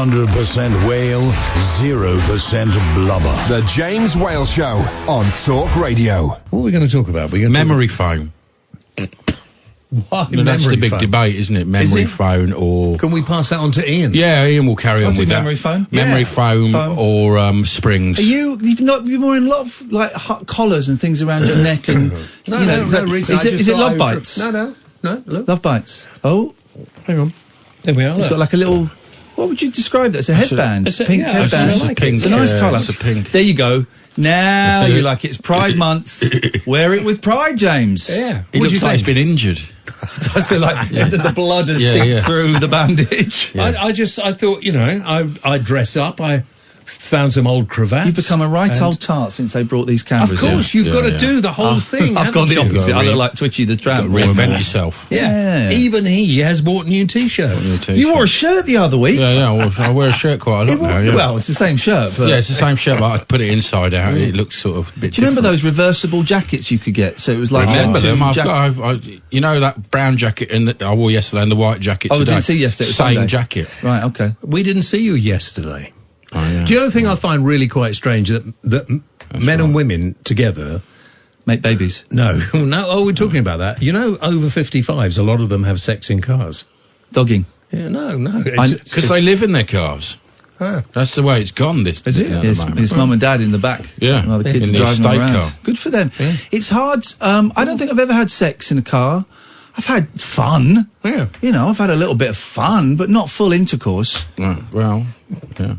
100% whale, 0% blubber. The James Whale Show on Talk Radio. What are we going to talk about? Memory foam. Why No, that's the memory big foam? debate, isn't it? Memory it? phone or... Can we pass that on to Ian? Yeah, Ian will carry on do with that. memory foam? Memory Yeah. foam or springs. You're wearing a lot of like hot collars and things around your neck and No, you know, no, is that- reason. is I it, just is it thought love I would- bites? No, look. Love bites. Oh, Hang on. There we are. it's look. got like a little. What would you describe that? It's a headband. it's a- pink yeah, headband. I like it. It's a nice colour. It's a pink. There you go. Now you like it's Pride Month. Wear it with pride, James. Yeah. He What do looks you like he's think? been injured. Does it like the blood has Yeah, seeped yeah. through the bandage? I thought, I dress up. I found some old cravats. You've become a right and- old tart since they brought these Of cameras in. course, you've Yeah, got to yeah. do the whole thing. I've gone the haven't you? opposite. I Got look re- like Twitchy the Tramp. Reinvent yourself. Yeah. Even he has bought new T-shirts. You wore a shirt the other week. Yeah, I wear a shirt quite a lot now. Yeah. Well, it's the same shirt, but Yeah, it's the same shirt, but I put it inside out. It looks sort of a bit do you remember different. those reversible jackets you could get? So it was like I remember two them. jack- That brown jacket that I wore yesterday and the white jacket Oh, I today. didn't see yesterday, it was Same Sunday. jacket. Right, okay. We didn't see you yesterday. Oh, yeah. Do you know the thing I find really quite strange that men and women together? Make babies. No. Oh, we're talking about that. Over 55s, a lot of them have sex in cars. Dogging. Yeah, no. Because they live in their cars. Ah. That's the way it's gone. Is it? At His the moment. mum and dad in the back. Yeah, While the kids in are the driving estate around. car. Good for them. Yeah. It's hard. I don't think I've ever had sex in a car. I've had fun. Yeah. I've had a little bit of fun, but not full intercourse. Right, well, yeah.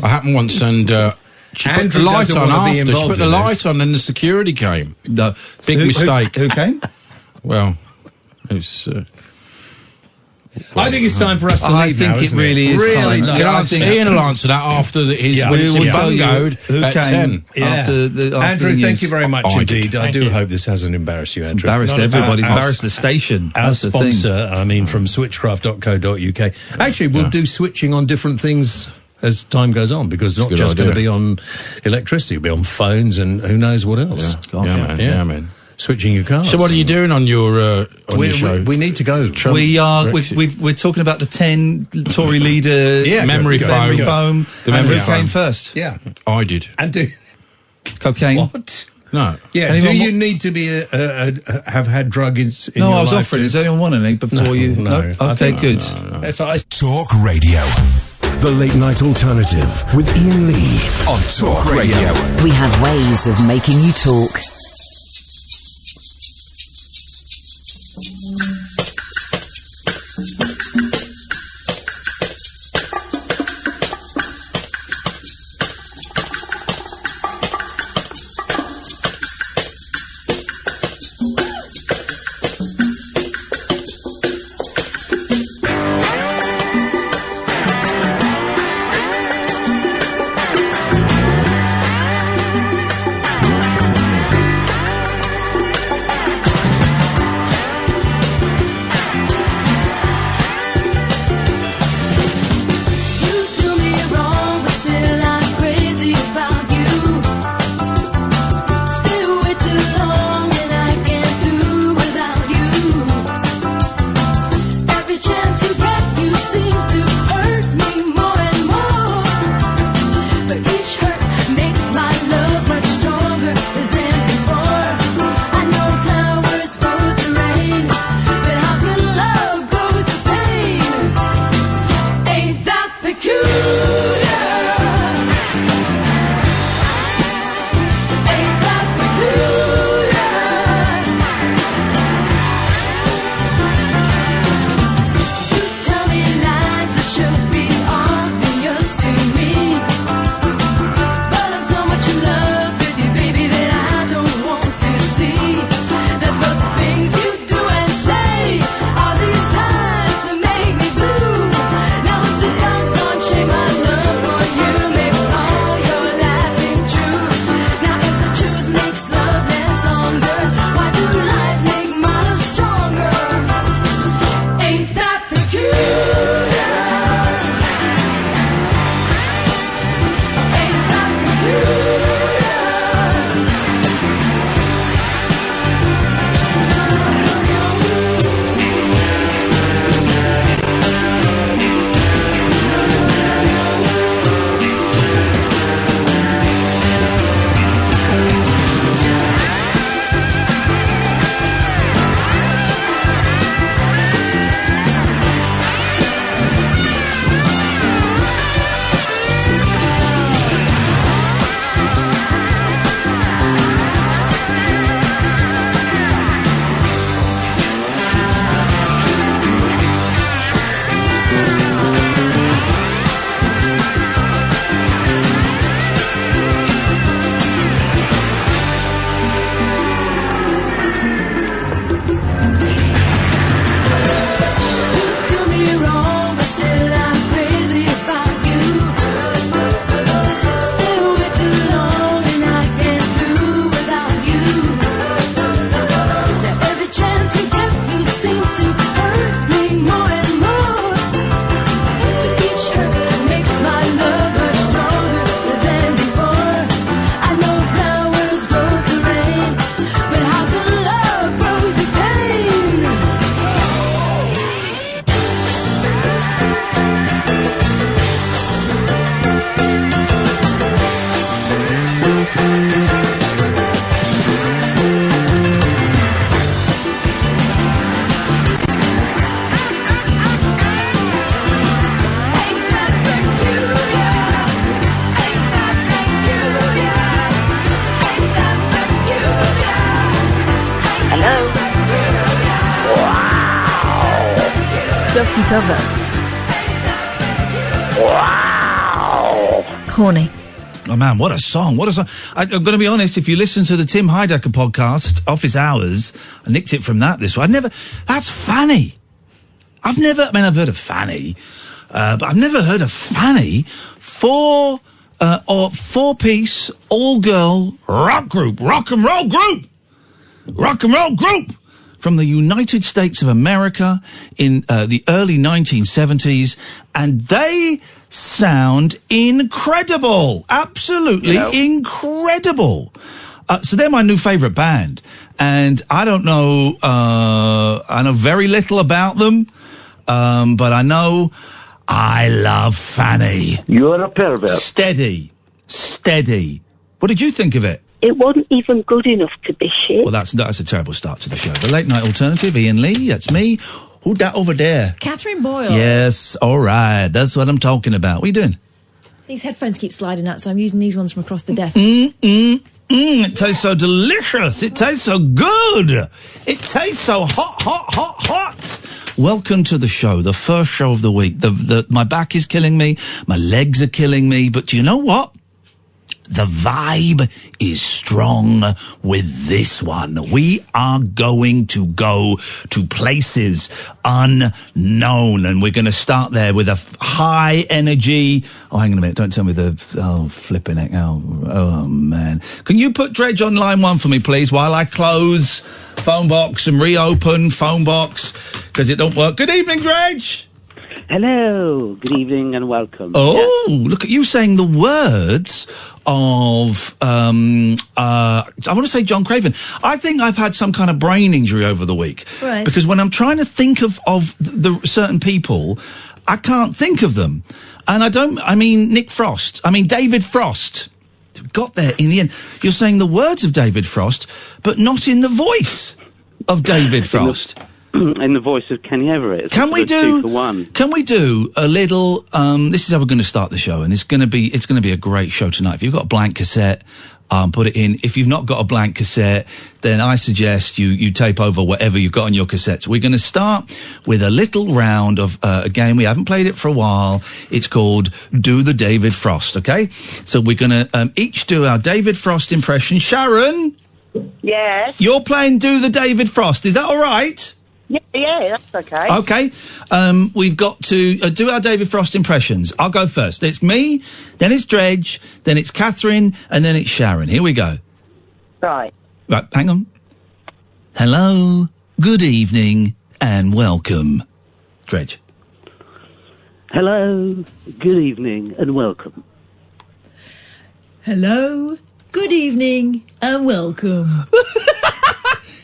I happened once and she put the Andrew light doesn't on wanna be after. She involved put the in light this. on and the security came. No. Big mistake. Who came? Well, it was... I think it's time for us to I leave think now, it isn't really is Really time. nice. Yeah, I answer, think- Ian will answer that after his Yeah. when We it's will in tell you bungoed who at came. 10. Yeah. After the Andrew, news. thank you very much I indeed. did. I do hope this hasn't embarrassed you, Andrew. Embarrassed Not everybody. our- Embarrassed the station. Our That's the thing. sponsor, from switchcraft.co.uk. Actually, we'll do switching on different things as time goes on, because it's not Good just going to idea. be on electricity, it'll be on phones and who knows what else. Gosh, Yeah, man. Switching your cars. So what are you doing on your show? We need to go. Trump, Brexit. We're talking about the 10 Tory leader Yeah, memory go. foam. foam. The And memory who came foam. first? Yeah. I did. And do... Cocaine. What? No. Yeah, Anyone do you wa- need to be have had drug in No, your I was life offering. to- Does anyone want any before you? no. I Okay, think- good. That's what I... Talk Radio. The Late Night Alternative with Ian Lee. On Talk Radio. We have ways of making you talk. Dirty cover. Wow! Horny. Oh man, what a song! What a song! I'm going to be honest. If you listen to the Tim Heidecker podcast, Office Hours, I nicked it from that. This one, That's Fanny. I've heard of Fanny, but I've never heard of Fanny. Four-piece all-girl rock and roll group from the United States of America in the early 1970s, and they sound incredible, absolutely incredible. So they're my new favourite band, and I don't know. I know very little about them, but I know I love Fanny. You're a pervert. Steady. What did you think of it? It wasn't even good enough to be shit. Well, that's a terrible start to the show. The Late Night Alternative, Iain Lee, that's me. Who that over there? Catherine Boyle. Yes, all right. That's what I'm talking about. What are you doing? These headphones keep sliding out, so I'm using these ones from across the desk. It tastes so delicious. It tastes so good. It tastes so hot. Welcome to the show, the first show of the week. My back is killing me. My legs are killing me. But do you know what? The vibe is strong with this one. We are going to go to places unknown, and we're going to start there with a high energy. Oh, hang on a minute. Don't tell me flipping it. Oh, man. Can you put Dredge on line 1 for me, please, while I close phone box and reopen phone box, because it don't work. Good evening, Dredge. Hello, good evening and welcome. Oh, look at you saying the words of, I want to say John Craven. I think I've had some kind of brain injury over the week. Right. Because when I'm trying to think of the certain people, I can't think of them. And David Frost. Got there in the end. You're saying the words of David Frost, but not in the voice of David Frost. In the voice of Kenny Everett. Can we do 2 for 1? Can we do a little? This is how we're going to start the show, and it's going to be a great show tonight. If you've got a blank cassette, put it in. If you've not got a blank cassette, then I suggest you tape over whatever you've got on your cassettes. We're going to start with a little round of a game. We haven't played it for a while. It's called Do the David Frost. Okay, so we're going to each do our David Frost impression. Sharon, Yes. you're playing Do the David Frost. Is that all right? Yeah, that's okay. Okay. We've got to do our David Frost impressions. I'll go first. It's me, then it's Dredge, then it's Catherine, and then it's Sharon. Here we go. Right. Right, hang on. Hello, good evening, and welcome. Dredge. Hello, good evening and welcome. Hello, good evening, and welcome.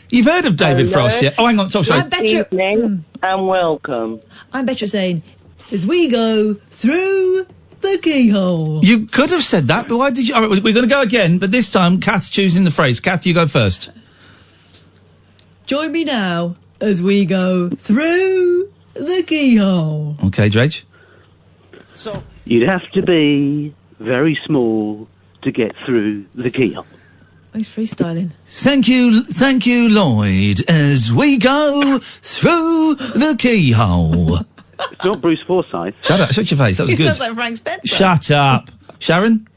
You've heard of David Hello. Frost yet? Oh, hang on. Sorry. I'm better. Evening and welcome. I'm better at saying, as we go through the keyhole. You could have said that, but why did you? All right, we're going to go again, but this time Kath's choosing the phrase. Kath, you go first. Join me now as we go through the keyhole. Okay, Dredge. You'd have to be very small to get through the keyhole. Oh, he's freestyling. Thank you, Lloyd, as we go through the keyhole. It's not Bruce Forsyth. Shut up, shut your face, that was It good. sounds like Frank Spencer. Shut up. Sharon?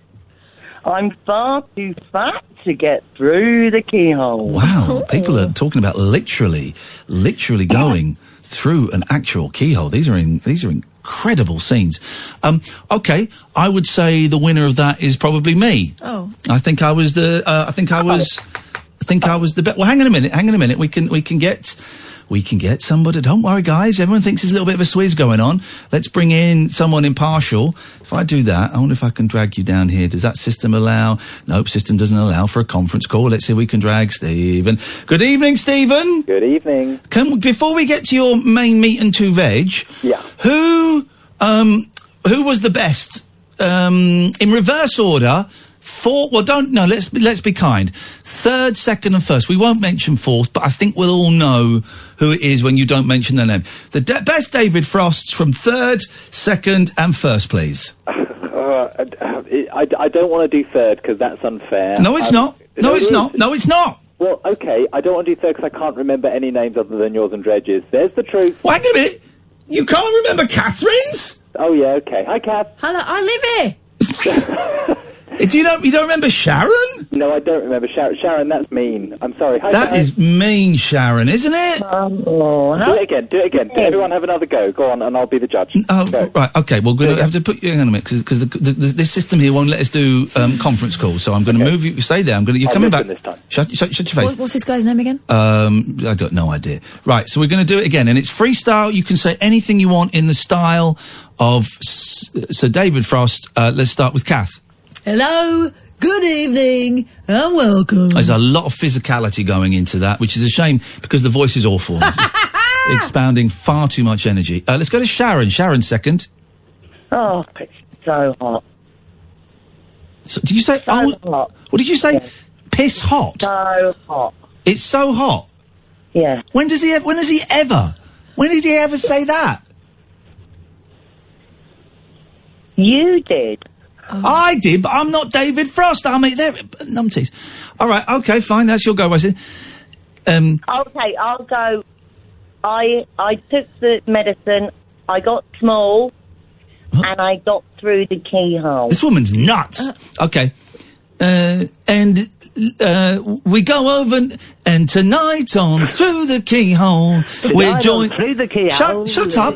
I'm far too fat to get through the keyhole. Wow, people are talking about literally going through an actual keyhole. These are incredible scenes. Okay, I would say the winner of that is probably me. Oh. I think I was the best. Well, hang on a minute. We can get somebody. Don't worry, guys. Everyone thinks there's a little bit of a swizz going on. Let's bring in someone impartial. If I do that, I wonder if I can drag you down here. Does that system allow? Nope, system doesn't allow for a conference call. Let's see if we can drag Stephen. Good evening, Stephen. Good evening. Before we get to your main meat and two veg, Yeah. who was the best? In reverse order. Let's be kind. Third, second, and first. We won't mention fourth, but I think we'll all know who it is when you don't mention their name. The best David Frosts from third, second, and first, please. I don't want to do third because that's unfair. No, it's not. No, it's not. No, it's not. Well, okay, I don't want to do third because I can't remember any names other than yours and Dredge's. There's the truth. Well, hang on a minute. You can't remember Catherine's? Oh, yeah, okay. Hi, Kath. Hello, I live here. You don't remember Sharon? No, I don't remember Sharon. Sharon, that's mean. I'm sorry. Hi, That Sharon. is mean, Sharon, isn't it? Do it again. Everyone have another go. Go on, and I'll be the judge. Oh, Go. right, okay. Well, we're going to have to put you in a minute because this system here won't let us do conference calls. So I'm going to move you. Stay there. You're I'll coming back. listen this time. Shut your face. What's this guy's name again? I got no idea. Right, so we're going to do it again, and it's freestyle. You can say anything you want in the style of Sir David Frost. Let's start with Kath. Hello, good evening, and welcome. There's a lot of physicality going into that, which is a shame because the voice is awful. Expounding far too much energy. Let's go to Sharon. Sharon second. Oh, it's so hot. So, did you say? So hot. What did you say? Yes. Piss hot. So hot. It's so hot. Yeah. When did he ever say that? You did. I did, but I'm not David Frost. I mean, there, numpties. All right, okay, fine. That's your go, Wesley. Okay, I'll go. I took the medicine. I got small, and I got through the keyhole. This woman's nuts. Okay, and we go over, and tonight on Through the Keyhole, we're joined. Through the keyhole. Shut up.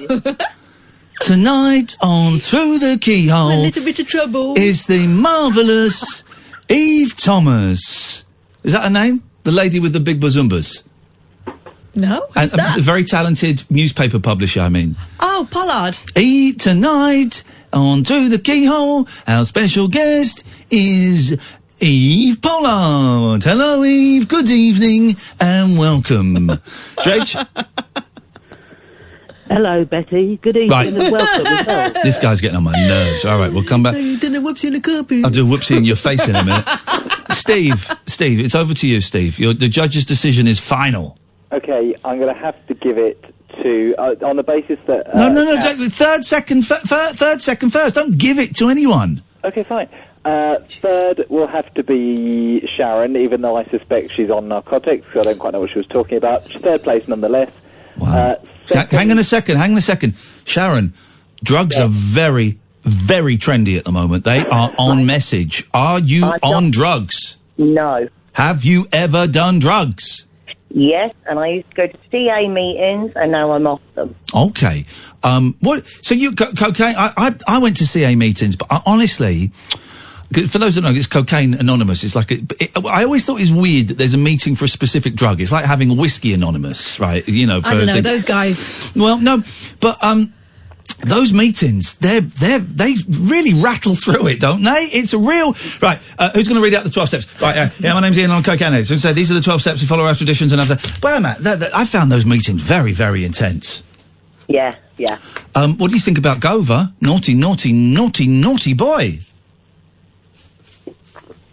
Tonight on Through the Keyhole, A little bit of trouble. is the marvellous Eve Thomas. Is that her name? The lady with the big bazumbas. No, And who's that? a very talented newspaper publisher, I mean. Oh, Pollard. Tonight on Through the Keyhole, our special guest is Eve Pollard. Hello, Eve. Good evening and welcome. Dredge? Hello, Betty. Good evening Right. and welcome as well. This guy's getting on my nerves. All right, we'll come back. You done a whoopsie in a carpet. I'll do a whoopsie in your face in a minute. Steve, it's over to you, Steve. The judge's decision is final. Okay, I'm going to have to give it to... on the basis that... No, Kath- third second first. Don't give it to anyone. Okay, fine. Third will have to be Sharon, even though I suspect she's on narcotics, so I don't quite know what she was talking about. She's third place nonetheless. Wow. Hang on a second. Sharon, drugs are very, very trendy at the moment. They are on message. Are you on drugs? No. Have you ever done drugs? Yes, and I used to go to CA meetings, and now I'm off them. Okay. What? So you cocaine? I went to CA meetings, but honestly, for those that don't know, it's Cocaine Anonymous. It's like I always thought it was weird that there's a meeting for a specific drug. It's like having Whiskey Anonymous, right? You know, for I don't know, things. those guys. Well, no, but those meetings, they really rattle through it, don't they? It's a real... Right, who's going to read out the 12 steps? Right, yeah, my name's Iain, I'm a cocaine addict. So these are the 12 steps, we follow our traditions and after... Well, Matt, I found those meetings very, very intense. Yeah. What do you think about Gova? Naughty, naughty, naughty, naughty boy.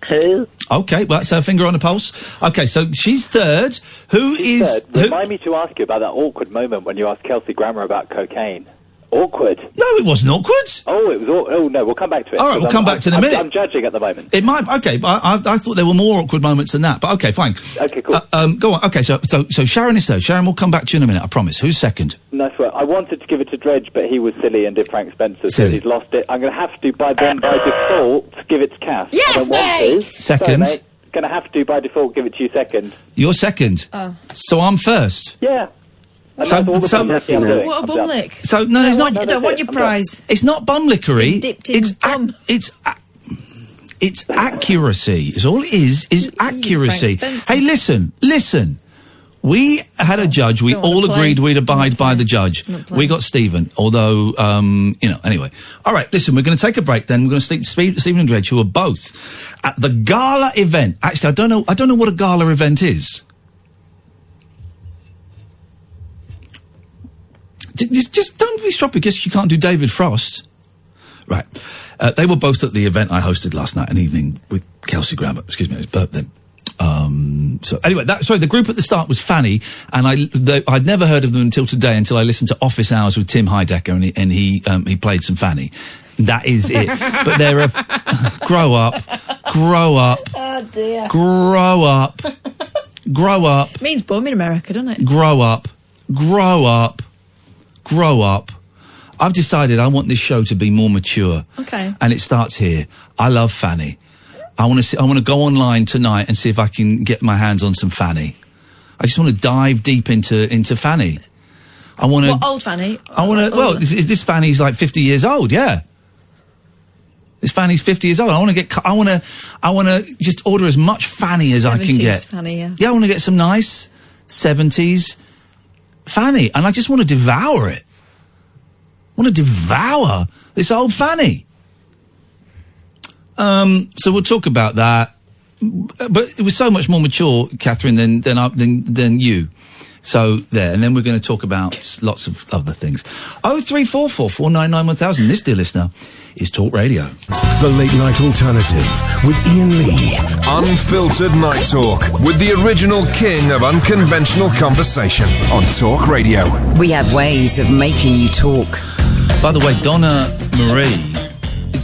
Who? Okay, well, that's her finger on the pulse. Okay, so she's third. Who is... Third, remind me to ask you about that awkward moment when you asked Kelsey Grammer about cocaine. Awkward. No, it wasn't awkward. Oh, it was... Oh, no, we'll come back to it. All right, we'll come back to it in a minute. I'm judging at the moment. It might... Okay, but I thought there were more awkward moments than that. But okay, fine. Okay, cool. Go on. Okay, so Sharon is third. Sharon, we'll come back to you in a minute, I promise. Who's second? Nice work. I wanted to give it to Dredge, but he was silly and did Frank Spencer, so Silly. he's lost it. I'm going to have to, by default, give it to Kath. Yes, I don't want mate! to. Second. Sorry, mate. Going to have to, by default, give it to you second. You're second. Oh. So I'm first. Yeah. And So- that's all the so- publicity I'm doing. What a I'm bum done. lick. So, no, it's not... I don't want your I'm done. prize. It's not bumlickery. It's been dipped in bum. It's accuracy. It's all it is accuracy. Frank Spencer. Hey, listen. We had a judge. We Don't wanna all play. agreed we'd abide Not by play. the judge. Not play. We got Stephen, although, anyway. All right, listen, we're going to take a break then. We're going to speak to Stephen and Dredge, who are both at the gala event. Actually, I don't know what a gala event is. Just don't be stroppy because you can't do David Frost. Right. They were both at the event I hosted last night, an evening with Kelsey Grammer. Excuse me, it was burp then. So anyway, the group at the start was Fanny, and I'd never heard of them until today, until I listened to Office Hours with Tim Heidecker, and he played some Fanny. That is it. But they're grow up. Oh, dear. Grow up. It means bum in America, doesn't it? Grow up. grow up. I've decided I want this show to be more mature. Okay. And it starts here. I love Fanny. I want to go online tonight and see if I can get my hands on some Fanny. I just want to dive deep into Fanny. I want to. What, old Fanny? I want to. Well, this Fanny's like 50 years old. Yeah. This Fanny's 50 years old. I want to just order as much Fanny as I can get. Fanny, yeah. Yeah, I want to get some nice 70s Fanny, and I just want to devour it. I want to devour this old Fanny. So we'll talk about that. But it was so much more mature, Catherine, than you. So there, and then we're going to talk about lots of other things. 0344 499 1000. This, dear listener, is Talk Radio. The Late Night Alternative with Iain Lee. Unfiltered Night Talk with the original king of unconventional conversation on Talk Radio. We have ways of making you talk. By the way, Donna Marie,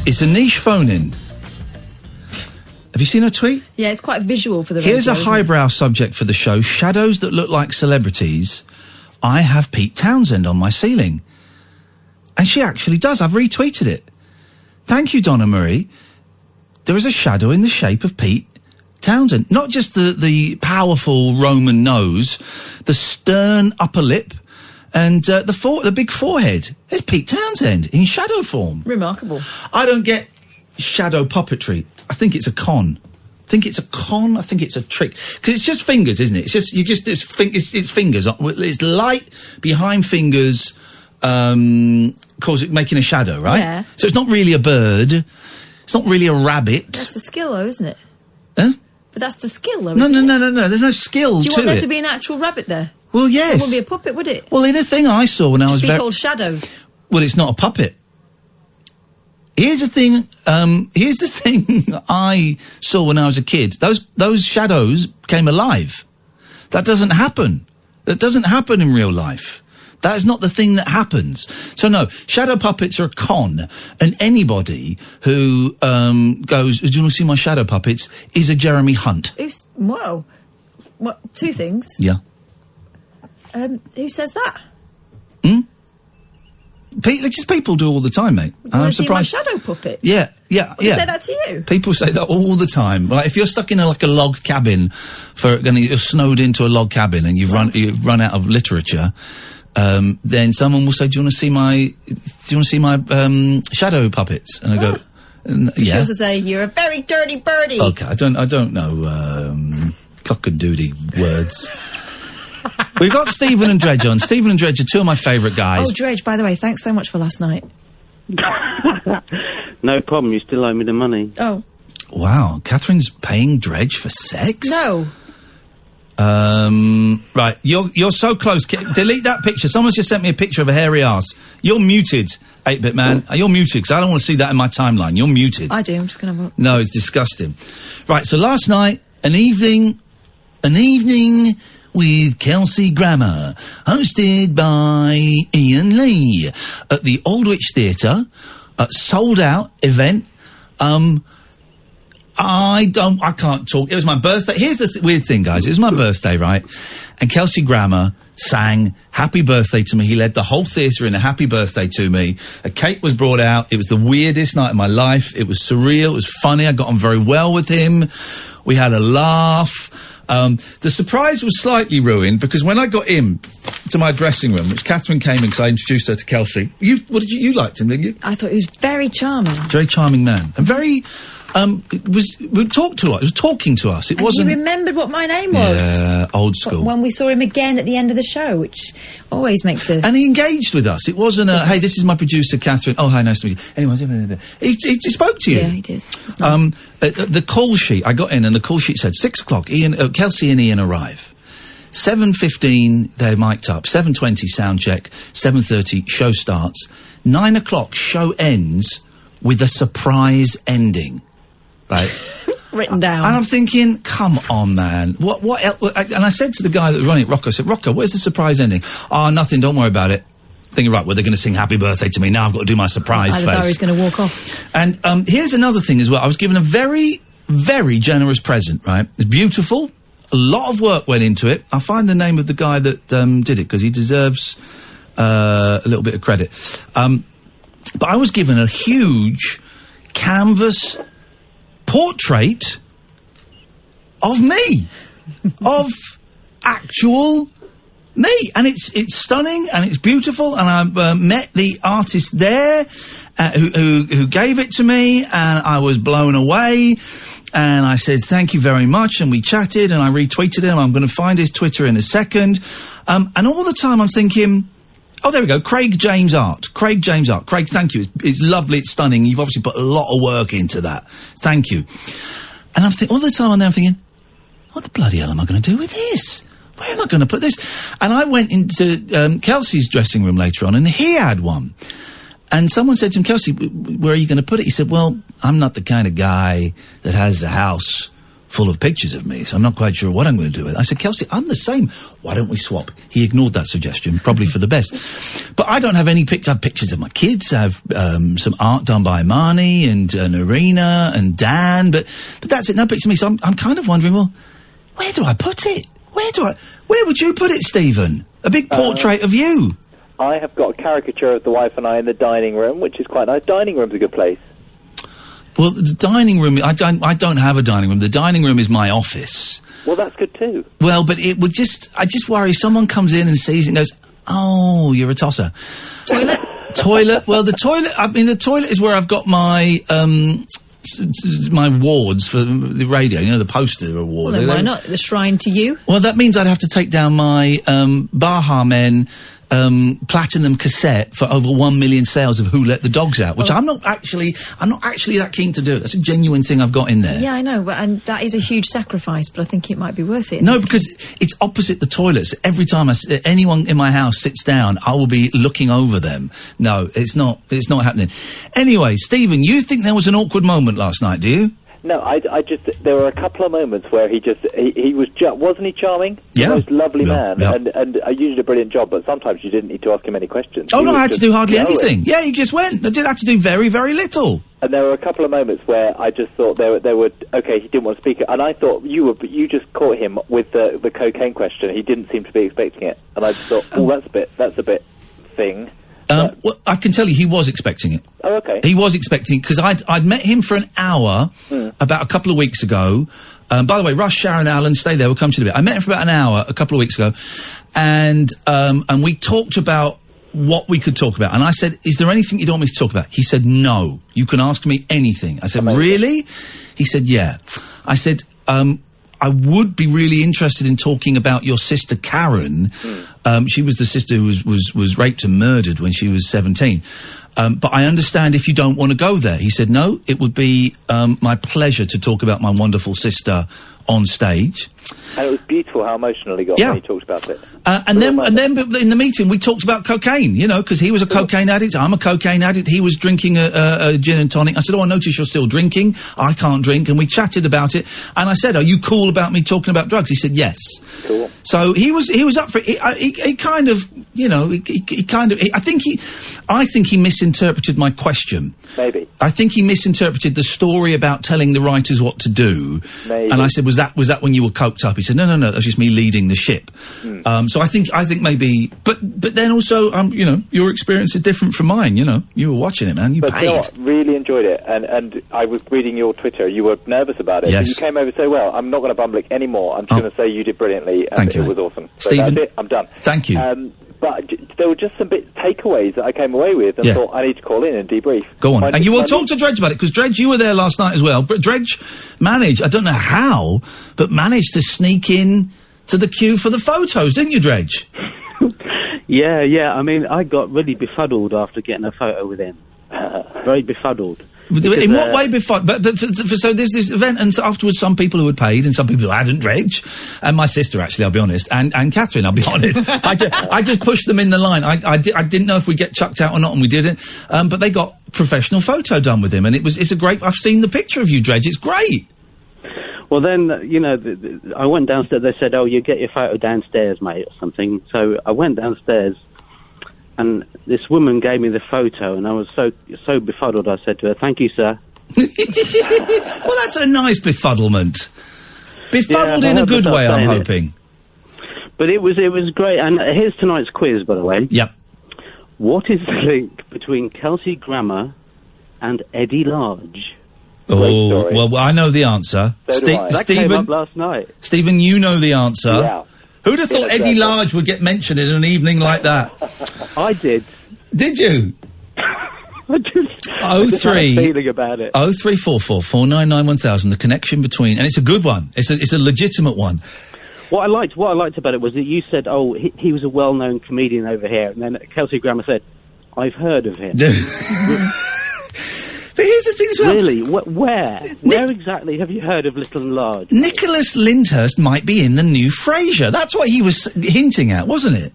it's a niche phone-in. Have you seen her tweet? Yeah, it's quite visual for the radio. Here's a highbrow subject for the show. Shadows that look like celebrities. I have Pete Townsend on my ceiling. And she actually does. I've retweeted it. Thank you, Donna Marie. There is a shadow in the shape of Pete Townsend. Not just the powerful Roman nose, the stern upper lip, and the big forehead. There's Pete Townsend in shadow form. Remarkable. I don't get shadow puppetry. I think it's a con. I think it's a trick. Because it's just fingers, isn't it? It's fingers. It's light behind fingers, making a shadow, right? Yeah. So it's not really a bird. It's not really a rabbit. That's the skill, though, isn't it? Huh? But that's the skill, though, No. isn't it? There's no skill to it. Do you want there to be an actual rabbit there? Well, yes. It wouldn't be a puppet, would it? Well, in a thing I saw when I was Just be called shadows. Well, it's not a puppet. Here's the thing. Here's the thing I saw when I was a kid. Those shadows came alive. That doesn't happen. That doesn't happen in real life. That is not the thing that happens. So no, shadow puppets are a con, and anybody who goes, "Do you want to see my shadow puppets?" is a Jeremy Hunt. Whoa. What? Two things. Yeah. Who says that? Just people do all the time, mate. And I'm surprised. See my shadow puppets? Yeah. They say that to you? People say that all the time. Like if you're stuck in a log cabin you're snowed into a log cabin and you've run out of literature, then someone will say, "Do you want to see my shadow puppets?" And I go, She also say, "You're a very dirty birdie." Okay, I don't know cock-a-doodie words. We've got Stephen and Dredge on. Stephen and Dredge are two of my favourite guys. Oh, Dredge, by the way, thanks so much for last night. No problem, you still owe me the money. Oh. Wow, Catherine's paying Dredge for sex? No. Right, you're so close. Delete that picture. Someone's just sent me a picture of a hairy ass. You're muted, 8-bit man. You're muted, because I don't want to see that in my timeline. You're muted. I do, I'm just going to look. No, it's disgusting. Right, so last night, an evening with Kelsey Grammer, hosted by Iain Lee at the Aldwych Theatre, sold out event. I can't talk. It was my birthday. Here's the weird thing, guys. It was my birthday, right? And Kelsey Grammer sang happy birthday to me. He led the whole theatre in a happy birthday to me. A cake was brought out. It was the weirdest night of my life. It was surreal. It was funny. I got on very well with him. We had a laugh. The surprise was slightly ruined because when I got in to my dressing room, which Catherine came in because I introduced her to Kelsey. You liked him, didn't you? I thought he was very charming. Very charming man. And very, was talking to us. It wasn't. He remembered what my name was. Yeah, old school. When we saw him again at the end of the show, which always makes a... And he engaged with us. It wasn't hey, this is my producer, Catherine. Oh, hi, nice to meet you. Anyway, he spoke to you. Yeah, he did. Nice. The call sheet, I got in and the call sheet said 6 o'clock, Kelsey and Iain arrive. 7:15, they're mic'd up. 7:20, sound check. 7:30, show starts. 9 o'clock, show ends with a surprise ending. Right? Written down. And I'm thinking, come on, man. What else? And I said to the guy that was running it, Rocco, I said, Rocco, where's the surprise ending? Oh, nothing, don't worry about it. Thinking, right, well, they're going to sing happy birthday to me. Now I've got to do my surprise face. The diary's going to walk off. And here's another thing as well. I was given a very, very generous present, right? It's beautiful. A lot of work went into it. I'll find the name of the guy that did it, because he deserves a little bit of credit. But I was given a huge canvas portrait of me, of actual me, and it's stunning and it's beautiful. And I've met the artist there who gave it to me, and I was blown away. And I said, thank you very much. And we chatted and I retweeted him. I'm going to find his Twitter in a second. And all the time I'm thinking, oh, there we go. Craig James Art. Craig, thank you. It's lovely. It's stunning. You've obviously put a lot of work into that. Thank you. And all the time I'm thinking, what the bloody hell am I going to do with this? Where am I going to put this? And I went into Kelsey's dressing room later on, and he had one. And someone said to him, Kelsey, where are you going to put it? He said, well, I'm not the kind of guy that has a house full of pictures of me, so I'm not quite sure what I'm going to do with it. I said, Kelsey, I'm the same. Why don't we swap? He ignored that suggestion, probably for the best. But I don't have any pictures. I have pictures of my kids. I have some art done by Marnie and Narina and Dan, but that's it. No picture of me. So I'm kind of wondering, well, where do I put it? Where would you put it, Stephen? A big portrait of you. I have got a caricature of the wife and I in the dining room, which is quite nice. Dining room's a good place. Well, the dining room, I don't have a dining room. The dining room is my office. Well, that's good too. Well, but I just worry someone comes in and sees it and goes, oh, you're a tosser. Toilet? Well, the toilet is where I've got my awards for the radio, the poster awards. Well, then why not? The shrine to you? Well, that means I'd have to take down my Baha Men platinum cassette for over 1 million sales of Who Let the Dogs Out, which I'm not actually that keen to do. That's a genuine thing I've got in there. Yeah, I know, and that is a huge sacrifice, but I think it might be worth it. No, because it's opposite the toilets. Every time anyone in my house sits down, I will be looking over them. No, it's not happening. Anyway, Stephen, you think there was an awkward moment last night, do you? No, there were a couple of moments where he was, wasn't he charming? Yeah. The most lovely man, yeah. And you did a brilliant job, but sometimes you didn't need to ask him any questions. Oh, no, I had to do hardly anything. Yeah, he just went. I had to do very, very little. And there were a couple of moments where I just thought there were okay, he didn't want to speak it, and I thought you just caught him with the cocaine question. He didn't seem to be expecting it, and I just thought, that's a bit thing. Well, I can tell you he was expecting it. Oh, okay. He was expecting it, because I'd met him for an hour about a couple of weeks ago. By the way, Rush, Sharon, Alan, stay there, we'll come to you in a bit. I met him for about an hour a couple of weeks ago, and we talked about what we could talk about. And I said, is there anything you don't want me to talk about? He said, no, you can ask me anything. I said, really? He said, yeah. I said, I would be really interested in talking about your sister Karen. She was the sister who was raped and murdered when she was 17. But I understand if you don't want to go there. He said, no, it would be my pleasure to talk about my wonderful sister on stage. And it was beautiful how emotional he got when he talked about it. And then in the meeting we talked about cocaine, because he was a cocaine addict, I'm a cocaine addict, he was drinking a gin and tonic. I said, I notice you're still drinking, I can't drink, and we chatted about it, and I said, are you cool about me talking about drugs? He said, yes. Cool. So he was up for it. He kind of, I think he misinterpreted my question. Maybe. I think he misinterpreted the story about telling the writers what to do. Maybe. And I said, was that when you were coked up? He said, no, that was just me leading the ship. So I think maybe, but then also, your experience is different from mine. You were watching it, man. You paid. You know what? Really enjoyed it, and I was reading your Twitter. You were nervous about it. Yes. But you came over so well. I'm not going to bumble it anymore. I'm just going to say you did brilliantly, and it was awesome. So Stephen, that's it. I'm done. Thank you. But there were just some takeaways that I came away with and thought I need to call in and debrief. Go on. And you will talk to Dredge about it, because Dredge, you were there last night as well. But Dredge managed, I don't know how, but managed to sneak in to the queue for the photos, didn't you, Dredge? Yeah. I mean, I got really befuddled after getting a photo with him. Very befuddled. In what way befuddled? So there's this event, and so afterwards some people who had paid and some people who hadn't, Dredge, and my sister, actually, I'll be honest, and Catherine, I'll be honest. I just pushed them in the line. I didn't know if we'd get chucked out or not, and we didn't. But they got professional photo done with him, and it's a great. I've seen the picture of you, Dredge. It's great. Well, then, I went downstairs. They said, you get your photo downstairs, mate, or something. So I went downstairs, and this woman gave me the photo, and I was so befuddled, I said to her, thank you, sir. Well, that's a nice befuddlement. Befuddled in a good way, I'm hoping. But it was great. And here's tonight's quiz, by the way. Yep. What is the link between Kelsey Grammer and Eddie Large? Oh, well, I know the answer. So do I. That came up last night. Stephen, you know the answer. Yeah. Who'd have thought Eddie Large would get mentioned in an evening like that? I did. Did you? I just had a feeling about it. 0344 499 1000. The connection between, and it's a good one. It's a legitimate one. What I liked about it was that you said, "Oh, he was a well-known comedian over here," and then Kelsey Grammer said, "I've heard of him." But here's the thing as well. Really? Where exactly have you heard of Little and Large? Nicholas Lyndhurst might be in the new Frasier. That's what he was hinting at, wasn't it?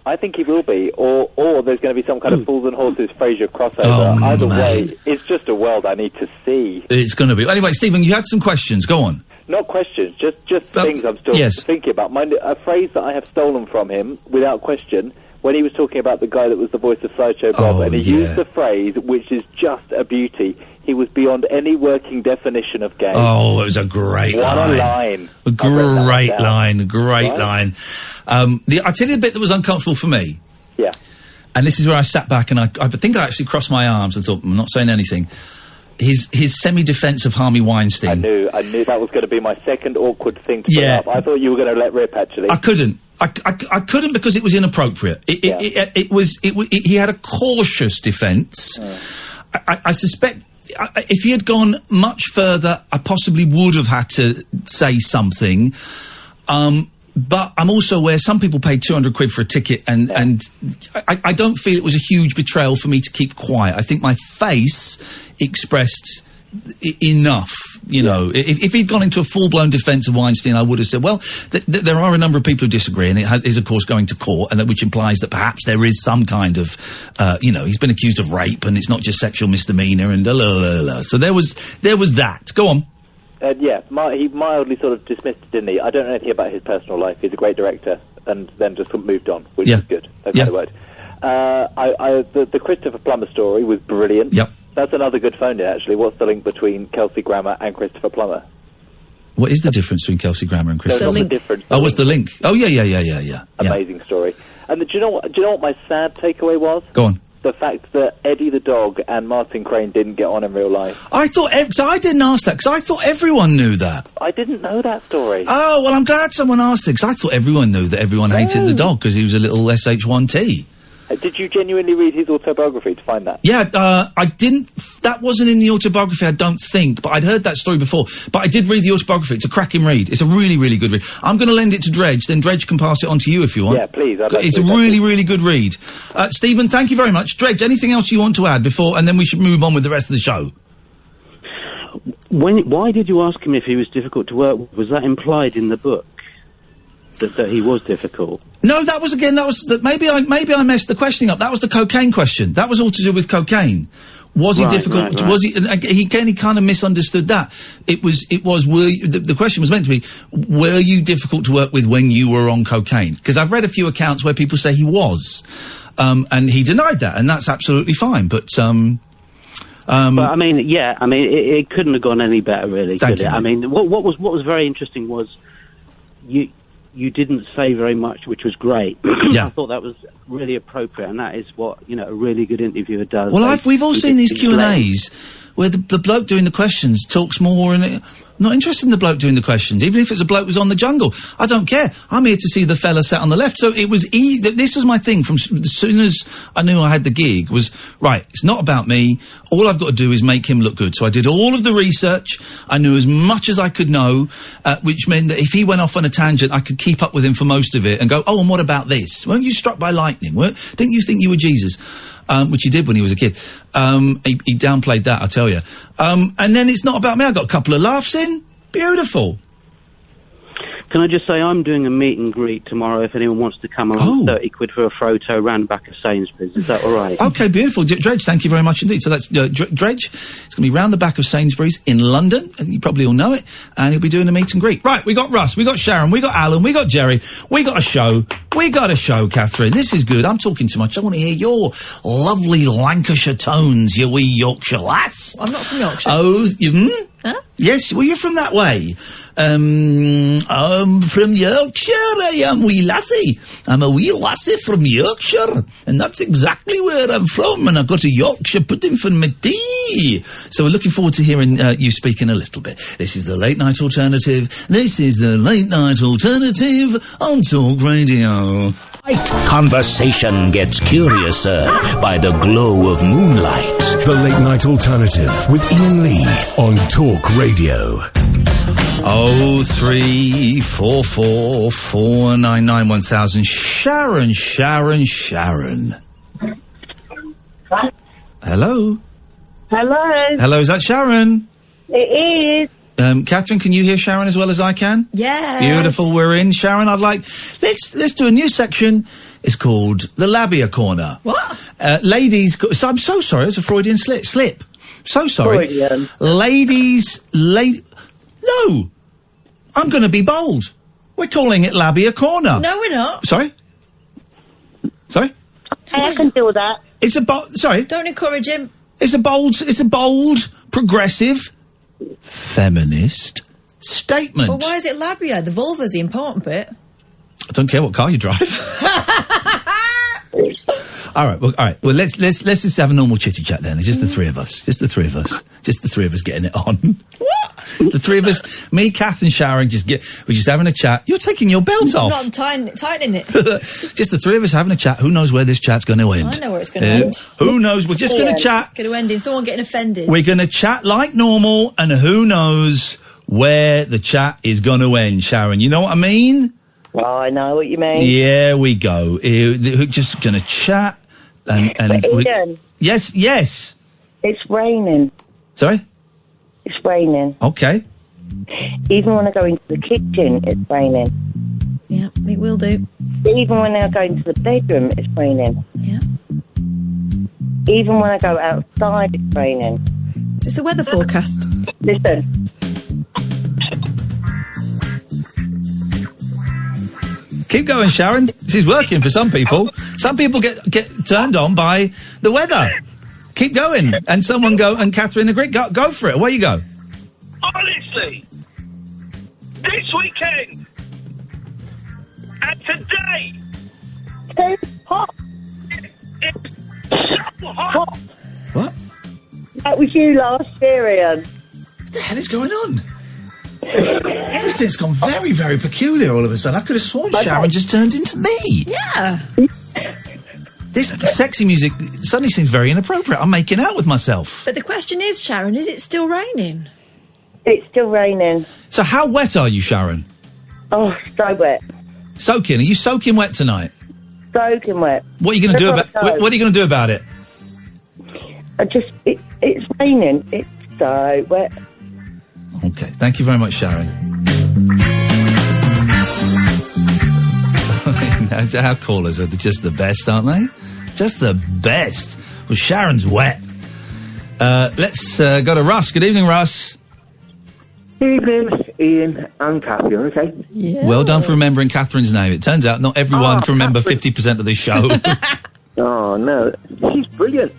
I think he will be, or there's going to be some kind of Fools and Horses Frasier crossover. Oh, Either man. way, it's just a world I need to see. It's going to be. Anyway, Stephen, you had some questions. Go on. Not questions, just things I'm still yes. thinking about. A phrase that I have stolen from him, without question, when he was talking about the guy that was the voice of Sideshow Bob, and he used the phrase, which is just a beauty. He was beyond any working definition of gay. Oh, it was a great line. What a line. A great line. Great line. I tell you the bit that was uncomfortable for me. Yeah. And this is where I sat back and I think I actually crossed my arms and thought, I'm not saying anything. His semi-defence of Harvey Weinstein. I knew that was going to be my second awkward thing to bring up. I thought you were going to let rip, actually. I couldn't. I couldn't because it was inappropriate. He had a cautious defence. I suspect if he had gone much further, I possibly would have had to say something. But I'm also aware some people paid £200 for a ticket, and I don't feel it was a huge betrayal for me to keep quiet. I think my face expressed enough, you know. If he'd gone into a full-blown defence of Weinstein, I would have said, well, there are a number of people who disagree, and it is, of course, going to court, and which implies that perhaps there is some kind of, he's been accused of rape, and it's not just sexual misdemeanour, and So there was that. Go on. He mildly sort of dismissed it, didn't he? I don't know anything about his personal life. He's a great director, and then just moved on, which is good. That's the word. The Christopher Plummer story was brilliant. Yep. That's another good phone in, actually. What's the link between Kelsey Grammer and Christopher Plummer? What is the difference between Kelsey Grammer and Christopher? What's the link? Oh, yeah. Amazing story. And do you know what my sad takeaway was? Go on. The fact that Eddie the dog and Martin Crane didn't get on in real life. I thought, so I didn't ask that, because I thought everyone knew that. I didn't know that story. Oh, well, I'm glad someone asked it, because I thought everyone knew that everyone hated the dog, because he was a little SH1T. Did you genuinely read his autobiography to find that? Yeah, I didn't. That wasn't in the autobiography, I don't think. But I'd heard that story before. But I did read the autobiography. It's a cracking read. It's a really, really good read. I'm going to lend it to Dredge. Then Dredge can pass it on to you if you want. Yeah, please. It's a really, really good read. Stephen, thank you very much. Dredge, anything else you want to add before, and then we should move on with the rest of the show? Why did you ask him if he was difficult to work with? Was that implied in the book? That he was difficult? No, maybe I messed the questioning up. That was the cocaine question. That was all to do with cocaine. Was he difficult? Was he? He kind of misunderstood that. The question was meant to be, were you difficult to work with when you were on cocaine? Because I've read a few accounts where people say he was, and he denied that, and that's absolutely fine. But I mean, it couldn't have gone any better, really. Could it? I mean, what was very interesting was you didn't say very much, which was great. Yeah. I thought that was really appropriate, and that is what, a really good interviewer does. Well, we've all seen these Q&As where the bloke doing the questions talks more, and not interested in the bloke doing the questions, even if it's a bloke who's on the jungle. I don't care. I'm here to see the fella sat on the left. So it was this was my thing from as soon as I knew I had the gig was, right, it's not about me. All I've got to do is make him look good. So I did all of the research. I knew as much as I could know, which meant that if he went off on a tangent, I could keep up with him for most of it and go, oh, and what about this? Weren't you struck by lightning? Didn't you think you were Jesus? Which he did when he was a kid. He downplayed that, I tell you. And then it's not about me. I got a couple of laughs in. Beautiful. Can I just say I'm doing a meet and greet tomorrow if anyone wants to come on. £30 for a photo round the back of Sainsbury's. Is that all right? Okay, beautiful. Dredge, thank you very much indeed. So that's Dredge. It's going to be round the back of Sainsbury's in London. I think you probably all know it. And he'll be doing a meet and greet. Right, we got Russ, we got Sharon, we got Alan, we got Jerry. We got a show. Catherine. This is good. I'm talking too much. I want to hear your lovely Lancashire tones, you wee Yorkshire lass. I'm not from Yorkshire. Oh, Huh? Yes, well, you're from that way. I'm from Yorkshire, I am, wee lassie. I'm a wee lassie from Yorkshire, and that's exactly where I'm from, and I've got a Yorkshire pudding for my tea. So we're looking forward to hearing you speak in a little bit. This is the Late Night Alternative. This is the Late Night Alternative on Talk Radio. Conversation gets curiouser by the glow of moonlight. The Late Night Alternative with Iain Lee on Talk Radio. 0344 499 1000. Sharon. Hello? Hello, is that Sharon? It is. Catherine, can you hear Sharon as well as I can? Yes. Beautiful, we're in. Sharon, I'd like... Let's do a new section. It's called the Labia Corner. What? Ladies... I'm so sorry, it's a Freudian slip. So sorry. Freudian. Ladies... No! I'm going to be bold. We're calling it Labia Corner. No, we're not. Sorry? Hey, I can do that. It's a sorry? Don't encourage him. It's a bold, progressive, feminist statement. Well, why is it labia? The vulva's the important bit. I don't care what car you drive. All right. Well, let's just have a normal chitty chat then. It's just the three of us. Just the three of us getting it on. What? The three of us, me, Kath, and Sharon, we're just having a chat. You're taking your belt off. No, I'm tightening it. Just the three of us having a chat. Who knows where this chat's going to end? I know where it's going to end. Who knows? We're just going to chat. Going to end in someone getting offended. We're going to chat like normal, and who knows where the chat is going to end, Sharon. You know what I mean? Well, I know what you mean. Yeah, we go. We're just going to chat. And Ian, yes. it's raining. Sorry? It's raining. Okay. Even when I go into the kitchen, it's raining. Yeah, it will do. Even when I go into the bedroom, it's raining. Yeah. Even when I go outside, it's raining. It's the weather forecast. Listen. Keep going, Sharon. This is working for some people. Some people get turned on by the weather. Keep going. And someone go, and Catherine agreed. Go for it. Where you go? Honestly, this weekend and today, it's hot. It's so hot. What? That was you last year, Ian. What the hell is going on? Everything's gone very, very peculiar all of a sudden. I could have sworn Sharon just turned into me. Yeah. This sexy music suddenly seems very inappropriate. I'm making out with myself. But the question is, Sharon, is it still raining? It's still raining. So how wet are you, Sharon? Oh, so wet. Soaking. Are you soaking wet tonight? Soaking wet. What are you going to do about? What are you going to do about it? It's raining. It's so wet. Okay. Thank you very much, Sharon. Our callers are just the best, aren't they? Just the best. Well, Sharon's wet. Let's go to Russ. Good evening, Russ. Evening, Ian and Kathy, okay? Yeah. Well done for remembering Catherine's name. It turns out not everyone can remember 50% of this show. Oh, no. She's brilliant.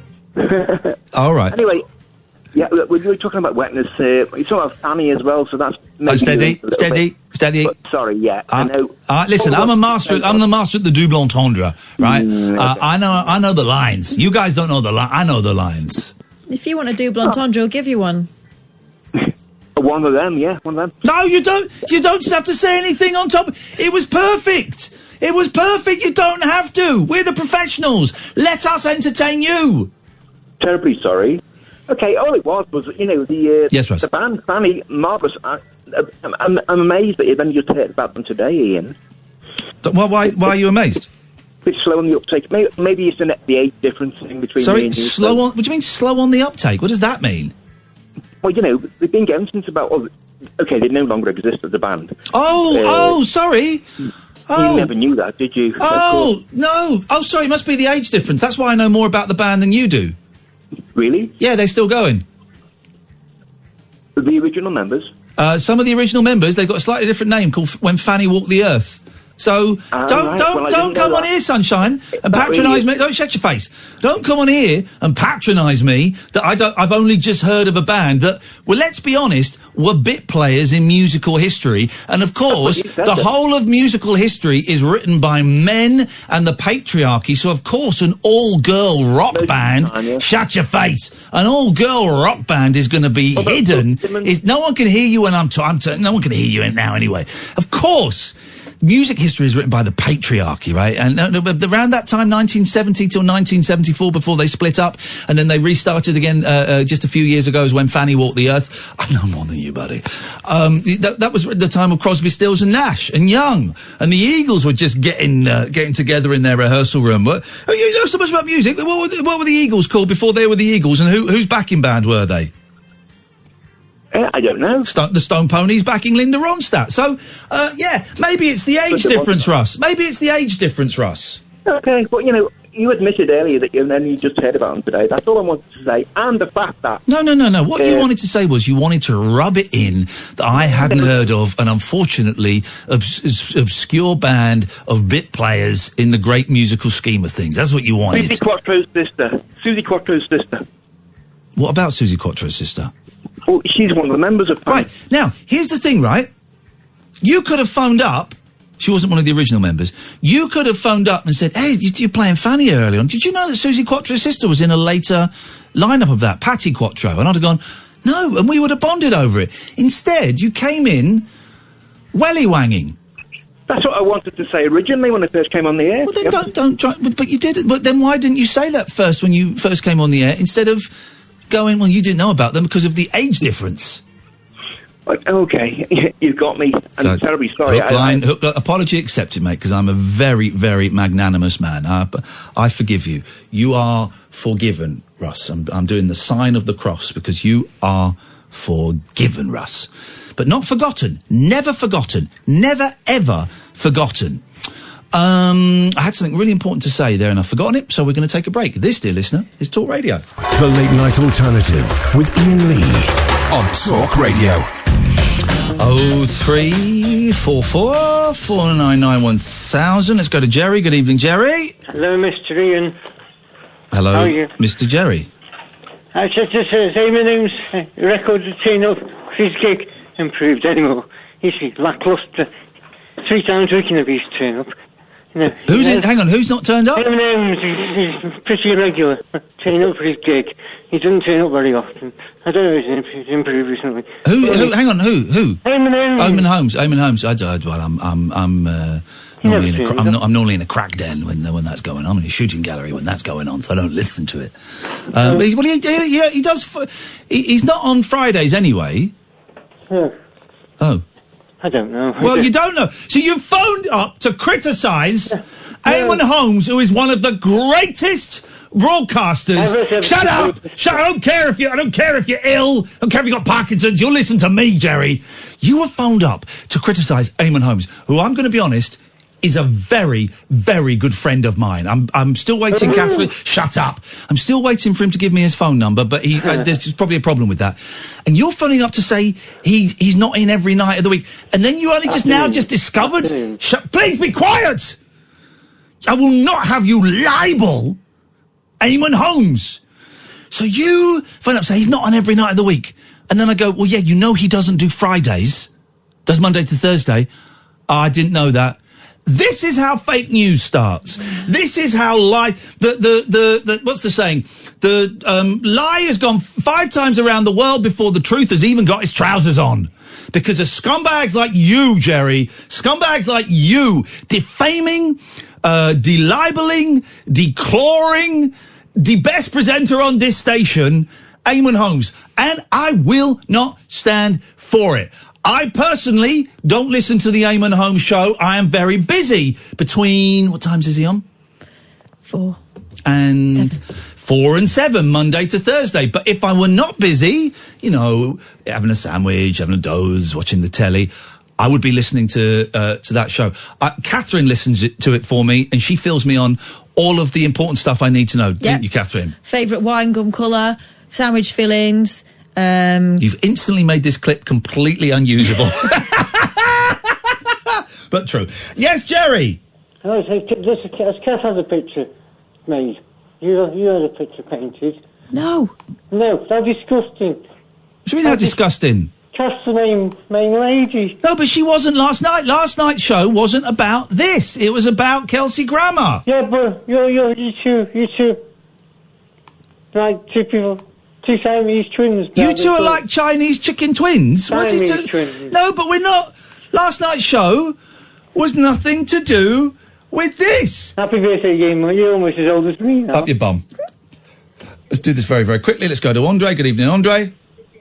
All right. Anyway, yeah, we were talking about wetness. You're talking about Fanny as well, so that's... Steady. But, sorry, yeah, I know. Listen, I'm the master at the double entendre, right? I know the lines. You guys don't know the lines. I know the lines. If you want a double entendre, I'll give you one. One of them, yeah, one of them. No, you don't. You don't just have to say anything on top. It was perfect. It was perfect. You don't have to. We're the professionals. Let us entertain you. Terribly sorry. Okay, all it was, you know, Russ. the band, Fanny, marvellous. I'm amazed that you've only just heard about them today, Ian. Well, why are you amazed? A bit slow on the uptake. Maybe it's the age difference thing between me and you. Slow on... What do you mean slow on the uptake? What does that mean? Well, you know, they've been going since about... okay, they no longer exist as a band. Sorry. You never knew that, did you? Oh, no. Oh, sorry, it must be the age difference. That's why I know more about the band than you do. Really? Yeah, they're still going. The original members? Some of the original members, they've got a slightly different name called When Fanny Walked the Earth. So don't come on here, sunshine, and patronise me. Don't shut your face. Don't come on here and patronise me. That I've only just heard of a band that, well, let's be honest, were bit players in musical history, and of course, the whole of musical history is written by men and the patriarchy. So of course, an all-girl rock band. Shut your face. An all-girl rock band is going to be hidden. No one can hear you when I'm talking. No one can hear you now anyway. Of course. Music history is written by the patriarchy, right? And around that time, 1970 till 1974, before they split up, and then they restarted again just a few years ago, is when Fanny walked the earth. I know more than you, buddy. That was the time of Crosby, Stills and Nash and Young, and the Eagles were just getting together in their rehearsal room. You know so much about music. What were the Eagles called before they were the Eagles, and whose backing band were they? I don't know. The Stone Ponies backing Linda Ronstadt. So, maybe it's the age difference, Russ. Maybe it's the age difference, Russ. Okay, but, you admitted earlier that you just heard about them today. That's all I wanted to say. And the fact that... No. What you wanted to say was you wanted to rub it in that I hadn't heard of an unfortunately obscure band of bit players in the great musical scheme of things. That's what you wanted. Susie Quattro's sister. Susie Quattro's sister. What about Susie Quattro's sister? Well, she's one of the members of... Right. Now, here's the thing, right? You could have phoned up. She wasn't one of the original members. You could have phoned up and said, hey, you're playing Fanny early on. Did you know that Susie Quattro's sister was in a later lineup of that, Patty Quattro? And I'd have gone, no, and we would have bonded over it. Instead, you came in welly-wanging. That's what I wanted to say originally when I first came on the air. Well, then don't try... But you did it. But then why didn't you say that first when you first came on the air instead of... going, well, you didn't know about them because of the age difference. Okay, you've got me. I'm terribly sorry. Apology accepted, mate, because I'm a very, very magnanimous man. I forgive you. You are forgiven, Russ. I'm doing the sign of the cross because you are forgiven, Russ. But not forgotten. Never forgotten. Never, ever forgotten. I had something really important to say there and I've forgotten it, so we're going to take a break. This, dear listener, is Talk Radio. The Late Night Alternative with Iain Lee on Talk Radio. 0344 499 1000. Let's go to Jerry. Good evening, Jerry. Hello, Mr. Iain. Hello, how are you? Mr. Jerry. I just say my name's record to turn up. His gig improved anymore. He's lacklustre. 3 times a week in used to turn up. Hang on, who's not turned up? He's pretty irregular. Turning up for his gig. He doesn't turn up very often. I don't know if he's improved recently. Who? Hang on, who? Eamon Holmes. I'm normally in a crack den when that's going on. I'm in a shooting gallery when that's going on, so I don't listen to it. He does. He's not on Fridays anyway. Oh. I don't know. Well, you don't know. So you phoned up to criticise Eamon Holmes, who is one of the greatest broadcasters. Shut up! I don't care if you're ill. I don't care if you've got Parkinson's. You'll listen to me, Jerry. You were phoned up to criticise Eamon Holmes, who I'm going to be honest, is a very, very good friend of mine. I'm still waiting, Catherine. Shut up. I'm still waiting for him to give me his phone number, but there's probably a problem with that. And you're phoning up to say he's not in every night of the week, and then you only just discovered. Please be quiet. I will not have you libel Eamon Holmes. So you phone up and say he's not on every night of the week, and then I go, well, yeah, you know he doesn't do Fridays, does Monday to Thursday. Oh, I didn't know that. This is how fake news starts. This is how what's the saying? The lie has gone 5 times around the world before the truth has even got its trousers on. Because of scumbags like you, Jerry, scumbags like you, defaming, delibeling, declawing the best presenter on this station, Eamon Holmes. And I will not stand for it. I personally don't listen to the Eamon Holmes show. I am very busy between... What times is he on? 4 and 7. 4 and 7, Monday to Thursday. But if I were not busy, having a sandwich, having a doze, watching the telly, I would be listening to that show. Catherine listens to it for me, and she fills me on all of the important stuff I need to know. Didn't you, Catherine? Favourite wine gum colour, sandwich fillings... You've instantly made this clip completely unusable. but true. Yes, Jerry. Oh, so Kath has a picture made. You had a picture painted. No. No, that's disgusting. What do you mean how disgusting? Kath's the main lady. No, but she wasn't last night. Last night's show wasn't about this. It was about Kelsey Grammer. Yeah, but you two, like two people, two Siamese twins. You two are like Chinese chicken twins. What's it Siamese twins. No, but we're not. Last night's show was nothing to do with this. Happy birthday, Iain. You're almost as old as me now. Up your bum. Let's do this very, very quickly. Let's go to Andre. Good evening, Andre.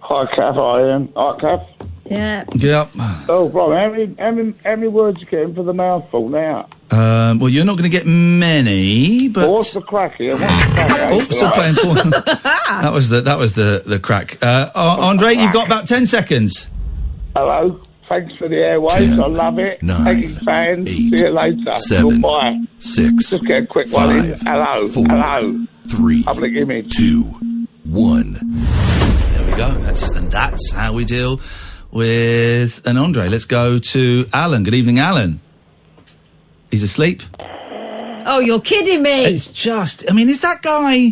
Hi, Kath. Hi, Iain. Hi, Kath. Yeah. Yeah. Oh, bro, how many words you getting for the mouthful now? Well, you're not going to get many, but... What's the crack here? What's the crack? Oh, still playing porn. That was the crack. Andre, you've got about 10 seconds. Hello. Thanks for the airwaves. 10, I love it. 9, Thank you, fans. 8, See you later. 7, Goodbye. 6, Just get a quick 5, one in. Hello. 4, Hello. 3, Public image. 2, 1. There we go. That's how we deal with an Andre. Let's go to Alan. Good evening, Alan. He's asleep. Oh, you're kidding me. It's just... I mean, is that guy...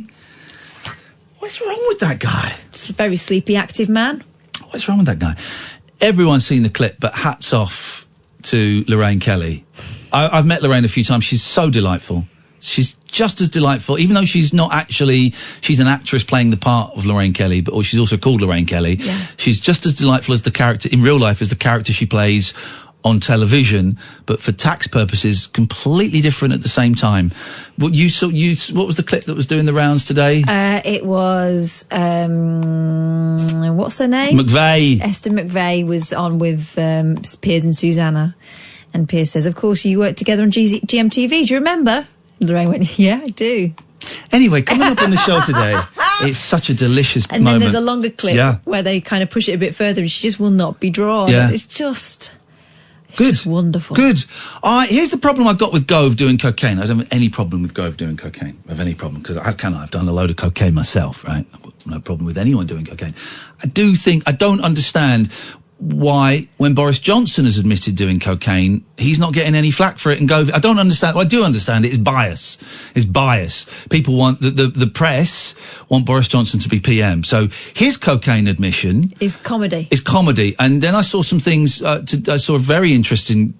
What's wrong with that guy? It's a very sleepy, active man. What's wrong with that guy? Everyone's seen the clip, but hats off to Lorraine Kelly. I've met Lorraine a few times. She's so delightful. She's just as delightful, even though she's not actually... She's an actress playing the part of Lorraine Kelly, or she's also called Lorraine Kelly. Yeah. She's just as delightful as the character in real life as the character she plays on television, but for tax purposes, completely different at the same time. What was the clip that was doing the rounds today? It was what's her name? McVeigh. Esther McVeigh was on with Piers and Susanna, and Piers says, "Of course, you worked together on GMTV. Do you remember?" Lorraine went, "Yeah, I do." Anyway, coming up on the show today, it's such a delicious and moment. then there's a longer clip where they kind of push it a bit further, and she just will not be drawn. Yeah. It's just wonderful. Good. Here's the problem I've got with Gove doing cocaine. I don't have any problem with Gove doing cocaine. I have any problem, because I've done a load of cocaine myself, right? I've got no problem with anyone doing cocaine. I don't understand why, when Boris Johnson has admitted doing cocaine, he's not getting any flack for it, and Gove... I don't understand. Well, I do understand it. It's bias. It's bias. People want... The press want Boris Johnson to be PM. So his cocaine admission... Is comedy. And then I saw some things... I saw a very interesting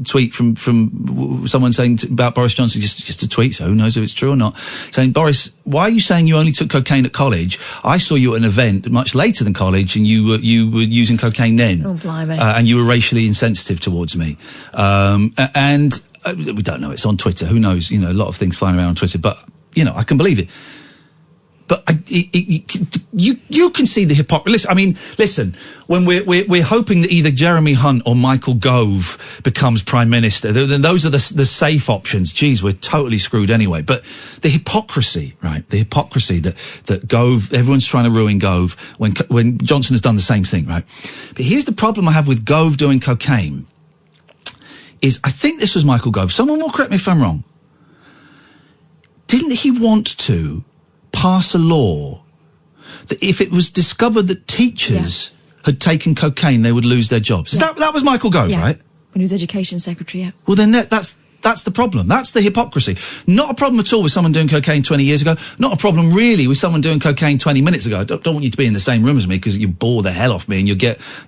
tweet from someone saying about Boris Johnson, just a tweet, so who knows if it's true or not, saying, Boris, why are you saying you only took cocaine at college? I saw you at an event much later than college, and you were using cocaine then. Oh, blimey. And you were racially insensitive towards me. And we don't know. It's on Twitter. Who knows? A lot of things flying around on Twitter. But, I can believe it. But you can see the hypocrisy. I mean, listen, when we're hoping that either Jeremy Hunt or Michael Gove becomes Prime Minister, then those are the safe options. Geez, we're totally screwed anyway. But the hypocrisy, right? The hypocrisy that Gove, everyone's trying to ruin Gove when Johnson has done the same thing, right? But here's the problem I have with Gove doing cocaine is, I think this was Michael Gove. Someone will correct me if I'm wrong. Didn't he want to pass a law that if it was discovered that teachers had taken cocaine, they would lose their jobs? That was Michael Gove, right? When he was Education Secretary, yeah. Well, then that's the problem. That's the hypocrisy. Not a problem at all with someone doing cocaine 20 years ago. Not a problem really with someone doing cocaine 20 minutes ago. I don't want you to be in the same room as me, because you bore the hell off me, and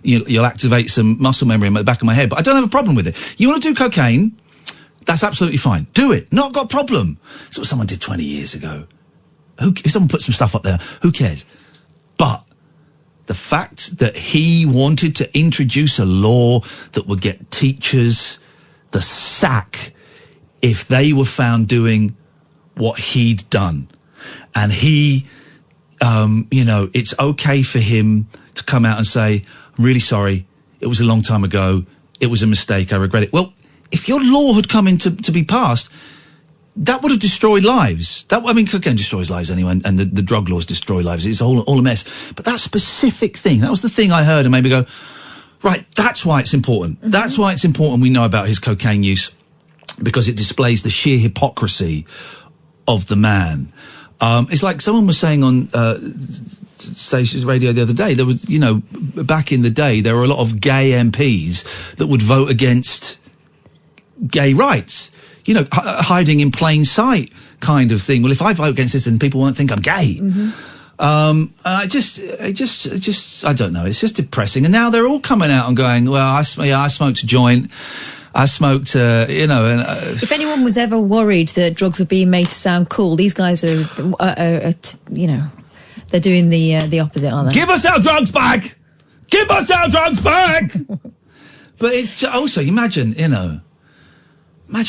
you'll activate some muscle memory in the back of my head. But I don't have a problem with it. You want to do cocaine? That's absolutely fine. Do it. Not got a problem. That's what someone did 20 years ago. If someone puts some stuff up there, who cares? But the fact that he wanted to introduce a law that would get teachers the sack if they were found doing what he'd done, and he, it's okay for him to come out and say, "I'm really sorry. It was a long time ago. It was a mistake. I regret it." Well, if your law had come in to be passed, that would have destroyed lives. Cocaine destroys lives anyway, and the drug laws destroy lives. It's all a mess. But that specific thing, that was the thing I heard and made me go, right, that's why it's important. Mm-hmm. That's why it's important we know about his cocaine use, because it displays the sheer hypocrisy of the man. It's like someone was saying on Stations Radio the other day, there was, back in the day, there were a lot of gay MPs that would vote against gay rights. You know, hiding in plain sight kind of thing. Well, if I vote against this, then people won't think I'm gay. I don't know. It's just depressing. And now they're all coming out and going, well, I smoked a joint. I smoked, If anyone was ever worried that drugs were being made to sound cool, these guys are they're doing the opposite, aren't they? Give us our drugs back! Give us our drugs back! But it's just, also, imagine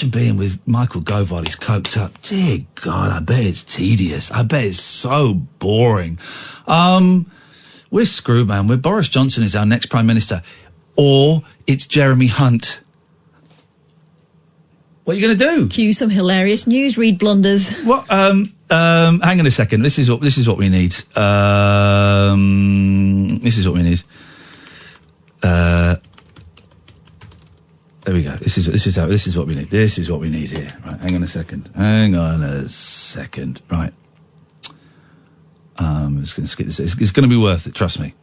being with Michael Gove while he's coked up. Dear God, I bet it's tedious. I bet it's so boring. We're screwed, man. Boris Johnson is our next Prime Minister. Or it's Jeremy Hunt. What are you going to do? Cue some hilarious news, read blunders. What? Hang on a second. This is what we need. This is what we need. There we go. This is what we need. This is what we need here. Right. Hang on a second. Right. I'm just going to skip this. It's going to be worth it. Trust me.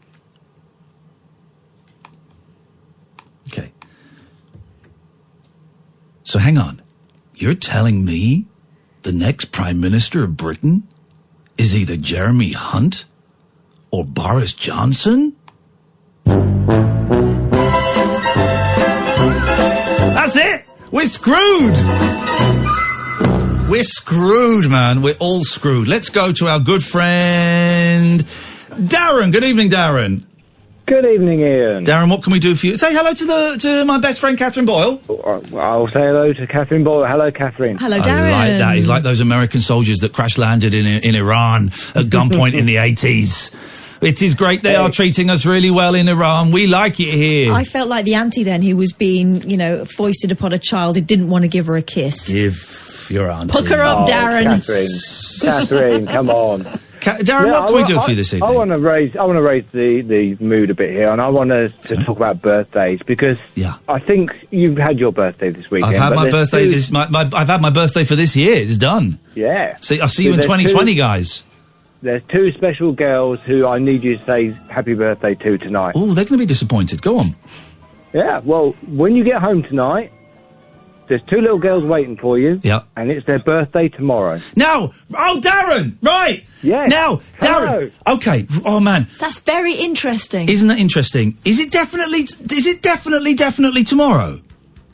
Okay. So hang on. You're telling me the next Prime Minister of Britain is either Jeremy Hunt or Boris Johnson? That's it! We're screwed! We're screwed, man. We're all screwed. Let's go to our good friend Darren. Good evening, Darren. Good evening, Ian. Darren, what can we do for you? Say hello to my best friend, Catherine Boyle. I'll say hello to Catherine Boyle. Hello, Catherine. Hello, Darren. I like that. He's like those American soldiers that crash-landed in Iran at gunpoint in the 80s. It is great they are treating us really well in Iran. We like it here. I felt like the auntie then who was being, foisted upon a child who didn't want to give her a kiss. Give your auntie. Pucker up, Darren. Catherine, come on. Darren, what can we do for you this evening? I want to raise the mood a bit here, and I want to talk about birthdays because I think you've had your birthday this weekend. I've had my birthday. I've had my birthday for this year. It's done. Yeah. See, I'll see you in 2020, guys. There's two special girls who I need you to say happy birthday to tonight. Oh, they're going to be disappointed. Go on. Yeah. Well, when you get home tonight, there's two little girls waiting for you. Yeah. And it's their birthday tomorrow. No! Oh, Darren! Right! Yes. Now, Darren! Hello. Okay. Oh, man. That's very interesting. Isn't that interesting? Is it definitely tomorrow?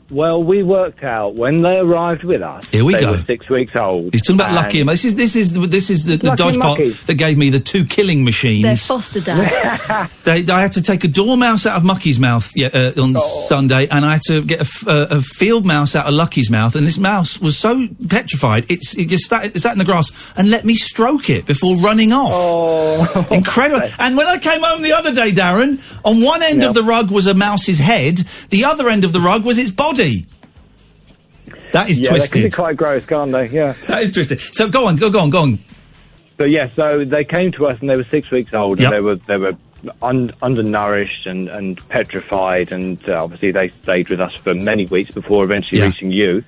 Well, we worked out when they arrived with us. Here we they go. were 6 weeks old. He's talking about Lucky and this is the dodge pot that gave me the two killing machines. Their foster dad. I had to take a dormouse out of Mucky's mouth on Sunday, and I had to get a field mouse out of Lucky's mouth. And this mouse was so petrified, it just sat in the grass and let me stroke it before running off. Oh, incredible! And when I came home the other day, Darren, on one end of the rug was a mouse's head, the other end of the rug was its body. That is twisted. They can be quite gross, can't they? Yeah. That is twisted. So go on. But so they came to us and they were 6 weeks old and they were undernourished and petrified, and obviously they stayed with us for many weeks before eventually reaching you.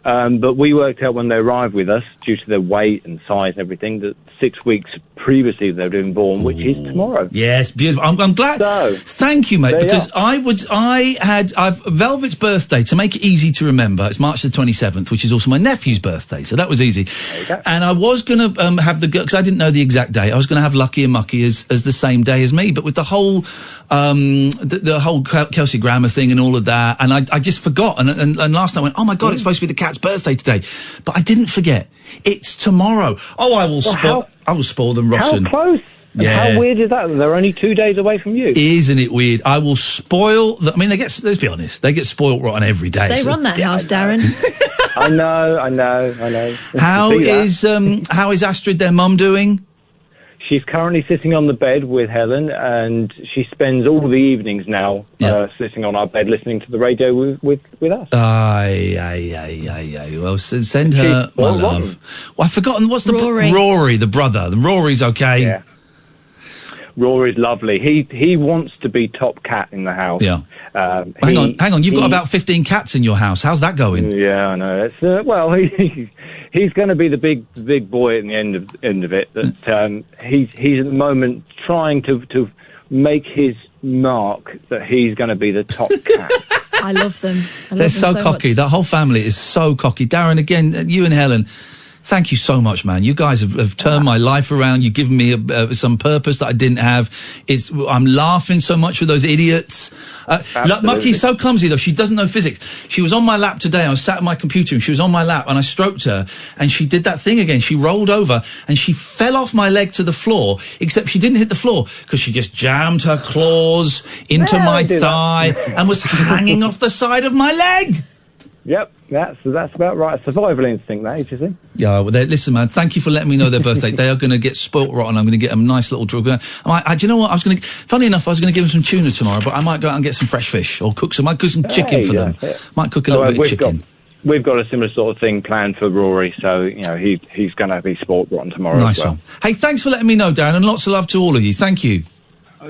But we worked out when they arrived with us, due to their weight and size and everything, that 6 weeks previously they'd been born, which is tomorrow. Yes, beautiful. I'm glad. Thank you, mate, because I've Velvet's birthday, to make it easy to remember, it's March the 27th, which is also my nephew's birthday, so that was easy. And I was going to have because I didn't know the exact date, I was going to have Lucky and Mucky as the same day as me, but with the whole the whole Kelsey Grammer thing and all of that, and I just forgot, and last night I went, oh my God, it's supposed to be the cat's birthday today, but I didn't forget. It's tomorrow. Oh, I will spoil them rotten. How close? Yeah. And how weird is that? They're only 2 days away from you. Isn't it weird? I will spoil let's be honest, they get spoiled rotten every day. They run that house, Darren. I know. How is Astrid, their mum, doing? She's currently sitting on the bed with Helen, and she spends all the evenings now sitting on our bed listening to the radio with us. Aye. Well, send her my love. Well, I've forgotten, what's the... Rory, the brother. Rory's okay. Yeah. Rory's lovely. He wants to be top cat in the house. Yeah. Hang on. You've got about 15 cats in your house. How's that going? Yeah, I know. It's he's going to be the big boy at the end of it. That he's at the moment trying to make his mark that he's going to be the top cat. I love them. They're so cocky. Much. That whole family is so cocky. Darren, again, you and Helen, thank you so much, man. You guys have turned my life around. You've given me some purpose that I didn't have. I'm laughing so much with those idiots. Mucky's so clumsy, though. She doesn't know physics. She was on my lap today. I was sat at my computer and she was on my lap and I stroked her and she did that thing again. She rolled over and she fell off my leg to the floor, except she didn't hit the floor because she just jammed her claws into my thigh and was hanging off the side of my leg. Yep, that's about right. Survival instinct, that is, you see. Yeah, well, listen, man, thank you for letting me know their birthday. They are going to get spoilt rotten. I'm going to get them a nice little drug. Do you know what? Funny enough, I was going to give them some tuna tomorrow, but I might go out and get some fresh fish or might cook some chicken for them. Might cook a little bit of chicken. We've got a similar sort of thing planned for Rory, so, he's going to be spoilt rotten tomorrow nice as well. One. Hey, thanks for letting me know, Darren, and lots of love to all of you. Thank you.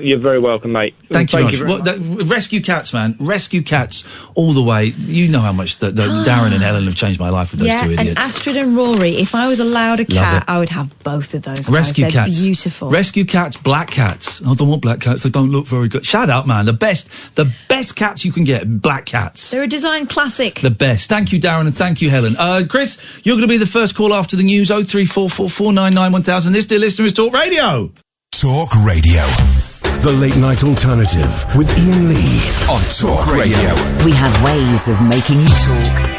You're very welcome, mate. Thank you very much. Rescue cats, man. Rescue cats all the way. You know how much Darren and Helen have changed my life with those two idiots. And Astrid and Rory. If I was allowed a cat, I would have both of those. Rescue cats. Beautiful. Rescue cats, black cats. I don't want black cats. They don't look very good. Shut up, man. The best cats you can get, black cats. They're a design classic. The best. Thank you, Darren, and thank you, Helen. Chris, you're going to be the first call after the news. 0344 499 1000. This, dear listener, is Talk Radio. Talk Radio. The Late Night Alternative with Iain Lee on Talk Radio. We have ways of making you talk.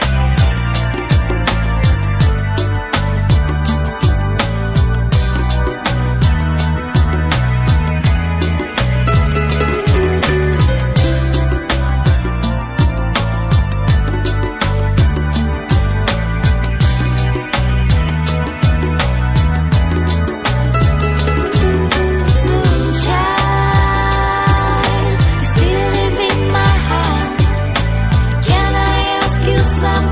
Some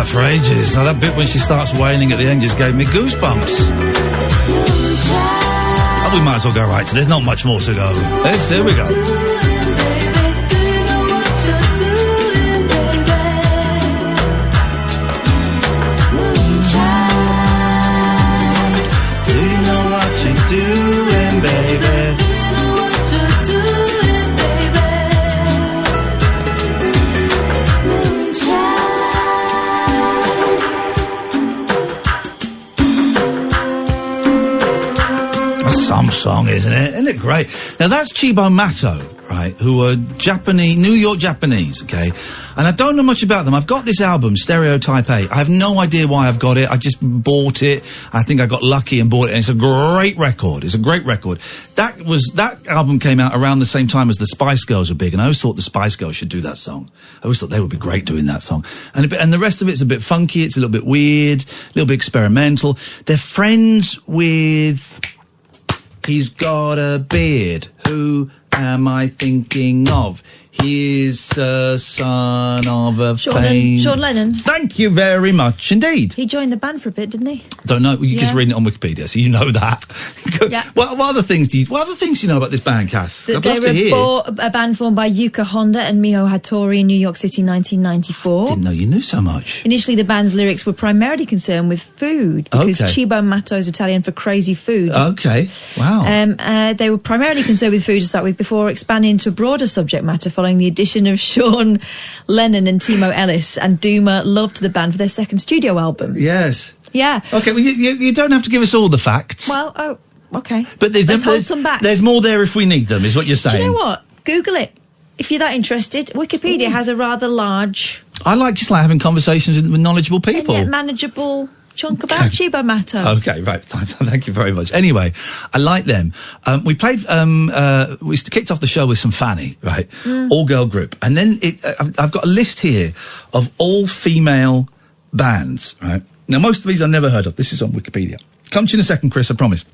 that for ages. Now, that bit when she starts wailing at the end just gave me goosebumps. Oh, we might as well go right, so there's not much more to go. Here we go. Do you know what you're doing, baby? Some song, isn't it? Isn't it great? Now, that's Chibo Matto, right, who are Japanese, New York Japanese, okay? And I don't know much about them. I've got this album, Stereotype A. I have no idea why I've got it. I just bought it. I think I got lucky and bought it. And it's a great record. It's a great record. That album came out around the same time as the Spice Girls were big, and I always thought the Spice Girls should do that song. I always thought they would be great doing that song. And the rest of it's a bit funky. It's a little bit weird, a little bit experimental. They're friends with... He's got a beard. Who am I thinking of? He's a son of a fame. Sean Lennon. Thank you very much indeed. He joined the band for a bit, didn't he? Don't know. You're just reading it on Wikipedia, so you know that. Yeah. What other things do you know about this band, Cass? I'd love to They hear. were a band formed by Yuka Honda and Miho Hattori in New York City in 1994. Didn't know you knew so much. Initially, the band's lyrics were primarily concerned with food, because Okay. Chibo Matto is Italian for crazy food. Okay. Wow. They were primarily concerned with food to start with, before expanding into a broader subject matter following the addition of Sean Lennon and Timo Ellis and Duma Love to the band for their second studio album. Yes. Yeah. Okay, well, you don't have to give us all the facts. Well, okay. But Let's hold some back. There's more there if we need them, is what you're saying. Do you know what? Google it. If you're that interested, Wikipedia has a rather large... I just like having conversations with knowledgeable people. and yet manageable chunk about Chibo Matto. Okay, right. Thank you very much. Anyway, I like them. We played. We kicked off the show with some Fanny, right? All girl group, and then I've got a list here of all female bands. Right now, most of these I've never heard of. This is on Wikipedia. Come to you in a second, Chris. I promise.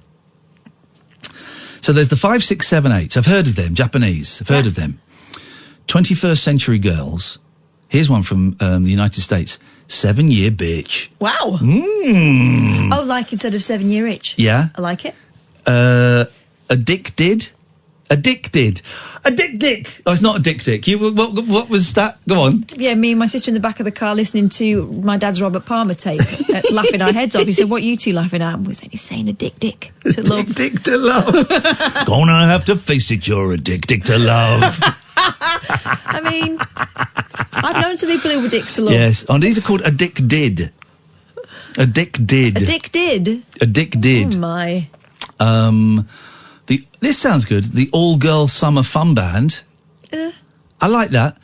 So there's the 5, 6, 7, 8s. I've heard of them. Japanese. I've heard of them. 21st Century Girls. Here's one from the United States. 7 Year Bitch. Wow. Oh, like instead of 7 Year Itch. Yeah. I like it. Addicted. Oh, it's not a dick. What was that? Go on. Yeah, me and my sister in the back of the car listening to my dad's Robert Palmer tape, laughing our heads off. He said, "What are you two laughing at?" And we said, "He's saying a dick to love." Dick to love. Gonna have to face it, you're a dick to love. I mean, I've known some people who were dicks to love. Yes, and these are called Addicted. Addicted. Oh my. This sounds good. The All Girl Summer Fun Band. I like that.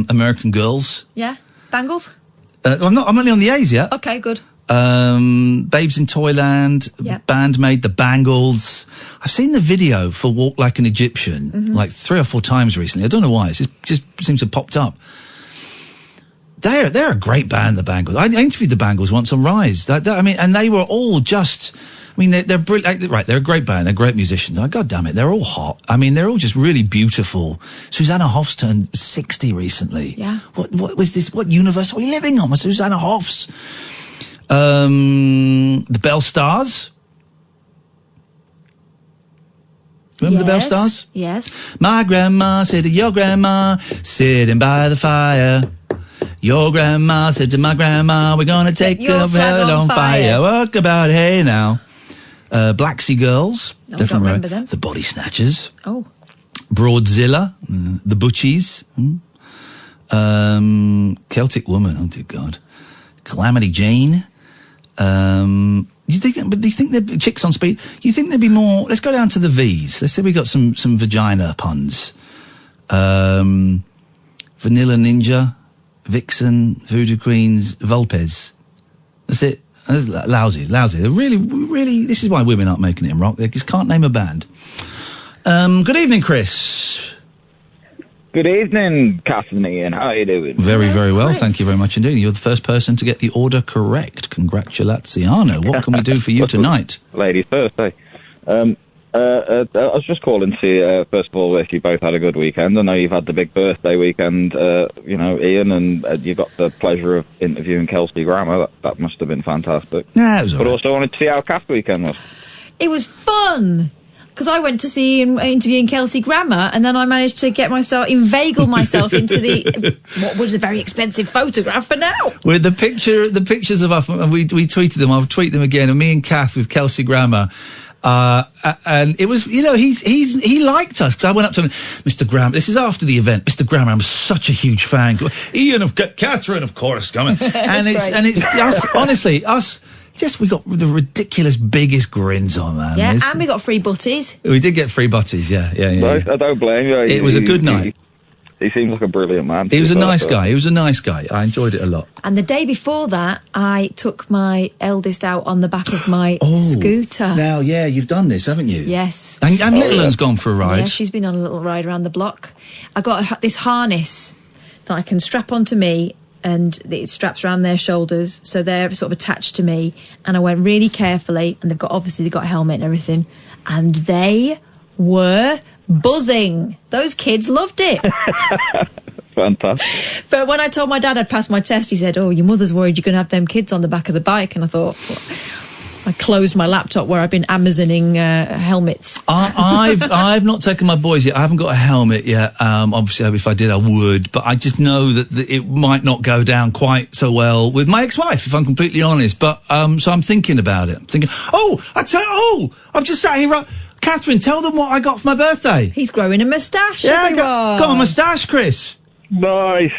American Girls. Yeah. Bangles. I'm only on the A's yet. Okay, good. Babes in Toyland. Yep. Bandmade, the Bangles. I've seen the video for Walk Like an Egyptian like 3 or 4 times recently. I don't know why. It just seems to have popped up. They're a great band, the Bangles. I interviewed the Bangles once on Rise. I mean, and they were all just... I mean, they're brilliant. Right, they're a great band. They're great musicians. Oh, God damn it, they're all hot. I mean, they're all just really beautiful. Susanna Hoffs turned 60 recently. Yeah. What was this? What universe are we living on with Susanna Hoffs? The Bell Stars. Remember the Bell Stars? Yes. My grandma said to your grandma, sitting by the fire. Your grandma said to my grandma, we're gonna take the hell on fire. What about hey now? Black Sea Girls. Oh, I don't remember them. The Body Snatchers. Oh. Broadzilla. The Butchies. Celtic Woman. Oh dear God. Calamity Jane. Do you think they're Chicks on Speed? You think there'd be more? Let's go down to the V's. Let's say we got some vagina puns. Vanilla Ninja, Vixen, Voodoo Queens, Vulpes. That's it. That's lousy. They're really. This is why women aren't making it in rock. They just can't name a band. Good evening, Chris. Good evening, Cass and Ian. How are you doing? Very, very well. Thank you very much indeed. You're the first person to get the order correct. Congratulaziano. What can we do for you tonight? Ladies first, eh? I was just calling to see, first of all, if you both had a good weekend. I know you've had the big birthday weekend, Ian, and you got the pleasure of interviewing Kelsey Grammer. That must have been fantastic. Yeah, it was all But right. also wanted to see how Kath's weekend was. It was fun. Because I went to see him interviewing Kelsey Grammer, and then I managed to inveigle myself into what was a very expensive photograph for now. With the pictures of us, and we tweeted them. I'll tweet them again. And me and Kath with Kelsey Grammer. And it was, he liked us, because I went up to him, Mr. Graham, this is after the event, Mr. Graham, I'm such a huge fan. Ian, Catherine, of course, coming. and it's us, honestly, us, we got the ridiculous biggest grins on, man. Yeah, and we got free butties. We did get free butties, yeah. I don't blame you. It was a good night. He seems like a brilliant man. He was a nice guy. He was a nice guy. I enjoyed it a lot. And the day before that, I took my eldest out on the back of my scooter. Now, yeah, you've done this, haven't you? Yes. And little one's gone for a ride. Yeah, she's been on a little ride around the block. I got this harness that I can strap onto me, and it straps around their shoulders, so they're sort of attached to me. And I went really carefully, and they've got a helmet and everything, and they were buzzing. Those kids loved it. Fantastic. But when I told my dad I'd passed my test, he said, "Oh, your mother's worried you're going to have them kids on the back of the bike." And I thought, I closed my laptop where I've been Amazoning helmets. I've not taken my boys yet. I haven't got a helmet yet. Obviously, if I did, I would. But I just know that it might not go down quite so well with my ex-wife, if I'm completely honest. But so I'm thinking about it. I'm thinking, I've just sat here. Catherine, tell them what I got for my birthday. He's growing a moustache. Yeah, I got a moustache, Chris. Nice.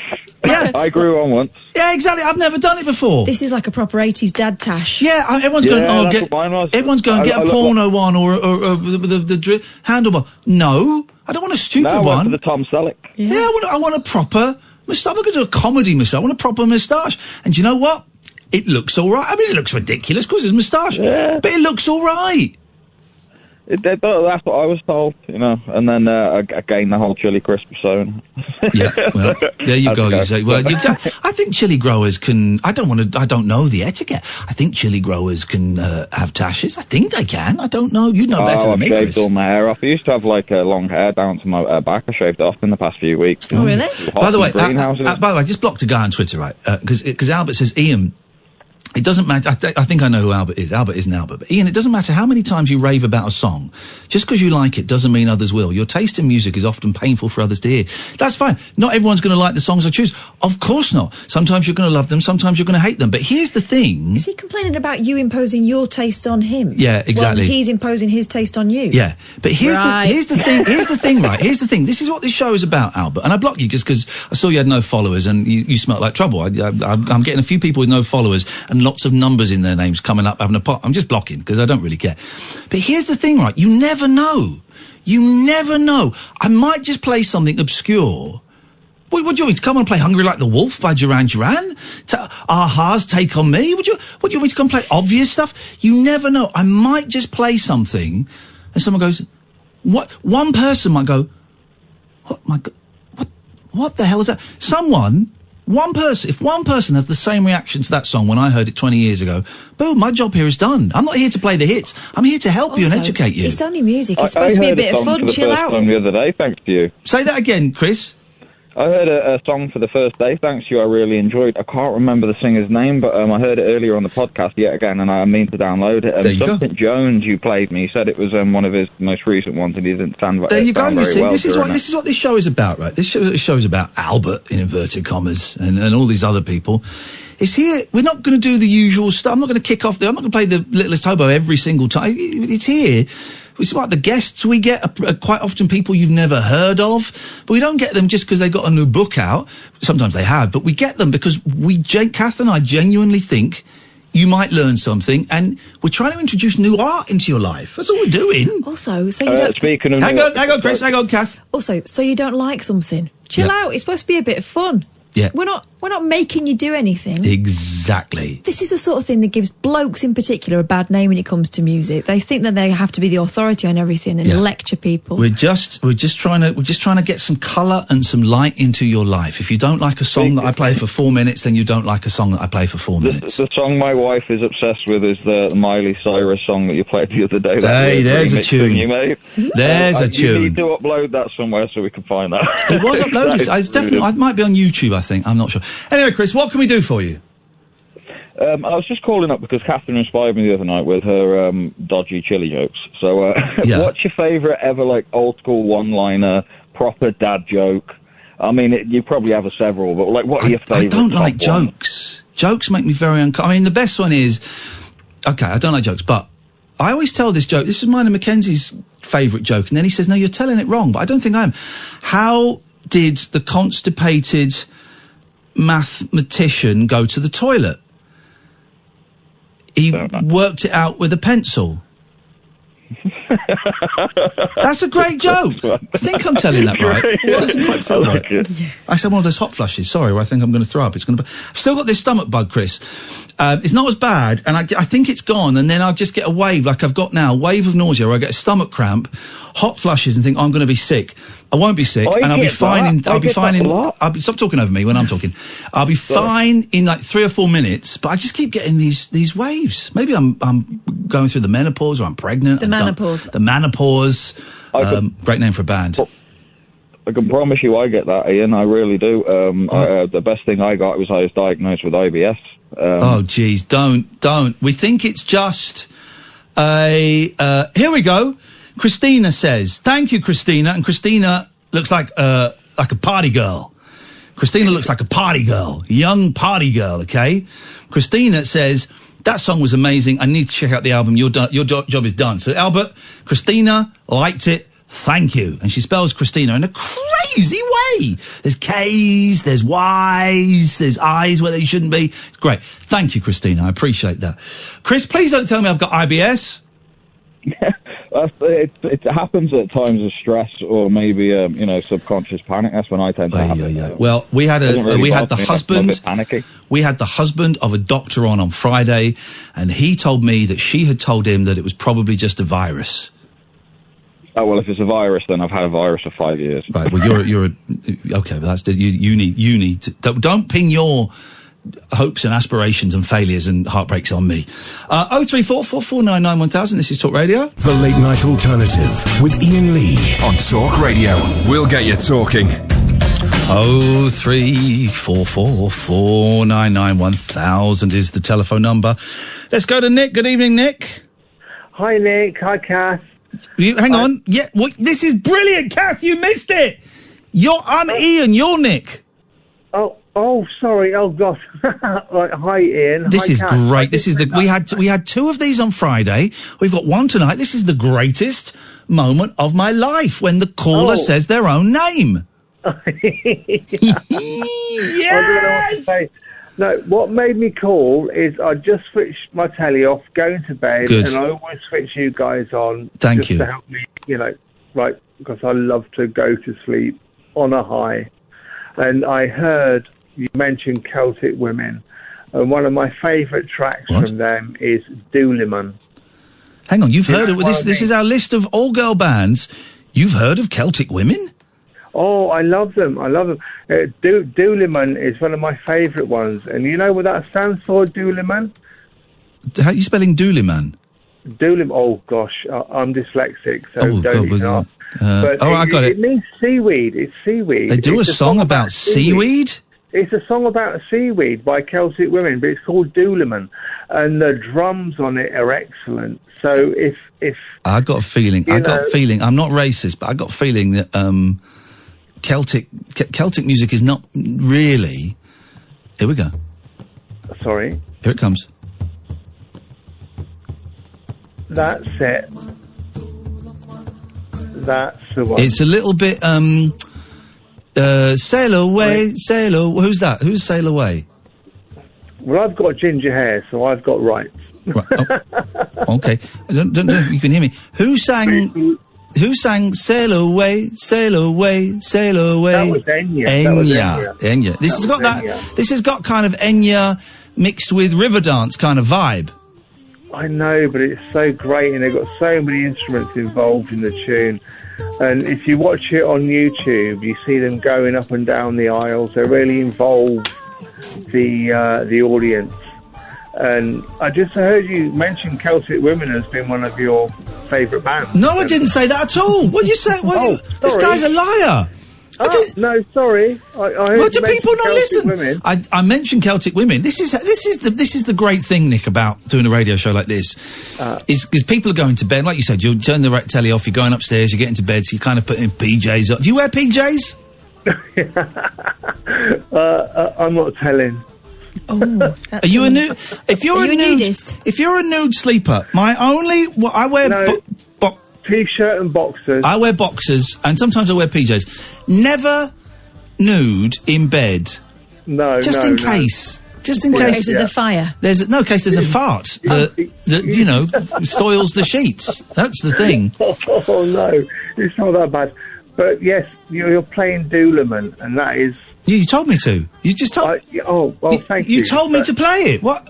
Yeah. I grew one once. Yeah, exactly. I've never done it before. This is like a proper 80s dad tash. Yeah, everyone's going, get a porno one or the handlebar. No, I don't want a stupid I one. went for the Tom Selleck. Yeah, I want a proper moustache. I'm not going to do a comedy moustache. I want a proper moustache. And do you know what? It looks all right. I mean, it looks ridiculous because it's moustache. Yeah. But it looks all right. That's what I was told, and then I gained the whole chili crisp persona. Yeah, well, there you go. You say, well, I think chili growers can. I don't know the etiquette. I think chili growers can have tashes. I think they can. I don't know. You know better than me, Chris. I've shaved all my hair off. I used to have long hair down to my back. I shaved it off in the past few weeks. Oh, really? By the way, I just blocked a guy on Twitter, right? Because Albert says, Ian, it doesn't matter. I think I know who Albert is. Albert isn't Albert. But Ian, it doesn't matter how many times you rave about a song. Just because you like it doesn't mean others will. Your taste in music is often painful for others to hear. That's fine. Not everyone's going to like the songs I choose. Of course not. Sometimes you're going to love them. Sometimes you're going to hate them. But here's the thing. Is he complaining about you imposing your taste on him? Yeah, exactly. Well, he's imposing his taste on you. Yeah. But here's the thing. Here's the thing, right? Here's the thing. This is what this show is about, Albert. And I blocked you just because I saw you had no followers and you smelt like trouble. I'm getting a few people with no followers and lots of numbers in their names coming up having a pot. I'm just blocking because I don't really care. But here's the thing, right? You never know. You never know. I might just play something obscure. What do you want me to come and play Hungry Like the Wolf by Duran Duran? Aha's Take On Me? What do you want me to come play obvious stuff? You never know. I might just play something and someone goes, what? One person might go, what the hell is that? If one person has the same reaction to that song when I heard it 20 years ago, boom, my job here is done. I'm not here to play the hits. I'm here to help you and educate you. It's only music. It's supposed to be a bit of fun. Chill out. I heard a song for the first time the other day, thanks to you. Say that again, Chris. I heard a song for the first day, thanks to you, I really enjoyed. I can't remember the singer's name, but I heard it earlier on the podcast yet again, and I mean to download it. There you Something go. Jones, you played me, he said it was one of his most recent ones, and he didn't stand There you go, you see, well this is what this show is about, right? This show is about Albert, in inverted commas, and all these other people. It's here, we're not going to do the usual stuff, I'm not going to kick off I'm not going to play the Littlest Hobo every single time. It's here. It's like the guests we get are quite often people you've never heard of, but we don't get them just because they've got a new book out. Sometimes they have, but we get them because Kath and I genuinely think you might learn something, and we're trying to introduce new art into your life. That's all we're doing. Also, so you don't... Speaking of hang on, Chris, hang on, Kath. Also, so you don't like something. Chill out. It's supposed to be a bit of fun. Yeah. We're not We're not making you do anything. Exactly. This is the sort of thing that gives blokes in particular a bad name when it comes to music. They think that they have to be the authority on everything and lecture people. We're just trying to get some colour and some light into your life. If you don't like a song that I play for 4 minutes, then you don't like a song that I play for 4 minutes. The song my wife is obsessed with is the Miley Cyrus song that you played the other day. Hey, there's a tune. You made. There's a tune. You need to upload that somewhere so we can find that. It was uploaded. It's definitely. It might be on YouTube, I think. I'm not sure. Anyway, Chris, what can we do for you? I was just calling up because Catherine inspired me the other night with her dodgy chili jokes. So, what's your favourite ever, like, old school one-liner, proper dad joke? I mean, you probably have several, but, like, what are your favourite? I don't like jokes. Jokes make me very uncomfortable. I mean, the best one is... Okay, I don't like jokes, but I always tell this joke. This is mine and Mackenzie's favourite joke, and then he says, no, you're telling it wrong, but I don't think I am. How did the constipated mathematician go to the toilet? He worked it out with a pencil. That's a great joke. I think I'm telling that right. It doesn't quite feel right. I said one of those hot flushes. Sorry, where I think I'm going to throw up. It's going to. I've still got this stomach bug, Chris. It's not as bad, and I think it's gone. And then I'll just get a wave, like I've got now, a wave of nausea, where I get a stomach cramp, hot flushes, and think, oh, I'm going to be sick. I won't be sick, and I'll be fine. Stop talking over me when I'm talking. I'll be fine in like 3 or 4 minutes, but I just keep getting these waves. Maybe I'm going through the menopause, or I'm pregnant. The menopause. The menopause. Great name for a band. I can promise you I get that, Ian. I really do. The best thing I got was I was diagnosed with IBS. Oh, geez, don't. We think it's just here we go. Christina says, thank you, Christina. And Christina looks like a party girl. Christina looks like a party girl, young party girl, okay? Christina says, that song was amazing. I need to check out the album. Your job is done. So, Albert, Christina liked it. Thank you. And she spells Christina in a crazy way. There's K's, there's Y's, there's I's where they shouldn't be. It's great. Thank you, Christina. I appreciate that. Chris, please don't tell me I've got IBS. It happens at times of stress or maybe subconscious panic. That's when I tend to have it. Well, we had the husband of a doctor on Friday, and he told me that she had told him that it was probably just a virus. Oh, well, if it's a virus, then I've had a virus for 5 years. Right. Well, you're okay. But that's you need to don't pin your hopes and aspirations and failures and heartbreaks on me. 03444991000. This is Talk Radio. The Late Night Alternative with Iain Lee on Talk Radio. We'll get you talking. 03444991000 is the telephone number. Let's go to Nick. Good evening, Nick. Hi, Nick. Hi, Kath. Hang on. Yeah, this is brilliant, Kath. You missed it. I'm Iain. You're Nick. Oh, sorry. Oh, gosh. Right, hi, Iain. This is Kath. great. This is we had 2 of these on Friday. We've got one tonight. This is the greatest moment of my life when the caller says their own name. Yes. I don't know what to say. No, what made me call is I just switched my telly off, going to bed, Good. and I always switch you guys on. Thank you. To help me, because I love to go to sleep on a high. And I heard you mention Celtic Women, and one of my favourite tracks from them is Dooliman. Hang on, you've heard of this is our list of all-girl bands. You've heard of Celtic Women? Oh, I love them. Dooliman is one of my favourite ones. And you know what that stands for, Dooliman? How are you spelling Dooliman? Dooliman. Oh, gosh. I'm dyslexic, so don't you know. I got it. It means seaweed. It's seaweed. They do a song about seaweed? It's a song about seaweed by Celtic Women, but it's called Dooliman. And the drums on it are excellent. So if I got a feeling. I'm not racist, but I got a feeling that Celtic music is not really. Here we go. Sorry. Here it comes. That's it. That's the one. It's a little bit Sail Away, Sail Away. Who's that? Who's Sail Away? Well, I've got ginger hair, so I've got rights. Right. Oh. Okay. I don't know if you can hear me. Who sang Who sang "Sail Away, Sail Away, Sail Away"? That was Enya. Enya. This has got Enya. This has got kind of Enya mixed with Riverdance kind of vibe. I know, but it's so great, and they've got so many instruments involved in the tune. And if you watch it on YouTube, you see them going up and down the aisles. They really involve the audience. And I just heard you mention Celtic Women as being one of your favourite bands. No, I didn't say that at all. What are you saying? This guy's a liar. No, sorry. I heard What do you people mention not Celtic listen? Women. I mentioned Celtic Women. This is the great thing, Nick, about doing a radio show like this. Is people are going to bed, like you said. You'll turn the telly off. You're going upstairs. You get into bed. So you kind of put in PJs on. Do you wear PJs? I'm not telling. Oh, are you a nude? If you're a nudist? If you're a nude sleeper, I wear T-shirt and boxers. I wear boxers, and sometimes I wear PJs. Never nude in bed. No, just in case. Just in case there's a fire. There's a fart that soils the sheets. That's the thing. Oh no, it's not that bad. But yes, you're playing Dooleyman, and that is. You told me to. You just told. Thank you. You told me to play it. What?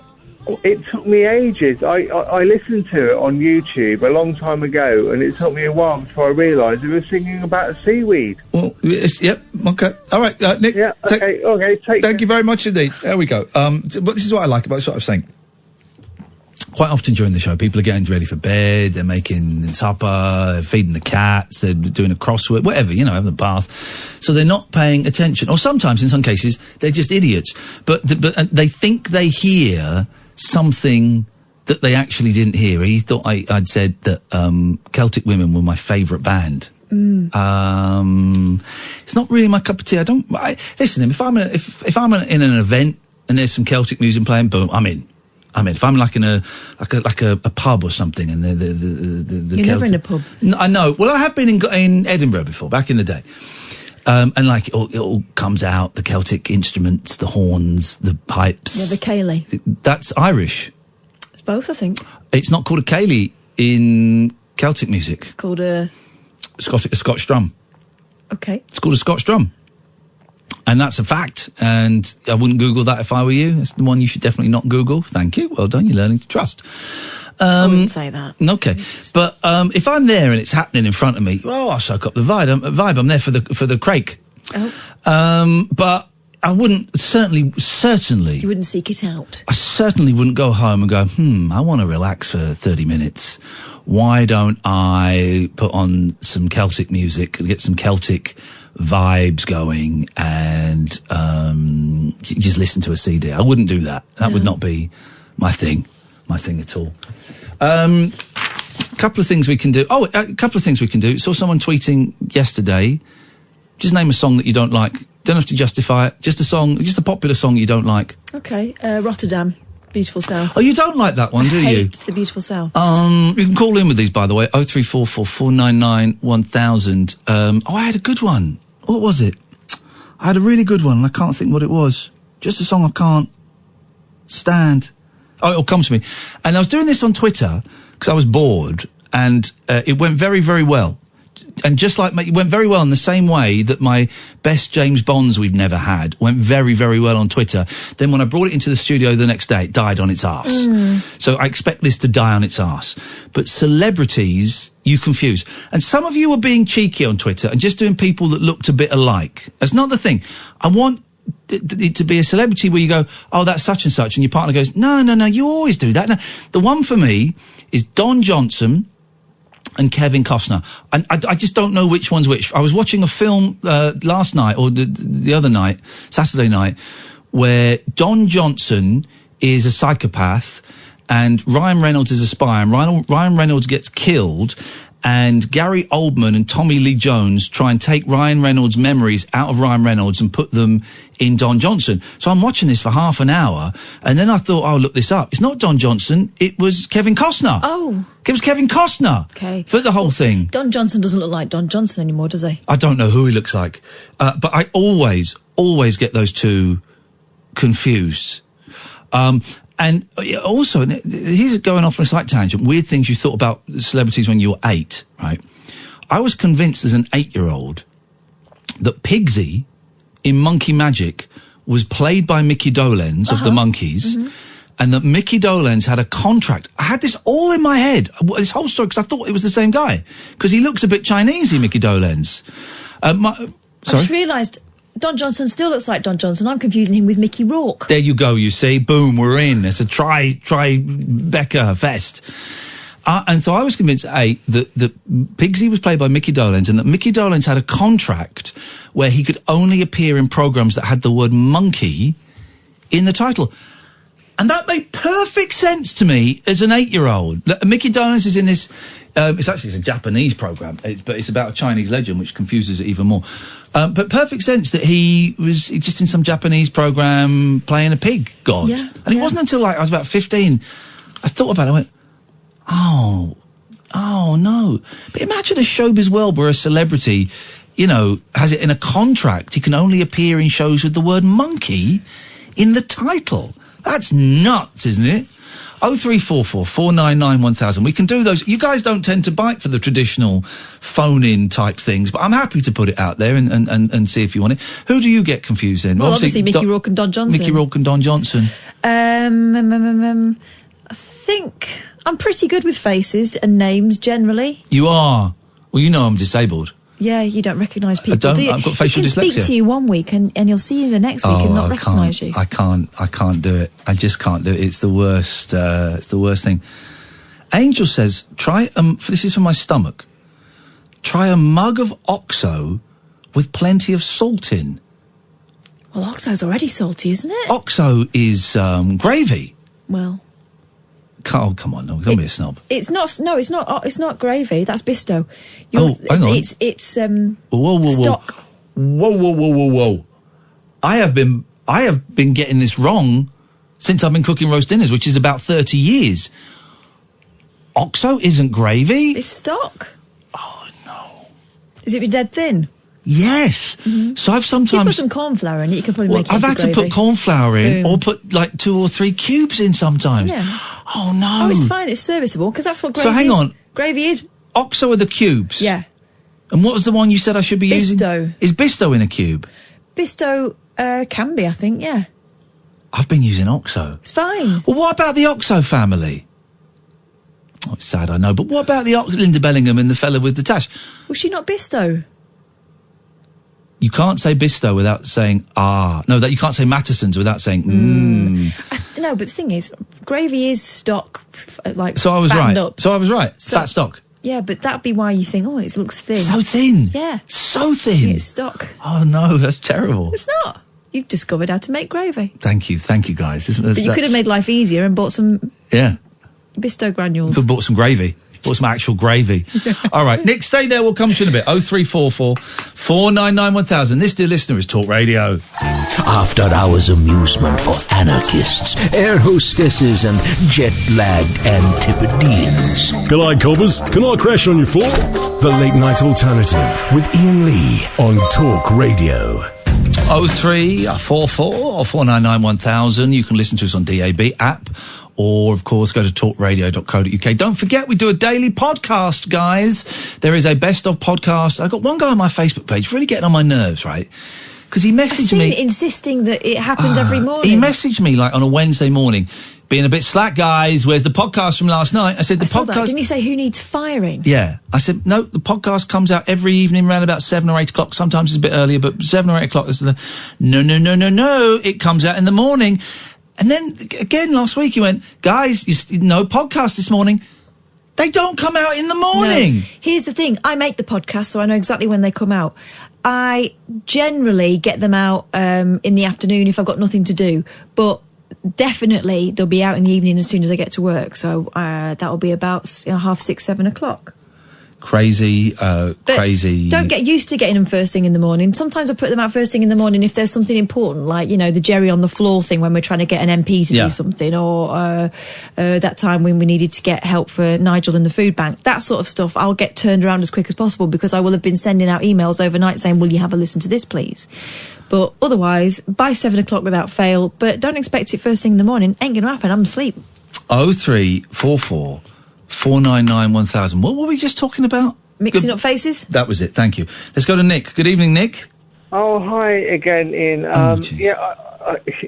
It took me ages. I listened to it on YouTube a long time ago, and it took me a while before I realised they were singing about a seaweed. Well, yep, okay. All right, Nick. Yeah, okay, thank you very much indeed. There we go. But this is what I like about what I was saying. Quite often during the show, people are getting ready for bed, they're making supper, feeding the cats, they're doing a crossword, whatever, having a bath. So they're not paying attention. Or sometimes, in some cases, they're just idiots. But they think they hear something that they actually didn't hear. He thought I'd said that Celtic Women were my favourite band. It's not really my cup of tea. Listen, if I'm in an event and there's some Celtic music playing, boom, I'm in. If I'm like in a pub or something, and the You're Celtic, never in a pub. No, I know. Well, I have been in Edinburgh before, back in the day. And like it all comes out, the Celtic instruments, the horns, the pipes. Yeah, the ceilidh. That's Irish. It's both, I think. It's not called a ceilidh in Celtic music. It's called a Scotch drum. Okay. It's called a Scotch drum. And that's a fact. And I wouldn't Google that if I were you. It's the one you should definitely not Google. Thank you. Well done. You're learning to trust. I wouldn't say that. Okay. But if I'm there and it's happening in front of me, I'll soak up the vibe. I'm there for the crake. Oh. But I wouldn't, certainly. You wouldn't seek it out. I certainly wouldn't go home and go, I want to relax for 30 minutes. Why don't I put on some Celtic music and get some Celtic vibes going and just listen to a CD? I wouldn't do that. That would not be my thing at all. A couple of things we can do. Saw someone tweeting yesterday. Just name a song that you don't like. Don't have to justify it. Just a popular song you don't like. Okay, Rotterdam, Beautiful South. Oh, you don't like that one, do you? I hate the Beautiful South. You can call in with these, by the way. 0344 499 1000. I had a good one. What was it? I had a really good one, and I can't think what it was. Just a song I can't stand. Oh, it'll come to me. And I was doing this on Twitter because I was bored, and it went very, very well. And just like it went very well in the same way that my best James Bonds we've never had went very, very well on Twitter. Then when I brought it into the studio the next day, it died on its arse. So I expect this to die on its arse. But celebrities, you confuse. And some of you are being cheeky on Twitter and just doing people that looked a bit alike. That's not the thing. I want it to be a celebrity where you go, oh, that's such and such, and your partner goes, no, you always do that. No. The one for me is Don Johnson and Kevin Costner. And I just don't know which one's which. I was watching a film last night, or the other night, Saturday night, where Don Johnson is a psychopath and Ryan Reynolds is a spy, and Ryan Reynolds gets killed, and Gary Oldman and Tommy Lee Jones try and take Ryan Reynolds' memories out of Ryan Reynolds and put them in Don Johnson. So I'm watching this for half an hour, and then I thought, I'll look this up. It's not Don Johnson, it was Kevin Costner. Oh. It was Kevin Costner. Okay. For the whole thing. Don Johnson doesn't look like Don Johnson anymore, does he? I don't know who he looks like. But I always get those two confused. And also, here's going off on a slight tangent, weird things you thought about celebrities when you were 8, right? I was convinced as an 8-year-old that Pigsy in Monkey Magic was played by Mickey Dolenz of the Monkees, and that Mickey Dolenz had a contract. I had this all in my head, this whole story, because I thought it was the same guy, because he looks a bit Chinesey, Mickey Dolenz. I just realised Don Johnson still looks like Don Johnson. I'm confusing him with Mickey Rourke. There you go, you see. Boom, we're in. It's a Becca fest. And so I was convinced, that Pigsy was played by Mickey Dolenz, and that Mickey Dolenz had a contract where he could only appear in programmes that had the word monkey in the title. And that made perfect sense to me as an 8-year-old. Mickey Dolenz is in this, it's a Japanese programme, but it's about a Chinese legend, which confuses it even more. But perfect sense that he was just in some Japanese programme playing a pig god. Yeah, and it wasn't until I was about 15, I thought about it, I went, oh no. But imagine a showbiz world where a celebrity, has it in a contract. He can only appear in shows with the word monkey in the title. That's nuts, isn't it? 0344 499 1000. We can do those. You guys don't tend to bite for the traditional phone-in type things, but I'm happy to put it out there and see if you want it. Who do you get confused in? Well, obviously Mickey Rourke and Don Johnson. Mickey Rourke and Don Johnson. I think I'm pretty good with faces and names generally. You are. Well, I'm disabled. Yeah, you don't recognise people, do you? I've got facial dyslexia. He can speak to you one week and you'll see you the next week and not recognise you. I can't do it. I just can't do it. It's the worst. It's the worst thing. Angel says, try. This is for my stomach. Try a mug of OXO with plenty of salt in. Well, OXO's already salty, isn't it? OXO is gravy. Well. Oh, come on, no, don't be a snob. It's not. No, it's not. It's not gravy. That's Bisto. Hang on. It's whoa, stock. Whoa. I have been getting this wrong since I've been cooking roast dinners, which is about 30 years. OXO isn't gravy. It's stock. Oh no. Is it dead thin? Yes. Mm-hmm. So I've sometimes... You put some corn flour in it, you can probably make it I've had gravy. to put corn flour in, Boom. or put like 2 or 3 cubes in sometimes. Yeah. Oh no. Oh, it's fine, it's serviceable, because that's what gravy is. So hang on. Gravy is... OXO are the cubes? Yeah. And what was the one you said I should be using? Bisto. Is Bisto in a cube? Bisto can be, I think, yeah. I've been using OXO. It's fine. Well, what about the OXO family? Oh, it's sad, I know, but what about the Linda Bellingham and the fella with the tash? Was she not Bisto? You can't say Bisto without saying No, that you can't say Mattison's without saying No, but the thing is, gravy is stock, So I was right. Up. So I was right. Fat stock. Yeah, but that'd be why you think, it looks thin. So thin. Yeah. So thin. It's stock. Oh no, that's terrible. It's not. You've discovered how to make gravy. Thank you guys. But you could have made life easier and bought some Bisto granules. Could have bought some gravy. Bought some actual gravy. All right, Nick, stay there. We'll come to you in a bit. 0344 499 1000. This, dear listener, is Talk Radio. After hours amusement for anarchists, air hostesses, and jet-lagged Antipodeans. G'day, coppers. Can I crash on your floor? The Late Night Alternative with Iain Lee on Talk Radio. 0344 499 1000. You can listen to us on DAB app. Or, of course, go to talkradio.co.uk. Don't forget, we do a daily podcast, guys. There is a best of podcast. I've got one guy on my Facebook page really getting on my nerves, right? Because he messaged me... insisting that it happens every morning. He messaged me, on a Wednesday morning, being a bit slack, guys. Where's the podcast from last night? I said, I saw that. Didn't he say, who needs firing? Yeah. I said, no, the podcast comes out every evening around about 7 or 8 o'clock. Sometimes it's a bit earlier, but 7 or 8 o'clock. No. It comes out in the morning. And then, again, last week he went, guys, no podcast this morning. They don't come out in the morning. No. Here's the thing. I make the podcast, so I know exactly when they come out. I generally get them out in the afternoon if I've got nothing to do. But definitely they'll be out in the evening as soon as I get to work. So that'll be about 6:30, 7 o'clock. Crazy. Don't get used to getting them first thing in the morning. Sometimes I put them out first thing in the morning if there's something important, like, the Jerry on the floor thing when we're trying to get an MP to do something, or that time when we needed to get help for Nigel in the food bank. That sort of stuff I'll get turned around as quick as possible because I will have been sending out emails overnight saying, will you have a listen to this, please? But otherwise, by 7 o'clock without fail. But don't expect it first thing in the morning. Ain't going to happen. I'm asleep. 0344 499 1000. What were we just talking about? Mixing up faces? That was it. Thank you. Let's go to Nick. Good evening, Nick. Oh, hi again, Ian.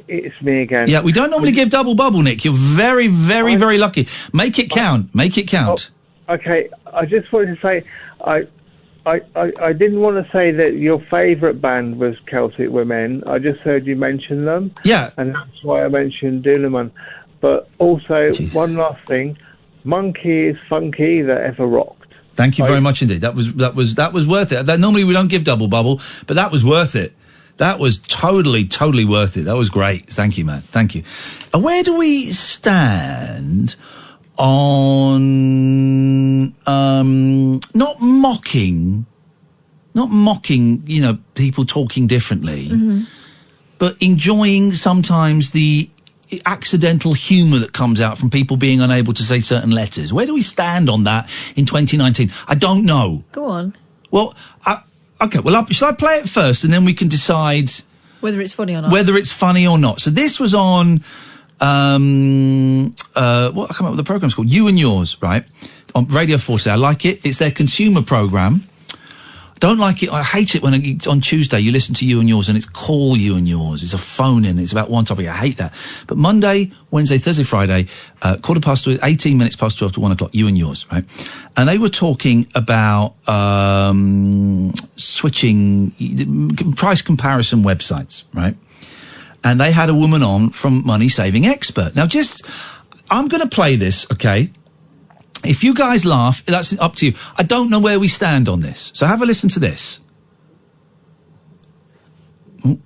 It's me again. Yeah, we don't normally give double bubble, Nick. You're very, very, very lucky. Make it count. Make it count. Okay, I just wanted to say, I didn't want to say that your favourite band was Celtic Women. I just heard you mention them. Yeah. And that's why I mentioned Doolaman. But also, one last thing, Monkey is funky that ever rocked. Thank you very much indeed. That was worth it. Normally we don't give double bubble, but that was worth it. That was totally worth it. That was great. Thank you, man. Thank you. And where do we stand on not mocking, people talking differently, but enjoying sometimes the accidental humour that comes out from people being unable to say certain letters? Where do we stand on that in 2019? I don't know. Go on. Well, okay. Well, shall I play it first, and then we can decide whether it's funny or not. Whether it's funny or not. So this was on I can't remember what the programme's called. You and Yours, right? On Radio 4. I like it. It's their consumer programme. Don't like it. I hate it when on Tuesday you listen to You and Yours and it's call You and Yours. It's a phone in. It's about one topic. I hate that. But Monday, Wednesday, Thursday, Friday, 18 minutes past 12 to 1 o'clock, You and Yours, right? And they were talking about switching price comparison websites, right? And they had a woman on from Money Saving Expert. Now, I'm going to play this, okay? If you guys laugh, that's up to you. I don't know where we stand on this. So have a listen to this. Oh,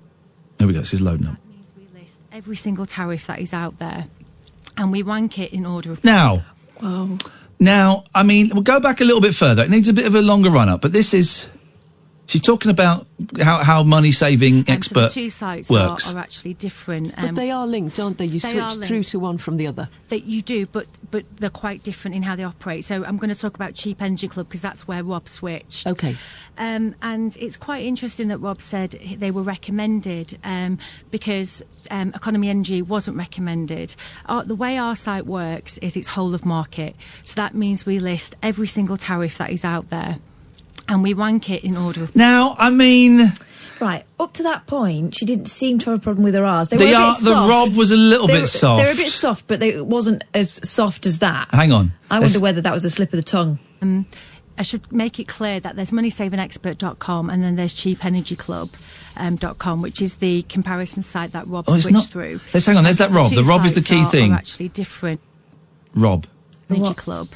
there we go. This is loading up. That means we list every single tariff that is out there, and we rank it in order of... Now, wow. Now, I mean, we'll go back a little bit further. It needs a bit of a longer run-up, but this is... She's talking about how Money Saving Expert so the two sites works. are actually different. But they are linked, aren't they? You switch through to one from the other. That you do, but they're quite different in how they operate. So I'm going to talk about Cheap Energy Club because that's where Rob switched. Okay. And it's quite interesting that Rob said they were recommended because Economy Energy wasn't recommended. The way our site works is it's whole of market. So that means we list every single tariff that is out there. And we rank it in order of... Now, I mean... Right, up to that point, she didn't seem to have a problem with her R's. They were a bit soft. The Rob was a little bit soft. They were a bit soft, but it wasn't as soft as that. Hang on. I wonder whether that was a slip of the tongue. I should make it clear that there's moneysavingexpert.com and then there's cheapenergyclub.com, which is the comparison site that Rob switched through. Let's hang on, there's that Rob. The Rob is the key thing. Are actually different. Rob. Energy Club.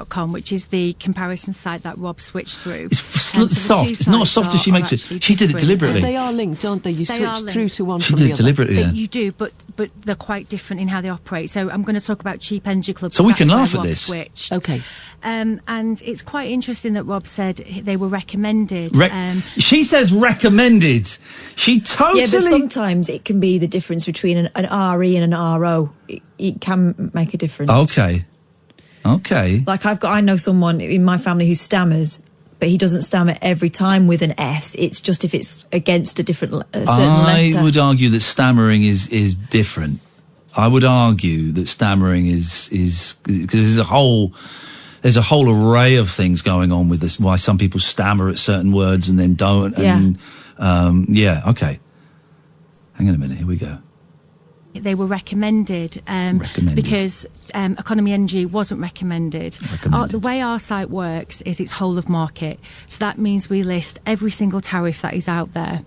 .com, which is the comparison site that Rob switched through. It's soft. It's not as soft as she makes it. She did it deliberately. They are linked, aren't they? You switch through to one she from did the it other. deliberately, yeah. You do, but they're quite different in how they operate. So I'm going to talk about Cheap Energy Club. So we can laugh at Rob this. Switched. Okay. And it's quite interesting that Rob said they were recommended. She says recommended. She totally... Yeah, but sometimes it can be the difference between an RE and an RO. It can make a difference. Okay. Like I know someone in my family who stammers, but he doesn't stammer every time with an S. It's just if it's against a certain letter. I would argue that stammering is different. I would argue that stammering is because there's a whole array of things going on with this. Why some people stammer at certain words and then don't. And, okay. Hang on a minute. Here we go. They were recommended. Because Economy Energy wasn't recommended. The way our site works is it's whole of market. So that means we list every single tariff that is out there.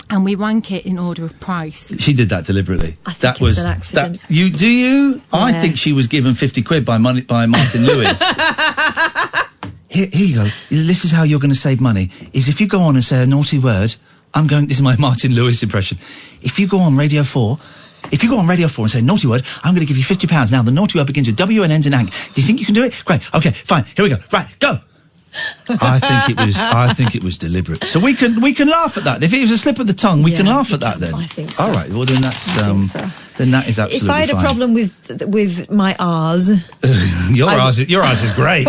And we rank it in order of price. She did that deliberately. I think it was an accident. Do you? Yeah. I think she was given 50 quid by Martin Lewis. Here you go. This is how you're going to save money. Is if you go on and say a naughty word. This is my Martin Lewis impression. If you go on Radio 4... If you go on Radio 4 and say naughty word, I'm going to give you £50. Now, the naughty word begins with W and ends in ank. Do you think you can do it? Great. Okay, fine. Here we go. Right, go. I think it was deliberate. So we can laugh at that. If it was a slip of the tongue, we can laugh at that then. I think so. All right. Well, then that's then that is absolutely fine. If I had a problem with my R's, your R's is great.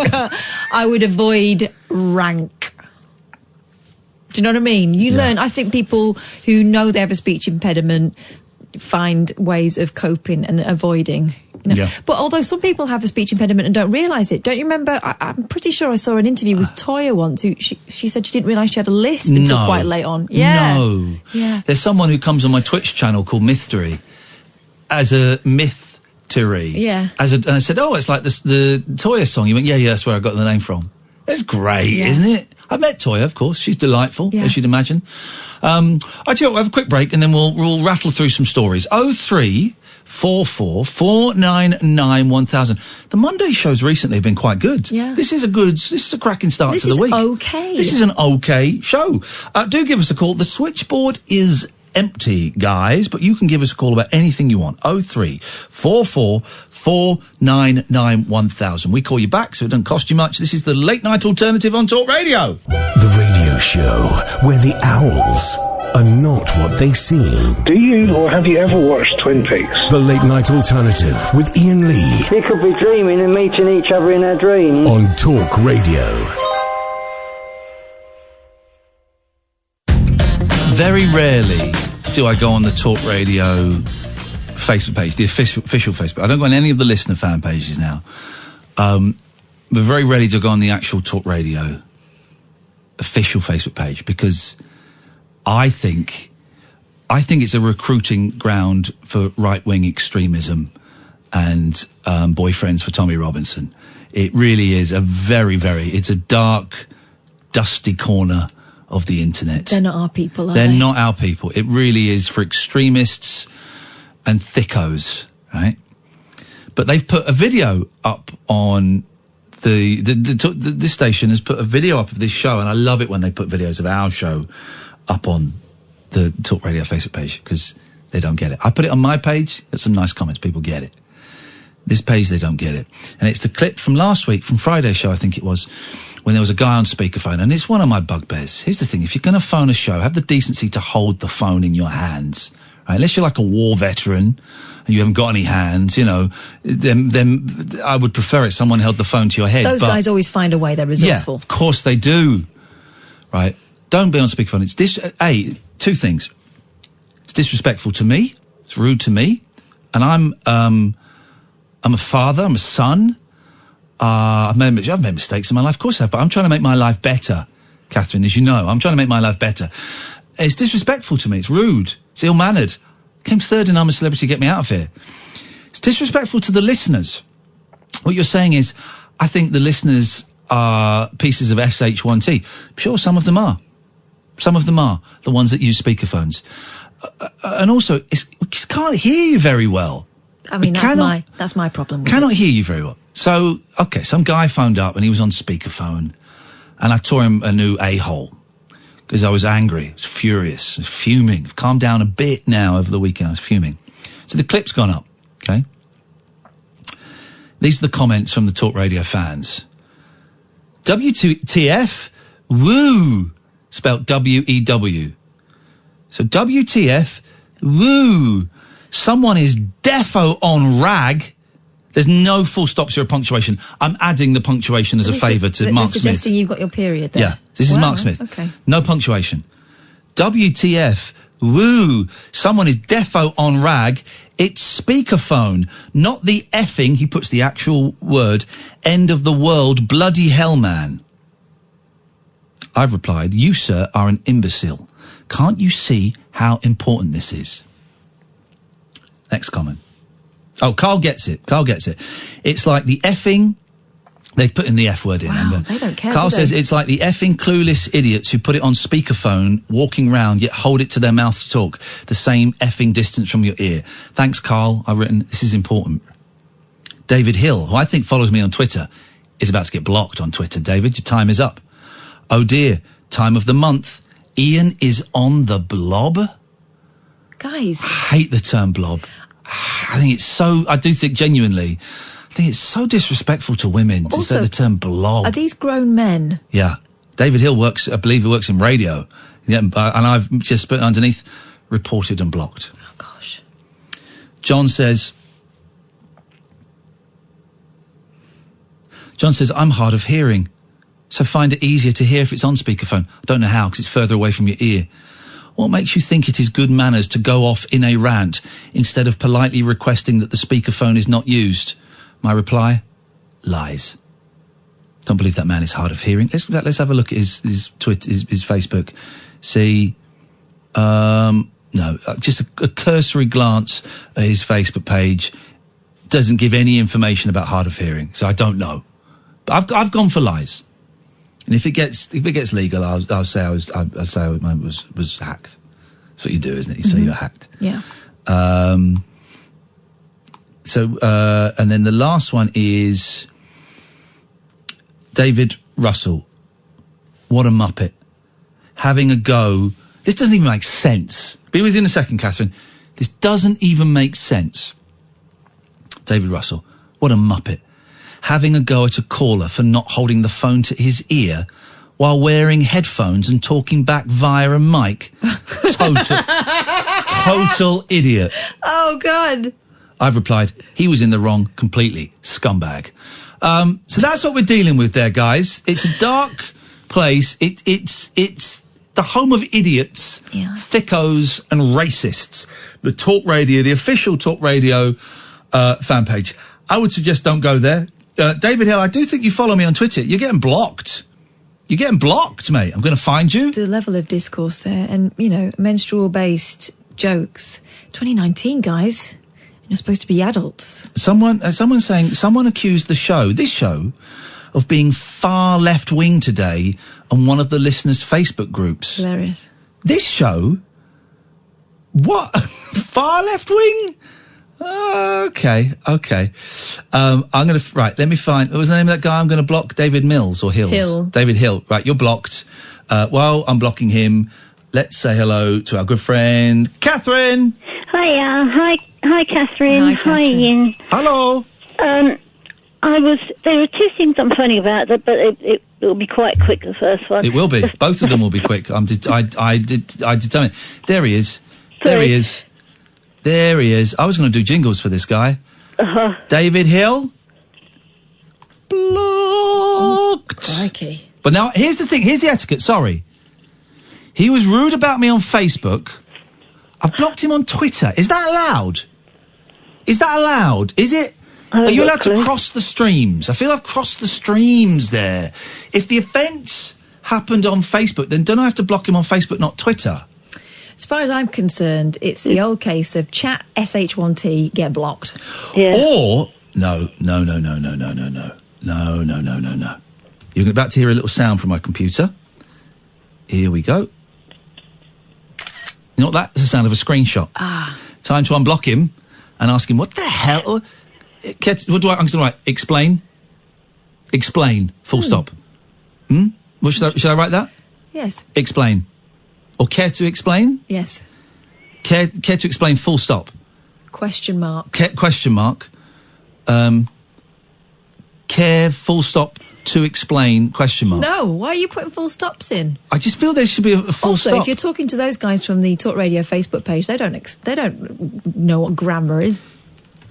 I would avoid rank. Do you know what I mean? You learn. I think people who know they have a speech impediment find ways of coping and avoiding. You know? Yeah. But although some people have a speech impediment and don't realise it, don't you remember? I'm pretty sure I saw an interview with Toya once. She said she didn't realise she had a lisp until quite late on. Yeah. No. Yeah. There's someone who comes on my Twitch channel called Mystery as a mystery. Yeah. And I said, oh, it's like the Toya song. He went, yeah, that's where I got the name from. It's great, isn't it? I met Toya, of course. She's delightful, as you'd imagine. I tell you what, we'll have a quick break and then we'll rattle through some stories. 0344 499 1000. The Monday shows recently have been quite good. Yeah. This is a cracking start to the week. This is okay. This is an okay show. Do give us a call. The switchboard is empty, guys, but you can give us a call about anything you want. 0344 499 1000. We call you back, so it doesn't cost you much. This is the Late Night Alternative on Talk Radio. The radio show where the owls are not what they seem. Do you or have you ever watched Twin Peaks? The Late Night Alternative with Iain Lee We could be dreaming and meeting each other in our dreams. on Talk Radio. Very rarely do I go on the Talk Radio Facebook page, the official Facebook. I don't go on any of the listener fan pages now. But very rarely do I go on the actual Talk Radio official Facebook page because I think it's a recruiting ground for right-wing extremism and boyfriends for Tommy Robinson. It really is it's a dark, dusty corner of the internet. They're not our people, are They're they? not our people. It really is for extremists and thickos, right? But they've put a video up on this station has put a video up of this show, and I love it when they put videos of our show up on the Talk Radio Facebook page because they don't get it. I put it on my page. There's some nice comments. People get it. This page, they don't get it. And it's the clip from last week, from Friday's show, I think it was, when there was a guy on speakerphone. And it's one of my bugbears. Here's the thing. If you're going to phone a show, have the decency to hold the phone in your hands. Right? Unless you're like a war veteran and you haven't got any hands, you know, then I would prefer it someone held the phone to your head. Those guys always find a way. They're resourceful. Yeah, of course they do. Right? Don't be on speakerphone. It's two things. It's disrespectful to me. It's rude to me. And I'm a father. I'm a son. I've made mistakes in my life. Of course I have. But I'm trying to make my life better, Catherine, as you know. I'm trying to make my life better. It's disrespectful to me. It's rude. It's ill-mannered. Came third in I'm a Celebrity, get me out of here. It's disrespectful to the listeners. What you're saying is, I think the listeners are pieces of SH1T. Sure, some of them are. Some of them are. The ones that use speakerphones. And also, we just can't hear you very well. I mean, that's my problem with Cannot hear you very well. So, okay, some guy phoned up and he was on speakerphone and I tore him a new a-hole because I was angry, I was furious, I was fuming. I've calmed down a bit now over the weekend, I was fuming. So the clip's gone up, okay? These are the comments from the Talk Radio fans. WTF, woo, spelt W-E-W. So WTF, woo, someone is defo on rag. There's no full stops or punctuation. I'm adding the punctuation as a favour to Mark Smith. Suggesting you've got your period there. Yeah, this is Mark Smith. Okay. No punctuation. WTF, woo, someone is defo on rag. It's speakerphone, not the effing, he puts the actual word, end of the world, bloody hell, man. I've replied, you, sir, are an imbecile. Can't you see how important this is? Next comment. Oh, Carl gets it. Carl gets it. It's like the effing... They put in the F word in. Wow, they don't care, Carl do they? says it's like the effing clueless idiots who put it on speakerphone, walking round, yet hold it to their mouth to talk, the same effing distance from your ear. Thanks, Carl. I've written, this is important. David Hill, who I think follows me on Twitter, is about to get blocked on Twitter. David, your time is up. Oh dear, time of the month. Iain is on the blob. Guys. I hate the term blob. I think it's so, I do think genuinely, I think it's so disrespectful to women to say the term blob. Are these grown men? Yeah. David Hill works, I believe he works in radio. Yeah, and I've just put underneath, reported and blocked. Oh, gosh. John says, I'm hard of hearing, so find it easier to hear if it's on speakerphone. I don't know how, because it's further away from your ear. What makes you think it is good manners to go off in a rant instead of politely requesting that the speakerphone is not used? My reply, lies. Don't believe that man is hard of hearing. Let's have a look at his Twitter, his Facebook. See, no, just a cursory glance at his Facebook page doesn't give any information about hard of hearing, so I don't know. But I've gone for lies. And if it gets legal, I'll say I was hacked. That's what you do, isn't it? You say you're hacked. Yeah. And then the last one is David Russell. What a muppet. Having a go. This doesn't even make sense. Be with you in a second, Catherine. This doesn't even make sense. David Russell. What a muppet. Having a go at a caller for not holding the phone to his ear while wearing headphones and talking back via a mic. Total idiot. Oh, God. I've replied, he was in the wrong completely. Scumbag. So that's what we're dealing with there, guys. It's a dark place. It's the home of idiots, thickos and racists. The Talk Radio, the official Talk Radio fan page. I would suggest don't go there. David Hill, I do think you follow me on Twitter. You're getting blocked. You're getting blocked, mate. I'm going to find you. The level of discourse there and, menstrual-based jokes. 2019, guys. You're supposed to be adults. Someone accused this show, of being far left-wing today on one of the listeners' Facebook groups. Hilarious. This show? What? Far left-wing? Okay. Right, let me find... What was the name of that guy I'm going to block? David Mills or Hills? Hill. David Hill. Right, you're blocked. While I'm blocking him, let's say hello to our good friend, Catherine. Hi, Catherine. Hi, Ian. Hello. There are two things I'm phoning about, but it will be quite quick, the first one. It will be. Both of them will be quick. I determined. There he is. There he is. There he is. I was going to do jingles for this guy. Uh-huh. David Hill. Blocked. Oh, crikey. But now, here's the thing. Here's the etiquette. Sorry. He was rude about me on Facebook. I've blocked him on Twitter. Is that allowed? Is it? Are you allowed to cross the streams? I feel I've crossed the streams there. If the offence happened on Facebook, then don't I have to block him on Facebook, not Twitter? As far as I'm concerned, it's the old case of chat SH1T, get blocked. Yeah. Or, no. You're about to hear a little sound from my computer. Here we go. You know what that's the sound of a screenshot. Time to unblock him and ask him, what the hell? I'm going to write? Explain, full stop. What should I write that? Yes. Explain. Or care to explain? Yes. Care to explain, full stop. Question mark. Question mark. Care, full stop, to explain, question mark. No, why are you putting full stops in? I just feel there should be a full stop. Also, if you're talking to those guys from the Talk Radio Facebook page, they don't know what grammar is.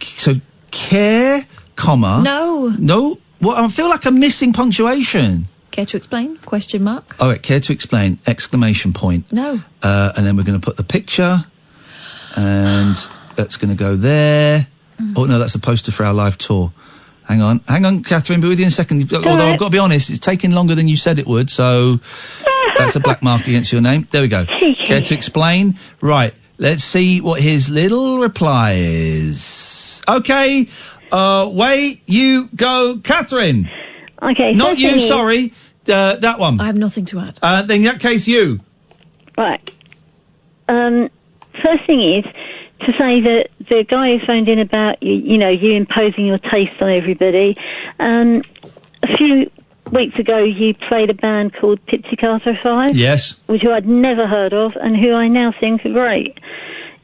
So, care, comma... No? What? I feel like I'm missing punctuation. Care to explain? Question mark. All right, care to explain, exclamation point. No. And then we're going to put the picture, and that's going to go there. Oh, no, that's a poster for our live tour. Hang on, Catherine, be with you in a second. Although I've got to be honest, it's taking longer than you said it would, so that's a black mark against your name. There we go. Care to explain? Right, let's see what his little reply is. Okay, away you go, Catherine. Okay. Not you, sorry. That one. I have nothing to add. Then in that case, you. Right. First thing is to say that the guy who phoned in about you imposing your taste on everybody. A few weeks ago, you played a band called Pizzicato 5. Yes. Which I'd never heard of, and who I now think are great.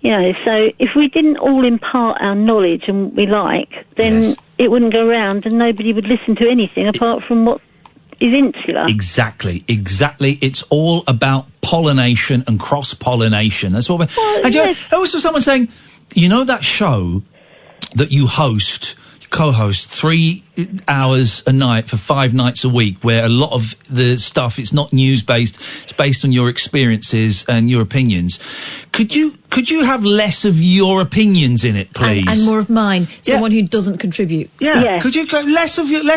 So if we didn't all impart our knowledge and we like, then it wouldn't go round and nobody would listen to anything apart from what is insular. Exactly. It's all about pollination and cross-pollination. That's what we're... Well, and also someone saying, that show that you host co-host 3 hours a night for 5 nights a week, where a lot of the stuff, it's not news-based, it's based on your experiences and your opinions. Could you have less of your opinions in it, please? And more of mine. Someone who doesn't contribute. Yeah. Could you go less of your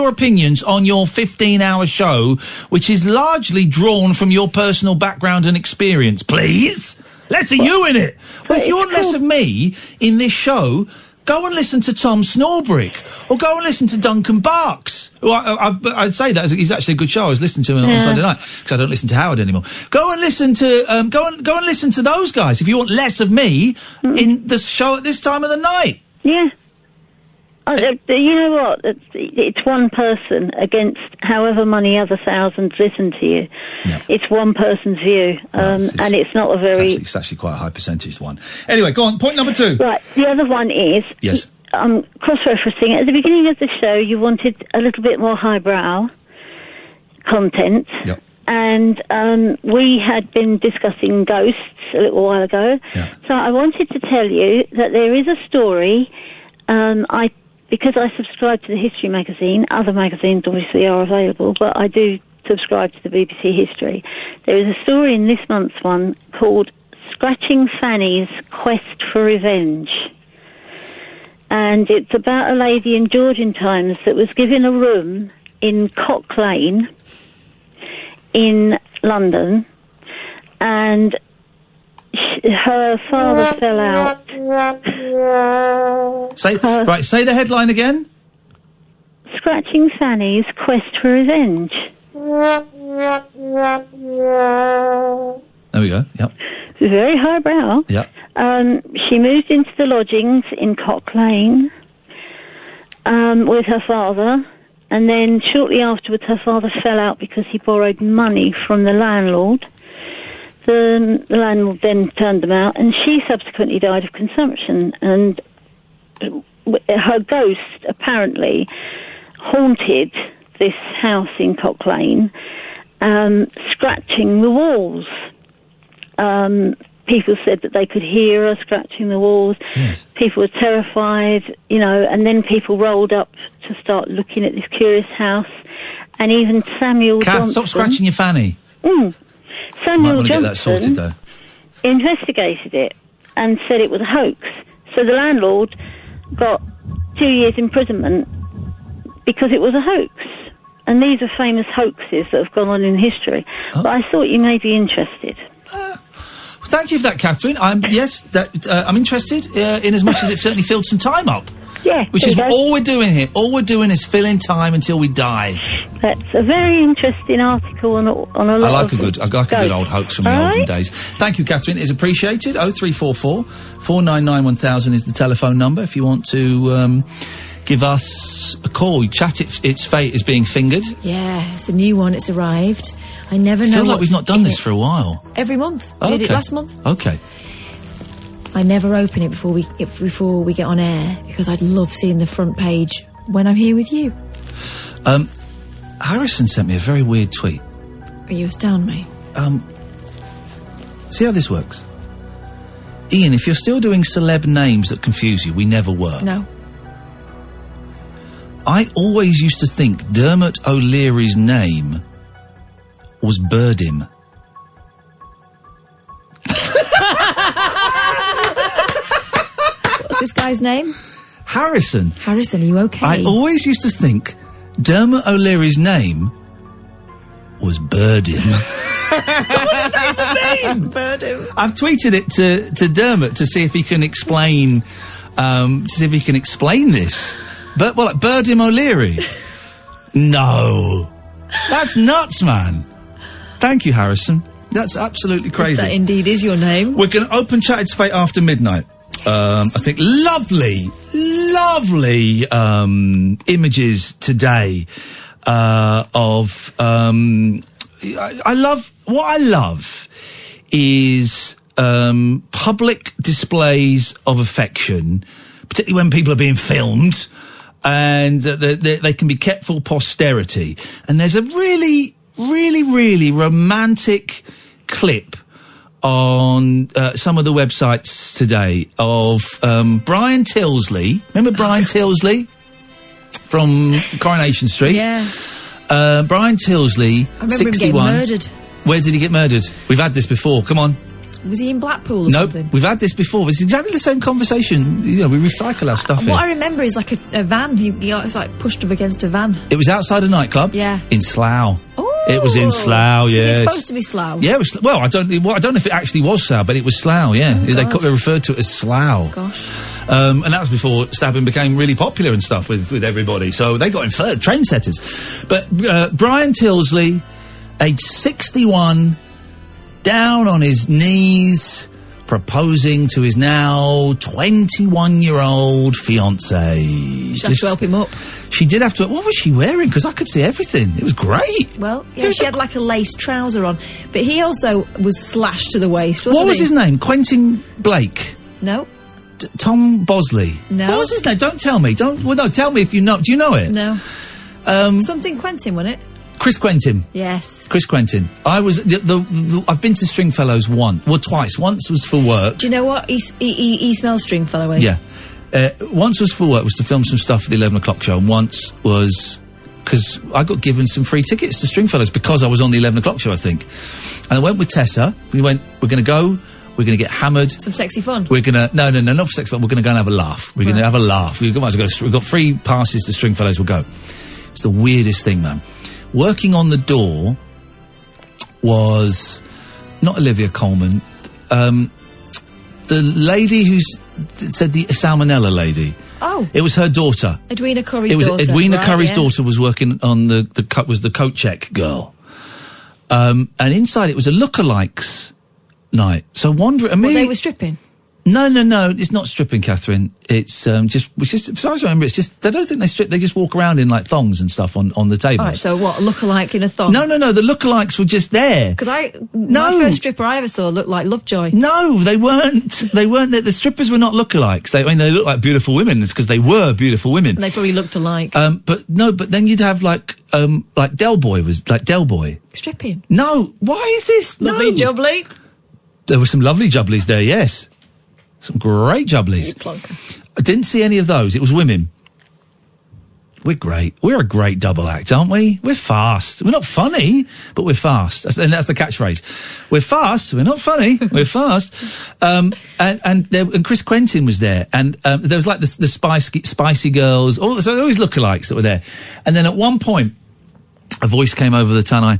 opinions on your 15-hour show, which is largely drawn from your personal background and experience, please? Less of you in it. Well, if you want less of me in this show, go and listen to Tom Snorbrick, or go and listen to Duncan Barks. Well, I'd say that he's actually a good show. I was listening to him on Sunday night because I don't listen to Howard anymore. Go and listen to go and listen to those guys if you want less of me in the show at this time of the night. Yeah. You know what? It's one person against however many other thousands listen to you. Yeah. It's one person's view, and it's not a very... It's actually quite a high percentage one. Anyway, go on. Point number 2. Right. The other one is... Yes. Cross-referencing. At the beginning of the show, you wanted a little bit more highbrow content. Yep. And we had been discussing ghosts a little while ago. Yeah. So I wanted to tell you that there is a story... Because I subscribe to the History magazine, other magazines obviously are available, but I do subscribe to the BBC History. There is a story in this month's one called Scratching Fanny's Quest for Revenge. And it's about a lady in Georgian times that was given a room in Cock Lane in London, and her father fell out. Say the headline again. Scratching Fanny's Quest for Revenge. There we go. Yep. It's very highbrow. Yep. She moved into the lodgings in Cock Lane with her father, and then shortly afterwards her father fell out because he borrowed money from the landlord. The landlord then turned them out, and she subsequently died of consumption. And her ghost apparently haunted this house in Cock Lane, scratching the walls. People said that they could hear her scratching the walls. Yes. People were terrified, and then people rolled up to start looking at this curious house. And even Samuel Kath, Johnson... stop scratching your fanny. Samuel Might want to Johnson get that sorted, though. investigated it and said it was a hoax. So the landlord got 2 years imprisonment because it was a hoax. And these are famous hoaxes that have gone on in history. But I thought you may be interested. Thank you for that, Catherine. I'm interested in as much as it certainly filled some time up. Yeah. Which is all we're doing here. All we're doing is filling time until we die. That's a very interesting article on a lot I like of a good old hoax from the olden days. Thank you, Catherine. It's appreciated. 0344 499 1000 is the telephone number if you want to give us a call. Chat its fate is being fingered. Yeah, it's a new one. It's arrived. I never know. I feel like we've not done this for a while. Every month. Oh, We did it last month. Okay. I never open it before we get on air because I'd love seeing the front page when I'm here with you. Harrison sent me a very weird tweet. Are you astound me? See how this works? Iain, if you're still doing celeb names that confuse you, we never were. No. I always used to think Dermot O'Leary's name was Birdim. What's this guy's name? Harrison. Harrison, are you okay? I always used to think Dermot O'Leary's name was Birdim. What does that even mean? Birdim. I've tweeted it to Dermot to see if he can explain this. But like Birdim O'Leary? No. That's nuts, man. Thank you, Harrison. That's absolutely crazy. If that indeed is your name. We're going to open Chat It's Fate after midnight. I think lovely images today of I love is public displays of affection, particularly when people are being filmed, and they can be kept for posterity. And there's a really romantic clip on some of the websites today of Brian Tilsley. Remember Brian Tilsley from Coronation Street? Yeah. Brian Tilsley, I remember 61. him getting murdered. Where did he get murdered? We've had this before. Come on. Was he in Blackpool or Nope, something? we've had this before. It's exactly the same conversation. You know, we recycle our stuff here. What I remember is like a van. He got like pushed up against a van. It was outside a nightclub. Yeah. In Slough. It was in Slough, yeah. Was it supposed to be Slough? Yeah, it was, well, I don't know if it actually was Slough, but it was Slough, yeah. They referred to it as Slough. Gosh. And that was before stabbing became really popular and stuff with everybody. So they got in third, trendsetters. But Brian Tilsley, age 61, down on his knees, proposing to his now 21-year-old fiancée. She'd have to help him up. She did have to. What was she wearing? Because I could see everything. It was great. Well, yeah, she had like a lace trouser on. But he also was slashed to the waist, wasn't he? What was his name? Quentin Blake? No. Tom Bosley? No. What was his name? Don't tell me. No, tell me if you know. Do you know it? No. Something Quentin, wasn't it? Chris Quentin. Yes. Chris Quentin. I was I've been to Stringfellows twice. Once was for work. Do you know what? He smells Stringfellow, eh? Yeah. Once was for work, was to film some stuff for the 11 o'clock show, and once was because I got given some free tickets to Stringfellows because I was on the 11 o'clock show, I think. And I went with Tessa. We're going to go. We're going to get hammered. Some sexy fun. We're going to... No, not for sexy fun. We're going to go and have a laugh. We're going to have a laugh. We've got free passes to Stringfellows. We'll go. It's the weirdest thing, man. Working on the door was not Olivia Colman. The lady who said the salmonella lady. Oh. It was her daughter. Edwina Curry's daughter. It was Edwina Curry's yeah. daughter was working on the coat check girl. And inside it was a lookalikes night. So they were stripping? No, it's not stripping, Catherine. It's just as far as I remember, it's just, I don't think they strip, they just walk around in like thongs and stuff on the tables. Alright, so what, a lookalike in a thong? No, the lookalikes were just there. Because my first stripper I ever saw looked like Lovejoy. No, they weren't. The strippers were not lookalikes. They looked like beautiful women. It's because they were beautiful women. And they probably looked alike. But then you'd have like Del Boy. Stripping? No, why is this? Lovely jubbly? There were some lovely jubblies there, yes. Some great jubblies. I didn't see any of those. It was women. We're great. We're a great double act, aren't we? We're fast. We're not funny, but we're fast. That's the catchphrase. We're fast. We're not funny. We're fast. And Chris Quentin was there, and there was like the spicy girls. So there were always lookalikes that were there. And then at one point, a voice came over the tannoy.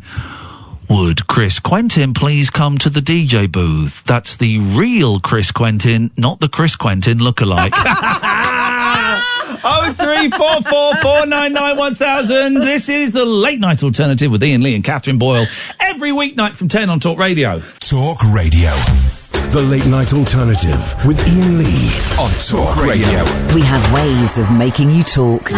Would Chris Quentin please come to the DJ booth? That's the real Chris Quentin, not the Chris Quentin lookalike. 03444991000. This is the Late Night Alternative with Iain Lee and Catherine Boyle. Every weeknight from 10 on Talk Radio. Talk Radio. The Late Night Alternative with Iain Lee on Talk Radio. We have ways of making you talk.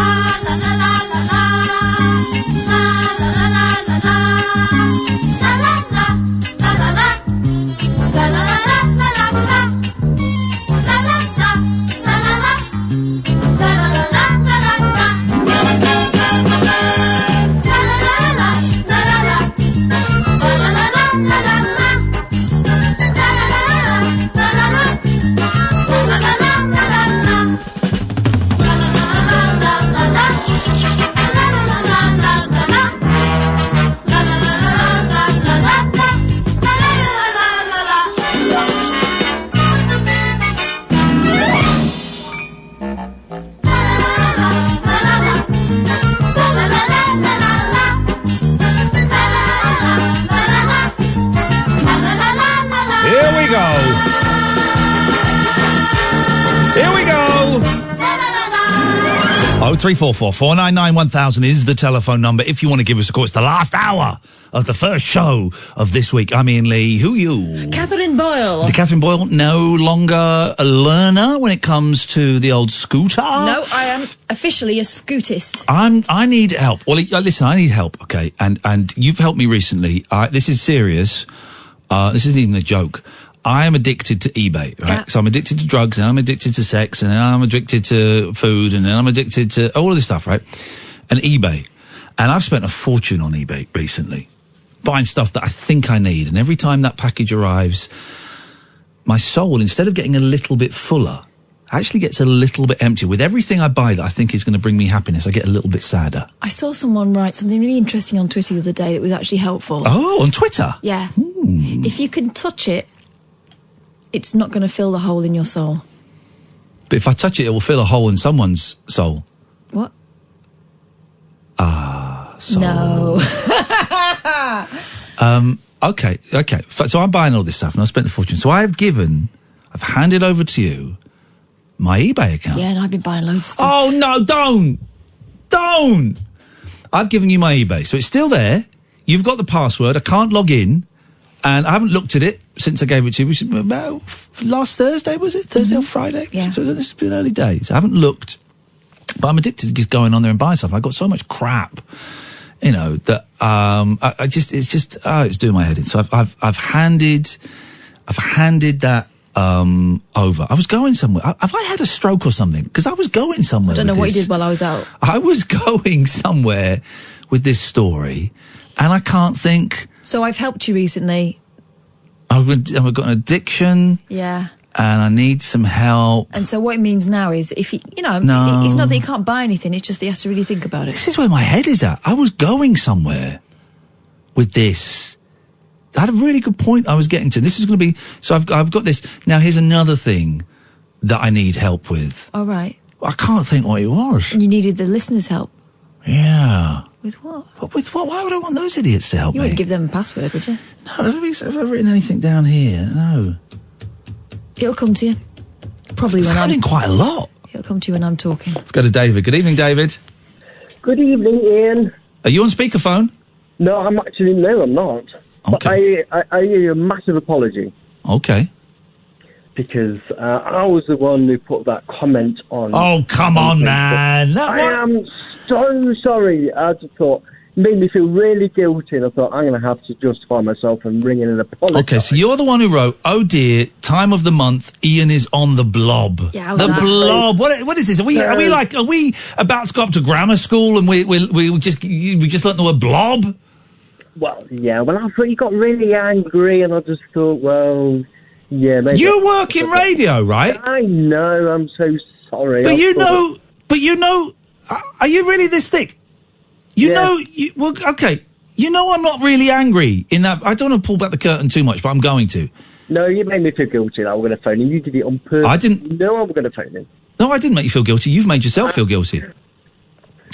Here we go. 03444991000 is the telephone number if you want to give us a call. It's the last hour of the first show of this week. I'm Iain Lee. Who are you? Catherine Boyle. Catherine Boyle, no longer a learner when it comes to the old scooter. No, I am officially a scootist. I need help. Well, listen, I need help, okay? And you've helped me recently. This is serious. This isn't even a joke. I am addicted to eBay, right? Yeah. So I'm addicted to drugs, and I'm addicted to sex, and then I'm addicted to food, and then I'm addicted to all of this stuff, right? And eBay. And I've spent a fortune on eBay recently. buying stuff that I think I need, and every time that package arrives, my soul, instead of getting a little bit fuller, actually gets a little bit emptier. With everything I buy that I think is going to bring me happiness, I get a little bit sadder. I saw someone write something really interesting on Twitter the other day that was actually helpful. Oh, on Twitter? Yeah. If you can touch it, it's not going to fill the hole in your soul. But if I touch it, it will fill a hole in someone's soul. What? Soul. No. Okay. So I'm buying all this stuff and I spent a fortune. So I've handed over to you my eBay account. Yeah, and I've been buying loads of stuff. Oh, no, don't. I've given you my eBay. So it's still there. You've got the password. I can't log in. And I haven't looked at it since I gave it to you, which is about last Thursday, was it? Thursday or Friday? Yeah. So this has been early days. I haven't looked. But I'm addicted to just going on there and buying stuff. I've got so much crap, that it's doing my head in. So I've handed that over. I was going somewhere. Have I had a stroke or something? Because I was going somewhere. I don't know with what this. you did while I was out. I was going somewhere with this story, and I can't think. So I've helped you recently. I've got an addiction. Yeah. And I need some help. And so what it means now is that if you, No. it's not that you can't buy anything, it's just that you have to really think about it. This is where my head is at. I was going somewhere with this. I had a really good point I was getting to. This is going to be... So I've got this. Now, here's another thing that I need help with. All right. I can't think what it was. And you needed the listeners' help. Yeah. With what? With what? Why would I want those idiots to help You me? wouldn't give them a password, would you? No, have I written anything down here? No. It'll come to you. Probably It's when I'm... happening quite a lot. It'll come to you when I'm talking. Let's go to David. Good evening, David. Good evening, Ian. Are you on speakerphone? No, I'm not. Okay. But I owe you a massive apology. Okay. Because I was the one who put that comment on. Oh, come on, man. I am so sorry. I just thought, it made me feel really guilty, and I thought, I'm going to have to justify myself and ring in an apology. Okay, so you're the one who wrote, oh dear, time of the month, Ian is on the blob. Yeah, the blob. What is this? Are we about to go up to grammar school and we just learnt the word blob? Well, yeah. Well, I thought you got really angry, and I just thought, well, yeah, maybe. You work in radio, right? I know. I'm so sorry. But are you really this thick? Okay. You know I'm not really angry in that. I don't want to pull back the curtain too much, but I'm going to. No, you made me feel guilty that I'm going to phone in. You did it on purpose. I didn't. You know I'm going to phone in. No, I didn't make you feel guilty. You've made yourself feel guilty.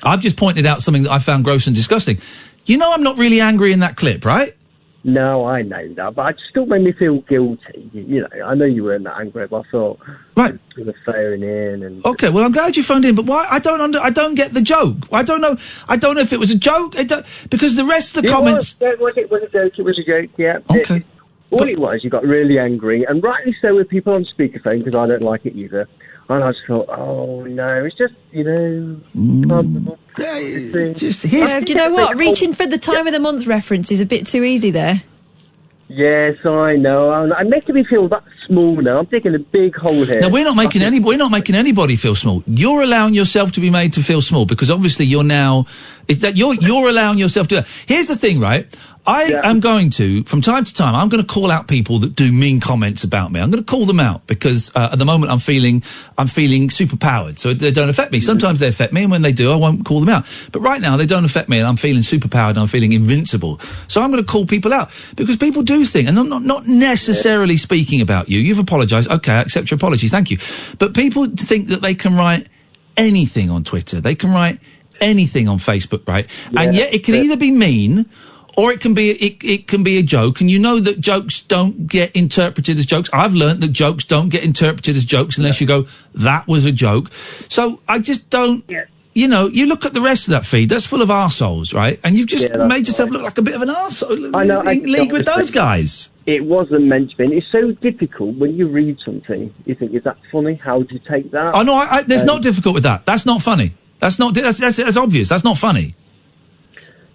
I've just pointed out something that I found gross and disgusting. You know I'm not really angry in that clip, right? No, I know that, but it still made me feel guilty. I know you weren't that angry, but I thought, right, you were phoning in and. Okay, well, I'm glad you phoned in, but why? I don't get the joke. I don't know if it was a joke, because the rest of the comments. Was a joke. It was a joke. Yeah. Okay. It was, you got really angry, and rightly so with people on speakerphone, because I don't like it either. And I just thought, oh no, it's just, do you know what? Reaching for the time of the month reference is a bit too easy there. Yes, I know. I'm making me feel that small now. I'm taking a big hole here. No, we're not making anybody feel small. You're allowing yourself to be made to feel small because obviously you're allowing yourself to. Here's the thing, right? I am going to, from time to time, I'm going to call out people that do mean comments about me. I'm going to call them out because at the moment I'm feeling superpowered, so they don't affect me. Sometimes they affect me, and when they do, I won't call them out. But right now, they don't affect me, and I'm feeling superpowered, and I'm feeling invincible. So I'm going to call people out because people do think, and I'm not necessarily speaking about you. You've apologised. Okay, I accept your apology. Thank you. But people think that they can write anything on Twitter. They can write anything on Facebook, right? Yeah. And yet it can either be mean or it can be a joke, and you know that jokes don't get interpreted as jokes. I've learnt that jokes don't get interpreted as jokes unless you go, that was a joke. So I just don't, you you look at the rest of that feed, that's full of arseholes, right? And you've just made yourself look like a bit of an arsehole. I know. League with those guys. It wasn't meant to be. It's so difficult when you read something. You think, is that funny? How do you take that? Oh, no, there's not difficult with that. That's not funny. That's obvious. That's not funny.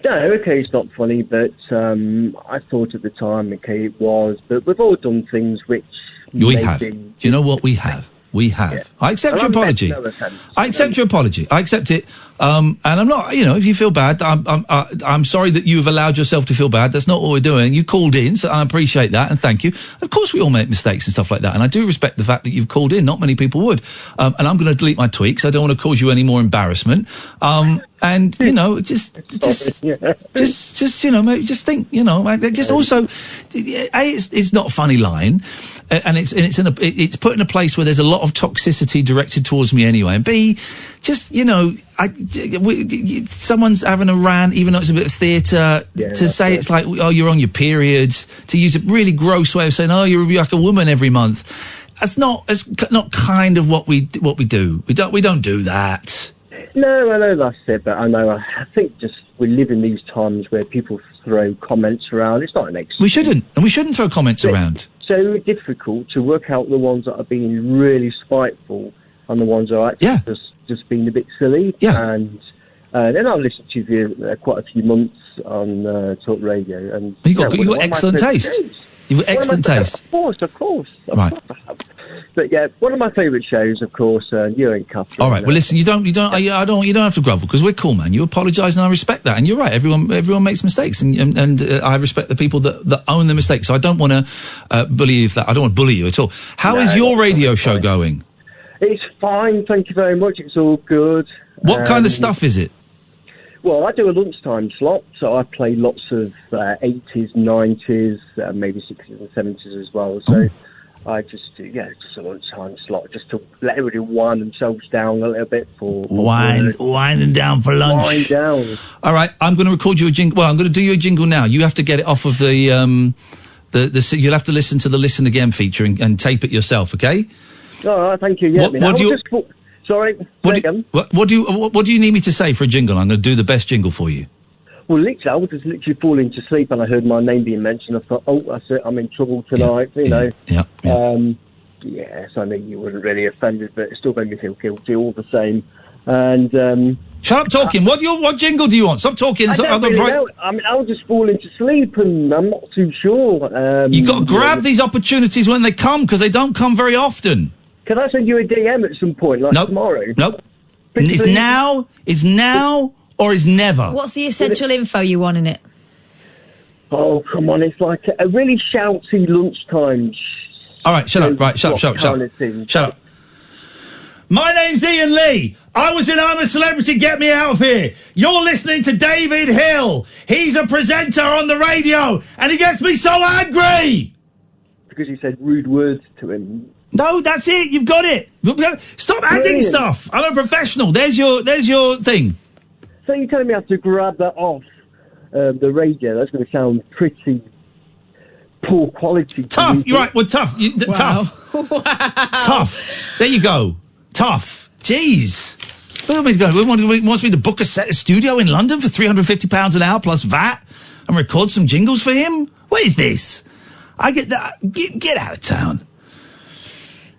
No, okay, it's not funny, but I thought at the time, okay, it was. But we've all done things which we have. Do you know what we have? We have. Yeah. I accept And your I meant apology. no offence. I accept your apology. I accept it. And I'm not, if you feel bad, I'm sorry that you've allowed yourself to feel bad. That's not what we're doing. You called in, so I appreciate that, and thank you. Of course we all make mistakes and stuff like that, and I do respect the fact that you've called in. Not many people would. And I'm going to delete my tweet because I don't want to cause you any more embarrassment. And, just maybe just think, just also, it's not a funny line. And it's put in a place where there's a lot of toxicity directed towards me anyway. And B, just someone's having a rant, even though it's a bit of theatre, to say it's like, oh, you're on your periods, to use a really gross way of saying, oh, you're like a woman every month. That's not kind of what we do. We don't do that. No, I know that's it, but I think just we live in these times where people throw comments around. It's not an excuse. We shouldn't throw comments around. So difficult to work out the ones that are being really spiteful and the ones that are actually just being a bit silly. Yeah. And then I listened to you quite a few months on Talk Radio. And you got excellent taste. You've got excellent taste. Of course. Right. But yeah, one of my favourite shows, of course, you and Catherine. All right. Well, listen, you don't have to grovel because we're cool, man. You apologise, and I respect that. And you're right. Everyone makes mistakes, and I respect the people that own the mistakes. So I don't want to bully you for that. I don't want to bully you at all. How is your radio show going? It's fine, thank you very much. It's all good. What kind of stuff is it? Well, I do a lunchtime slot, so I play lots of 80s, 90s, maybe 60s and 70s as well. So I just do, just a lunchtime slot, just to let everybody wind themselves down a little bit for winding down for lunch. Wind down. All right, I'm going to record you a jingle. Well, I'm going to do you a jingle now. You have to get it off of the you'll have to listen to the Listen Again feature and tape it yourself, okay? All right, thank you. Yeah, sorry. What do you need me to say for a jingle? I'm going to do the best jingle for you. Well, I was just literally falling to sleep and I heard my name being mentioned. I thought, oh, that's it, I'm in trouble tonight, Yeah. Yes, I know you weren't really offended, but it still made me feel guilty all the same. And shut up talking. What jingle do you want? Stop talking. I don't really know. I mean, I was just falling to sleep and I'm not too sure. You've got to grab these opportunities when they come because they don't come very often. Can I send you a DM at some point, like tomorrow? Nope. It's now or it's never. What's the essential info you want in it? Oh, come on. It's like a really shouty lunchtime. All right, shut up. Right, shut up. My name's Iain Lee. I was in I'm a Celebrity, Get Me Out of Here. You're listening to David Hill. He's a presenter on the radio, and he gets me so angry. Because you said rude words to him. No, that's it. You've got it. Stop adding stuff. I'm a professional. There's your thing. So you're telling me I have to grab that off the radio? That's going to sound pretty poor quality. Tough. You're right. Well, tough. Tough. Wow. Tough. There you go. Tough. Jeez. He wants me to book a studio in London for £350 an hour plus VAT and record some jingles for him? What is this? I get that. Get out of town.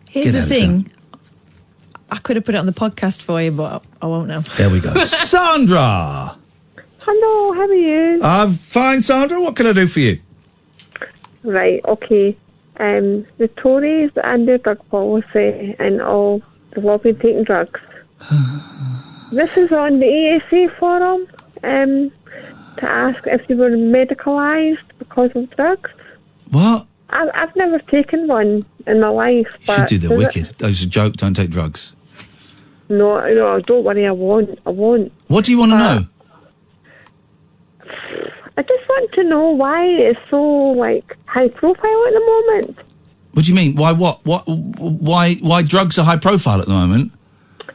Here's the thing. I could have put it on the podcast for you, but I won't now. There we go. Sandra! Hello, how are you? I'm fine, Sandra. What can I do for you? Right, okay. The Tories and their drug policy and all, they've all been taking drugs. This is on the ESA forum to ask if they were medicalised because of drugs. What? I've never taken one in my life. You should do the wicked. That was a joke. Don't take drugs. No, don't worry. I won't. What do you want to know? I just want to know why it's so high profile at the moment. What do you mean? Why what? Why drugs are high profile at the moment?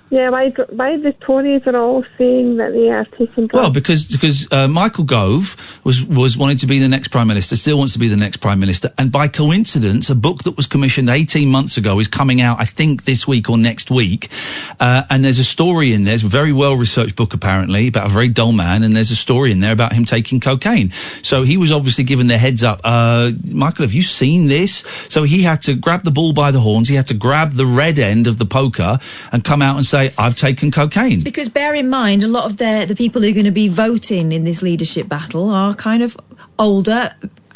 Yeah, why the Tories are all saying that they are taking drugs? Well, because Michael Gove was wanting to be the next Prime Minister, still wants to be the next Prime Minister, and by coincidence, a book that was commissioned 18 months ago is coming out, I think, this week or next week, and there's a story in there, it's a very well-researched book, apparently, about a very dull man, and there's a story in there about him taking cocaine. So he was obviously given the heads up, Michael, have you seen this? So he had to grab the bull by the horns, he had to grab the red end of the poker and come out and say, I've taken cocaine. Because bear in mind, a lot of the people who are going to be voting in this leadership battle are kind of older,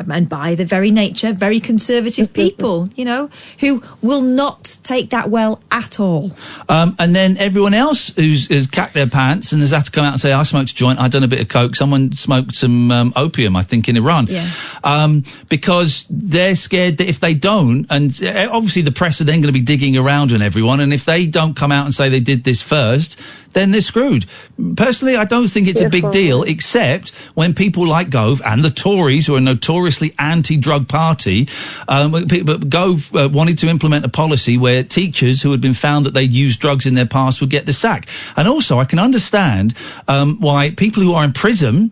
and by the very nature, very conservative people, you know, who will not take that well at all. And then everyone else who's cacked their pants and has had to come out and say, I smoked a joint, I've done a bit of coke, someone smoked some opium, I think, in Iran. Yeah. Because they're scared that if they don't, and obviously the press are then going to be digging around on everyone, and if they don't come out and say they did this first, then they're screwed. Personally, I don't think it's a big deal, except when people like Gove and the Tories, who are a notoriously anti-drug party, Gove wanted to implement a policy where teachers who had been found that they'd used drugs in their past would get the sack. And also, I can understand why people who are in prison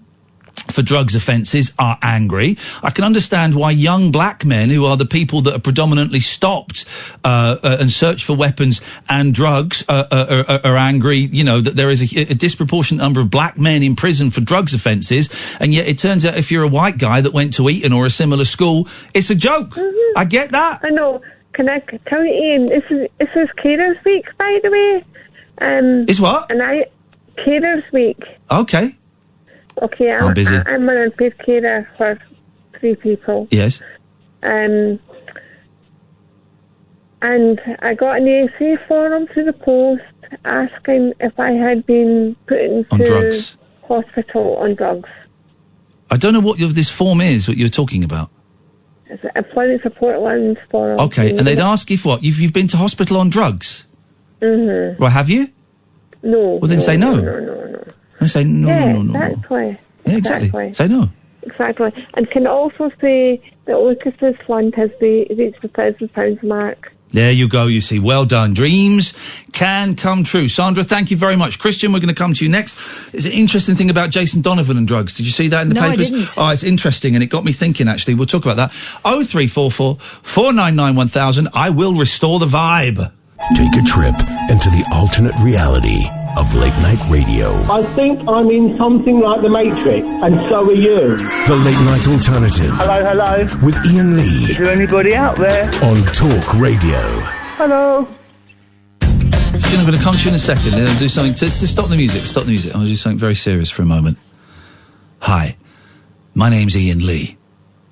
for drugs offences are angry. I can understand why young black men, who are the people that are predominantly stopped and search for weapons and drugs, are angry, you know, that there is a disproportionate number of black men in prison for drugs offences, and yet it turns out if you're a white guy that went to Eton or a similar school, it's a joke. I get that. I know. Can I tell you, Ian, this is Carers Week, by the way. It's what? Carers Week. Okay. Okay, I'm busy. I'm an unpaid carer for 3 people. Yes. And I got an ASA form through the post asking if I had been put into hospital on drugs. I don't know what this form is, what you're talking about. It's an employment support allowance form. Okay, and they'd ask if what? You've been to hospital on drugs? Mm-hmm. Well, have you? No. Well, then say no. No. I say no. Exactly. Yeah, exactly. Say no. Exactly. And can also say that Lucas's fund has reached the £1,000 mark. There you go, you see. Well done. Dreams can come true. Sandra, thank you very much. Christian, we're going to come to you next. It's an interesting thing about Jason Donovan and drugs. Did you see that in the papers? No, I didn't. Oh, it's interesting, and it got me thinking, actually. We'll talk about that. 0344 499 1000. I will restore the vibe. Take a trip into the alternate reality of late night radio. I think I'm in something like the Matrix, and so are you. The Late Night Alternative. Hello. With Iain Lee. Is there anybody out there? On Talk Radio. Hello. I'm going to come to you in a second and I'll do something. To stop the music. I'm going to do something very serious for a moment. Hi, my name's Iain Lee.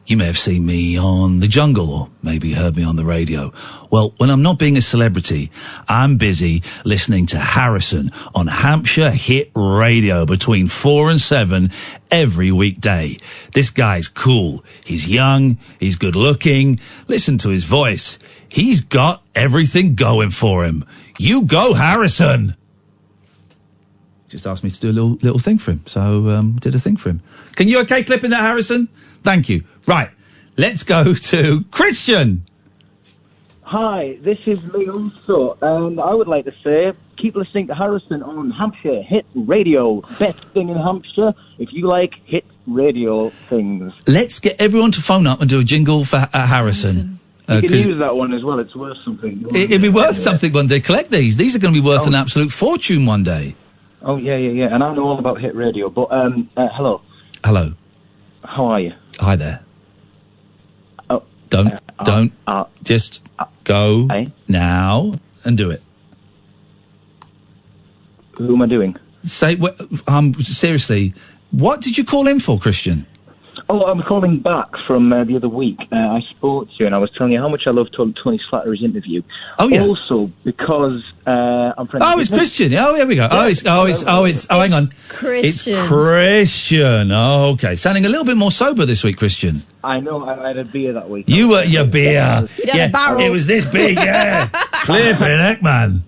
You may have seen me on The Jungle, or maybe heard me on the radio. Well, when I'm not being a celebrity, I'm busy listening to Harrison on Hampshire Hit Radio between 4 and 7 every weekday. This guy's cool. He's young. He's good looking. Listen to his voice. He's got everything going for him. You go, Harrison! Just asked me to do a little thing for him, so did a thing for him. Can you clipping that, Harrison? Thank you. Right, let's go to Christian. Hi, this is me also, and I would like to say, keep listening to Harrison on Hampshire Hit Radio. Best thing in Hampshire, if you like hit radio things. Let's get everyone to phone up and do a jingle for Harrison. You can use that one as well, it's worth something. It'd be worth something one day. Collect these. These are going to be worth an absolute fortune one day. Oh, yeah, and I know all about hit radio, but, hello. Hello. How are you? Hi there. Don't. Just go now and do it. Who am I doing? Say, seriously, what did you call in for, Christian? Oh, I'm calling back from the other week. I spoke to you and I was telling you how much I love Tony Slattery's interview. Oh, yeah. Also, because I'm friends with it's Christian. Oh, here we go. Yeah. Hang on. Christian. It's Christian. Oh, okay. Sounding a little bit more sober this week, Christian. I know. I had a beer that week. You were your beer. Yeah, it was this big, yeah. Flipping heck, man.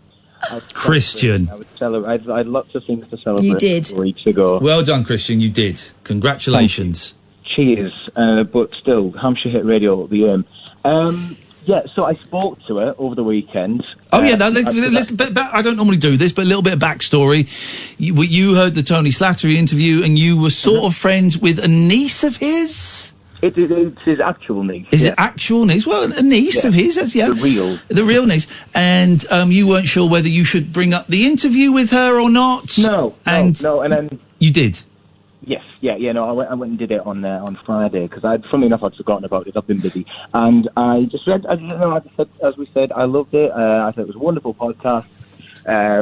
Christian. I had lots of things to celebrate. You did. Weeks ago. Well done, Christian. You did. Congratulations. Cheers, but still, Hampshire Hit Radio, the aim. So I spoke to her over the weekend. Oh, yeah, I don't normally do this, but a little bit of backstory. You heard the Tony Slattery interview, and you were sort of friends with a niece of his? It's his actual niece. Is it actual niece? Well, a niece of his, The real niece. And you weren't sure whether you should bring up the interview with her or not? No, and then... You did? Yes, no, I went and did it on Friday, because funnily enough, I'd forgotten about it. I've been busy. And I just read, as we said, I loved it. I thought it was a wonderful podcast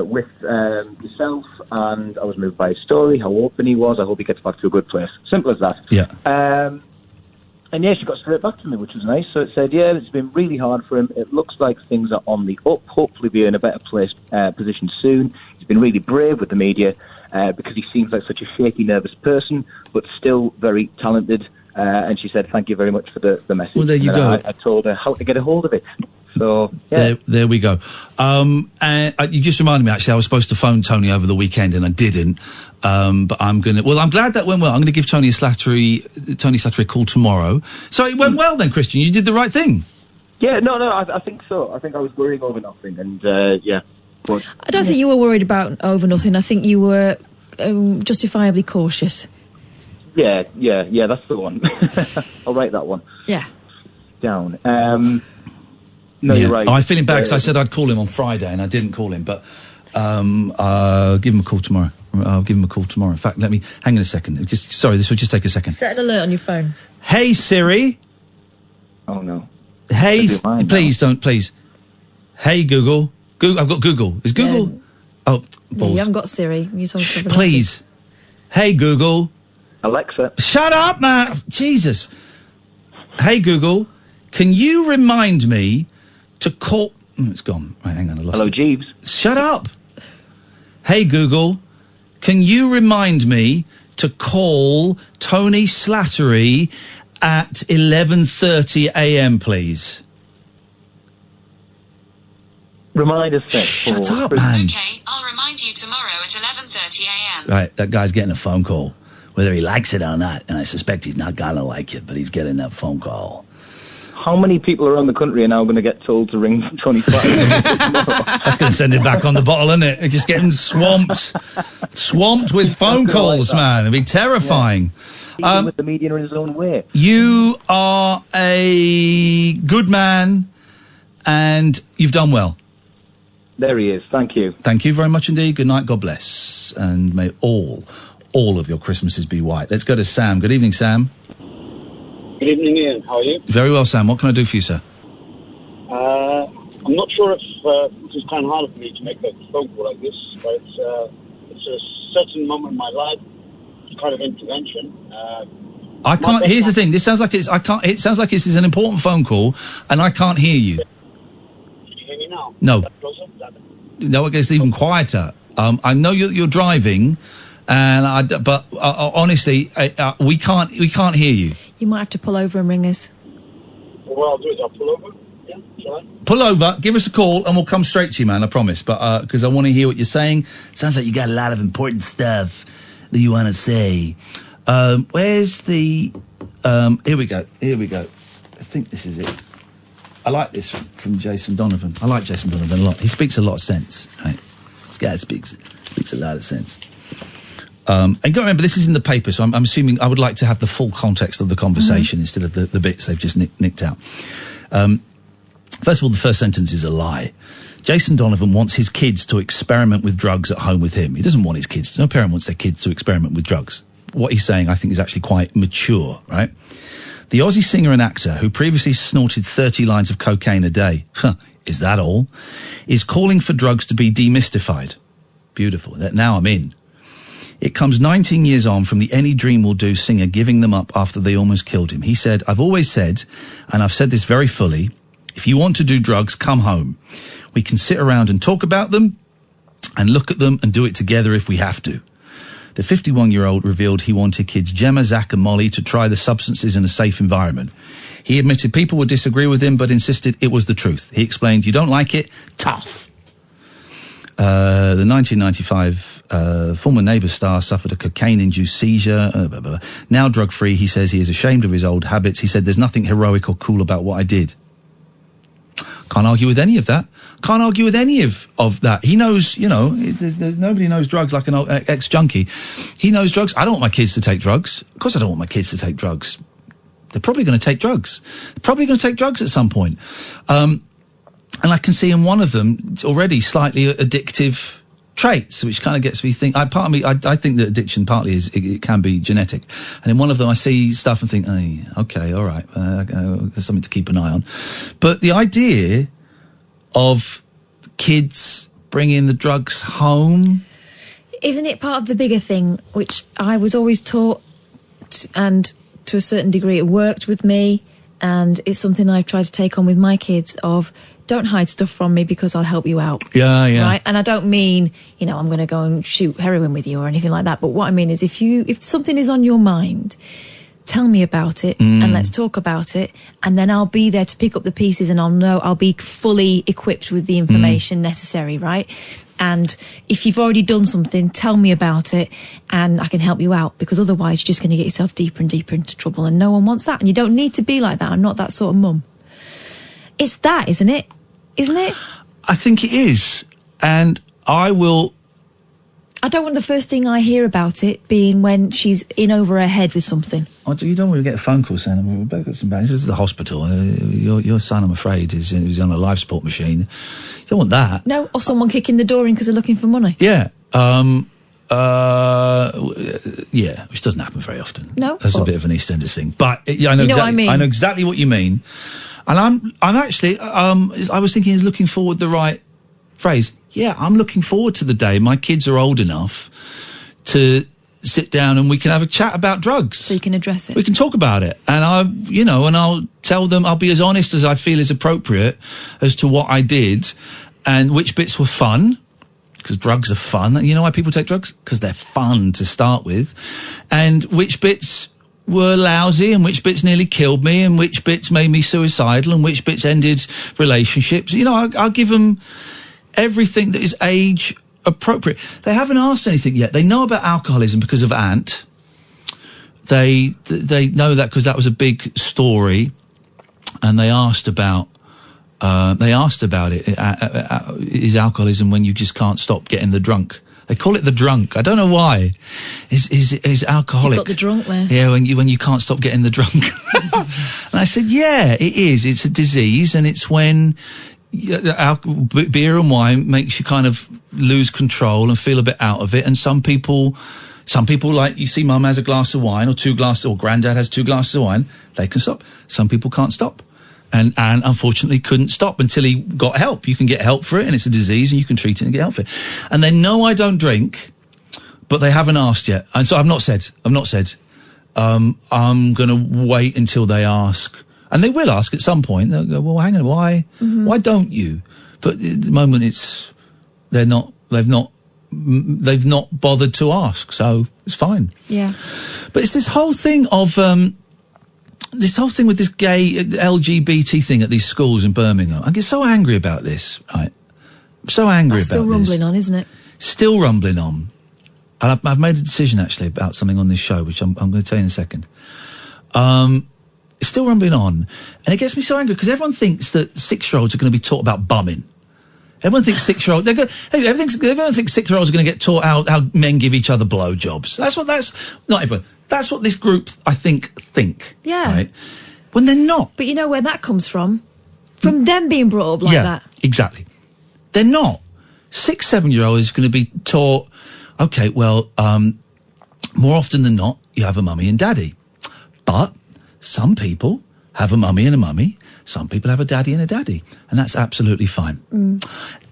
with yourself, and I was moved by his story, how open he was. I hope he gets back to a good place. Simple as that. Yeah. And yeah, she got straight back to me, which was nice. So it said, yeah, it's been really hard for him. It looks like things are on the up. Hopefully be in a better position soon. He's been really brave with the media because he seems like such a shaky, nervous person, but still very talented. And she said, thank you very much for the message. Well, there you go. I told her how to get a hold of it. So, yeah. There we go. And you just reminded me, actually, I was supposed to phone Tony over the weekend and I didn't. But I'm glad that went well. I'm going to give Tony Slattery a call tomorrow. So it went well then, Christian. You did the right thing. Yeah, no, I think so. I think I was worrying over nothing. And, yeah. But, I don't think you were worried about over nothing. I think you were justifiably cautious. Yeah, that's the one. I'll write that one. Yeah. Down. No, you're right. I'm feeling bad because I said I'd call him on Friday and I didn't call him, but I'll give him a call tomorrow. In fact, let me hang on a second. This will just take a second. Set an alert on your phone. Hey Siri. Oh no. Hey, please don't. Hey Google. I've got Google. Is Google? Yeah. Oh, balls. You haven't got Siri. You told me. Please. Hey Google. Alexa. Shut up, man. Jesus. Hey Google. Can you remind me to call... it's gone. Right, hang on, I lost Hello, it. Jeeves. Shut up. Hey, Google, can you remind me to call Tony Slattery at 11:30 a.m., please? Reminder set. Shut up, man. Okay, I'll remind you tomorrow at 11:30 a.m. Right, that guy's getting a phone call. Whether he likes it or not, and I suspect he's not going to like it, but he's getting that phone call. How many people around the country are now going to get told to ring Tony Slattery? That's going to send him back on the bottle, isn't it? Just get him swamped with phone calls, man. It'd be terrifying. Yeah. With the media in his own way. You are a good man, and you've done well. There he is. Thank you. Thank you very much indeed. Good night. God bless, and may all of your Christmases be white. Let's go to Sam. Good evening, Sam. Good evening, Ian. How are you? Very well, Sam. What can I do for you, sir? I'm not sure if it's kind of hard for me to make a phone call like this, but it's a certain moment in my life, kind of intervention. I can't. Here's the thing. This sounds like it's. I can't. It sounds like this is an important phone call, and I can't hear you. Can you hear me now? No. No, it gets even quieter. I know you're driving, but honestly, we can't hear you. You might have to pull over and ring us. What I'll do is I'll pull over. Yeah, shall I? Pull over, give us a call, and we'll come straight to you, man. I promise. But because I want to hear what you're saying. Sounds like you got a lot of important stuff that you want to say. Where's the? Here we go. I think this is it. I like this from Jason Donovan. I like Jason Donovan a lot. He speaks a lot of sense. Right? This guy speaks a lot of sense. And you got to remember, this is in the paper, so I'm assuming I would like to have the full context of the conversation instead of the bits they've just nicked out. First of all, the first sentence is a lie. Jason Donovan wants his kids to experiment with drugs at home with him. He doesn't want his kids. No parent wants their kids to experiment with drugs. What he's saying, I think, is actually quite mature, right? The Aussie singer and actor, who previously snorted 30 lines of cocaine a day, is that all? Is calling for drugs to be demystified. Beautiful. Now I'm in. It comes 19 years on from the Any Dream Will Do singer giving them up after they almost killed him. He said, I've always said, and I've said this very fully, if you want to do drugs, come home. We can sit around and talk about them and look at them and do it together if we have to. The 51-year-old revealed he wanted kids Gemma, Zach and Molly to try the substances in a safe environment. He admitted people would disagree with him, but insisted it was the truth. He explained, you don't like it? Tough. The 1995 former Neighbours star suffered a cocaine-induced seizure. Now drug-free, he says he is ashamed of his old habits. He said, there's nothing heroic or cool about what I did. Can't argue with any of that. Can't argue with any of that. He knows, there's nobody knows drugs like an old ex-junkie. He knows drugs. I don't want my kids to take drugs. Of course I don't want my kids to take drugs. They're probably going to take drugs. They're probably going to take drugs at some point. And I can see in one of them already slightly addictive traits, which kind of gets me think. I think that addiction partly it can be genetic, and in one of them I see stuff and think, hey, okay, all right, there's something to keep an eye on. But the idea of kids bringing the drugs home, isn't it part of the bigger thing, which I was always taught and to a certain degree. It worked with me, and it's something I've tried to take on with my kids of, don't hide stuff from me because I'll help you out. Yeah. Right? And I don't mean, I'm going to go and shoot heroin with you or anything like that. But what I mean is if something is on your mind, tell me about it and let's talk about it. And then I'll be there to pick up the pieces, and I'll be fully equipped with the information necessary, right? And if you've already done something, tell me about it and I can help you out, because otherwise you're just going to get yourself deeper and deeper into trouble, and no one wants that. And you don't need to be like that. I'm not that sort of mum. It's that, isn't it? Isn't it? I think it is. And I don't want the first thing I hear about it being when she's in over her head with something. You don't want to get a phone call saying, we've both got some bad. This is the hospital. Your son, I'm afraid, is on a life support machine. You don't want that. No, or someone kicking the door in because they're looking for money. Yeah. Which doesn't happen very often. No. That's a bit of an EastEnders thing. But I know, what I mean. I know exactly what you mean. And I'm actually, I was thinking, is looking forward the right phrase? Yeah, I'm looking forward to the day my kids are old enough to sit down and we can have a chat about drugs. So you can address it. We can talk about it. And I'll tell them, I'll be as honest as I feel is appropriate as to what I did and which bits were fun, because drugs are fun. You know why people take drugs? Because they're fun to start with. And which bits were lousy, and which bits nearly killed me, and which bits made me suicidal, and which bits ended relationships. I'll give them everything that is age appropriate. They haven't asked anything yet. They know about alcoholism because of Ant. They know that because that was a big story, and they asked about it. Is alcoholism when you just can't stop getting the drunk? They call it the drunk. I don't know why. Is alcoholic? He's got the drunk there. Yeah, when you can't stop getting the drunk. And I said, yeah, it is. It's a disease, and it's when beer and wine makes you kind of lose control and feel a bit out of it. And some people, like you see, Mum has a glass of wine or 2 glasses, or Granddad has 2 glasses of wine. They can stop. Some people can't stop. And unfortunately couldn't stop until he got help. You can get help for it, and it's a disease, and you can treat it and get help for it. And they know I don't drink, but they haven't asked yet. And so I've not said. I'm going to wait until they ask. And they will ask at some point. They'll go, well, hang on, why don't you? But at the moment they've not bothered to ask, so it's fine. Yeah. But it's this whole thing of, with this gay LGBT thing at these schools in Birmingham. I get so angry about this, right? I'm so angry about this. Still rumbling on, isn't it? Still rumbling on. And I've made a decision, actually, about something on this show, which I'm going to tell you in a second. It's still rumbling on. And it gets me so angry, because everyone thinks that 6-year-olds are going to be taught about bumming. Everyone thinks 6-year-olds... Everyone thinks 6-year-olds are going to get taught how men give each other blowjobs. Not everyone. That's what this group, I think. Yeah. Right? When they're not. But you know where that comes from? From them being brought up like that. Yeah, exactly. They're not. 6, 7-year-old is going to be taught, okay, well, more often than not, you have a mummy and daddy. But some people have a mummy and a mummy. Some people have a daddy and a daddy. And that's absolutely fine.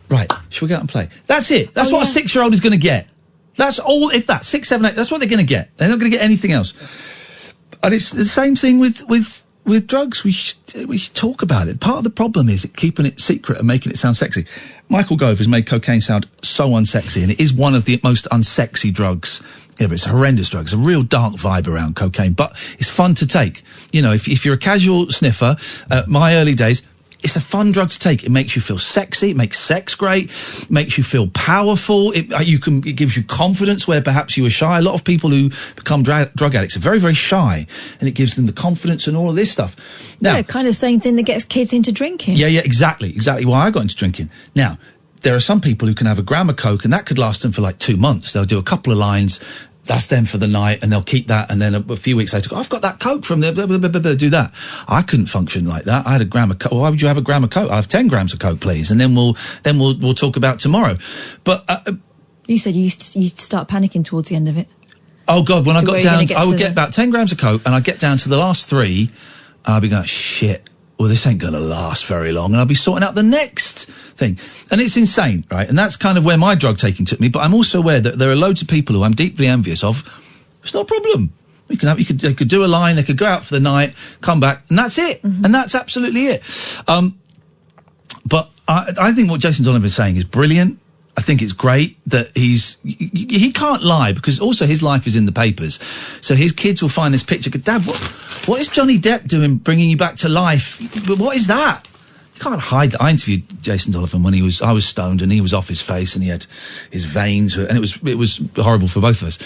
Right, shall we go out and play? That's it. That's what a 6-year-old is going to get. That's all, 6, 7, 8, that's what they're going to get. They're not going to get anything else. And it's the same thing with drugs. We should talk about it. Part of the problem is keeping it secret and making it sound sexy. Michael Gove has made cocaine sound so unsexy, and it is one of the most unsexy drugs ever. It's a horrendous drug. It's a real dark vibe around cocaine, but it's fun to take. If you're a casual sniffer, my early days, it's a fun drug to take. It makes you feel sexy. It makes sex great. It makes you feel powerful. It gives you confidence where perhaps you were shy. A lot of people who become drug addicts are very, very shy, and it gives them the confidence and all of this stuff. Now, kind of same thing that gets kids into drinking. Yeah, exactly why I got into drinking. Now, there are some people who can have a gram of Coke, and that could last them for like 2 months. They'll do a couple of lines. That's them for the night, and they'll keep that, and then a few weeks later, I've got that Coke from there, blah, blah, blah, blah, blah, do that. I couldn't function like that. I had a gram of Coke. Why would you have a gram of Coke? I have 10 grams of Coke, please, and then we'll talk about tomorrow. But you said you used to start panicking towards the end of it. Oh God, when I got down, I would get about 10 grams of Coke, and I'd get down to the last 3, and I'd be going, shit. Well, this ain't going to last very long, and I'll be sorting out the next thing. And it's insane, right? And that's kind of where my drug taking took me, but I'm also aware that there are loads of people who I'm deeply envious of. It's not a problem. They could do a line, they could go out for the night, come back, and that's it. And that's absolutely it. But I think what Jason Donovan is saying is brilliant. I think it's great that he can't lie, because also his life is in the papers. So his kids will find this picture, go, Dad, what is Johnny Depp doing bringing you back to life? But what is that? You can't hide that. I interviewed Jason Donovan when I was stoned and he was off his face and he had his veins, and it was horrible for both of us.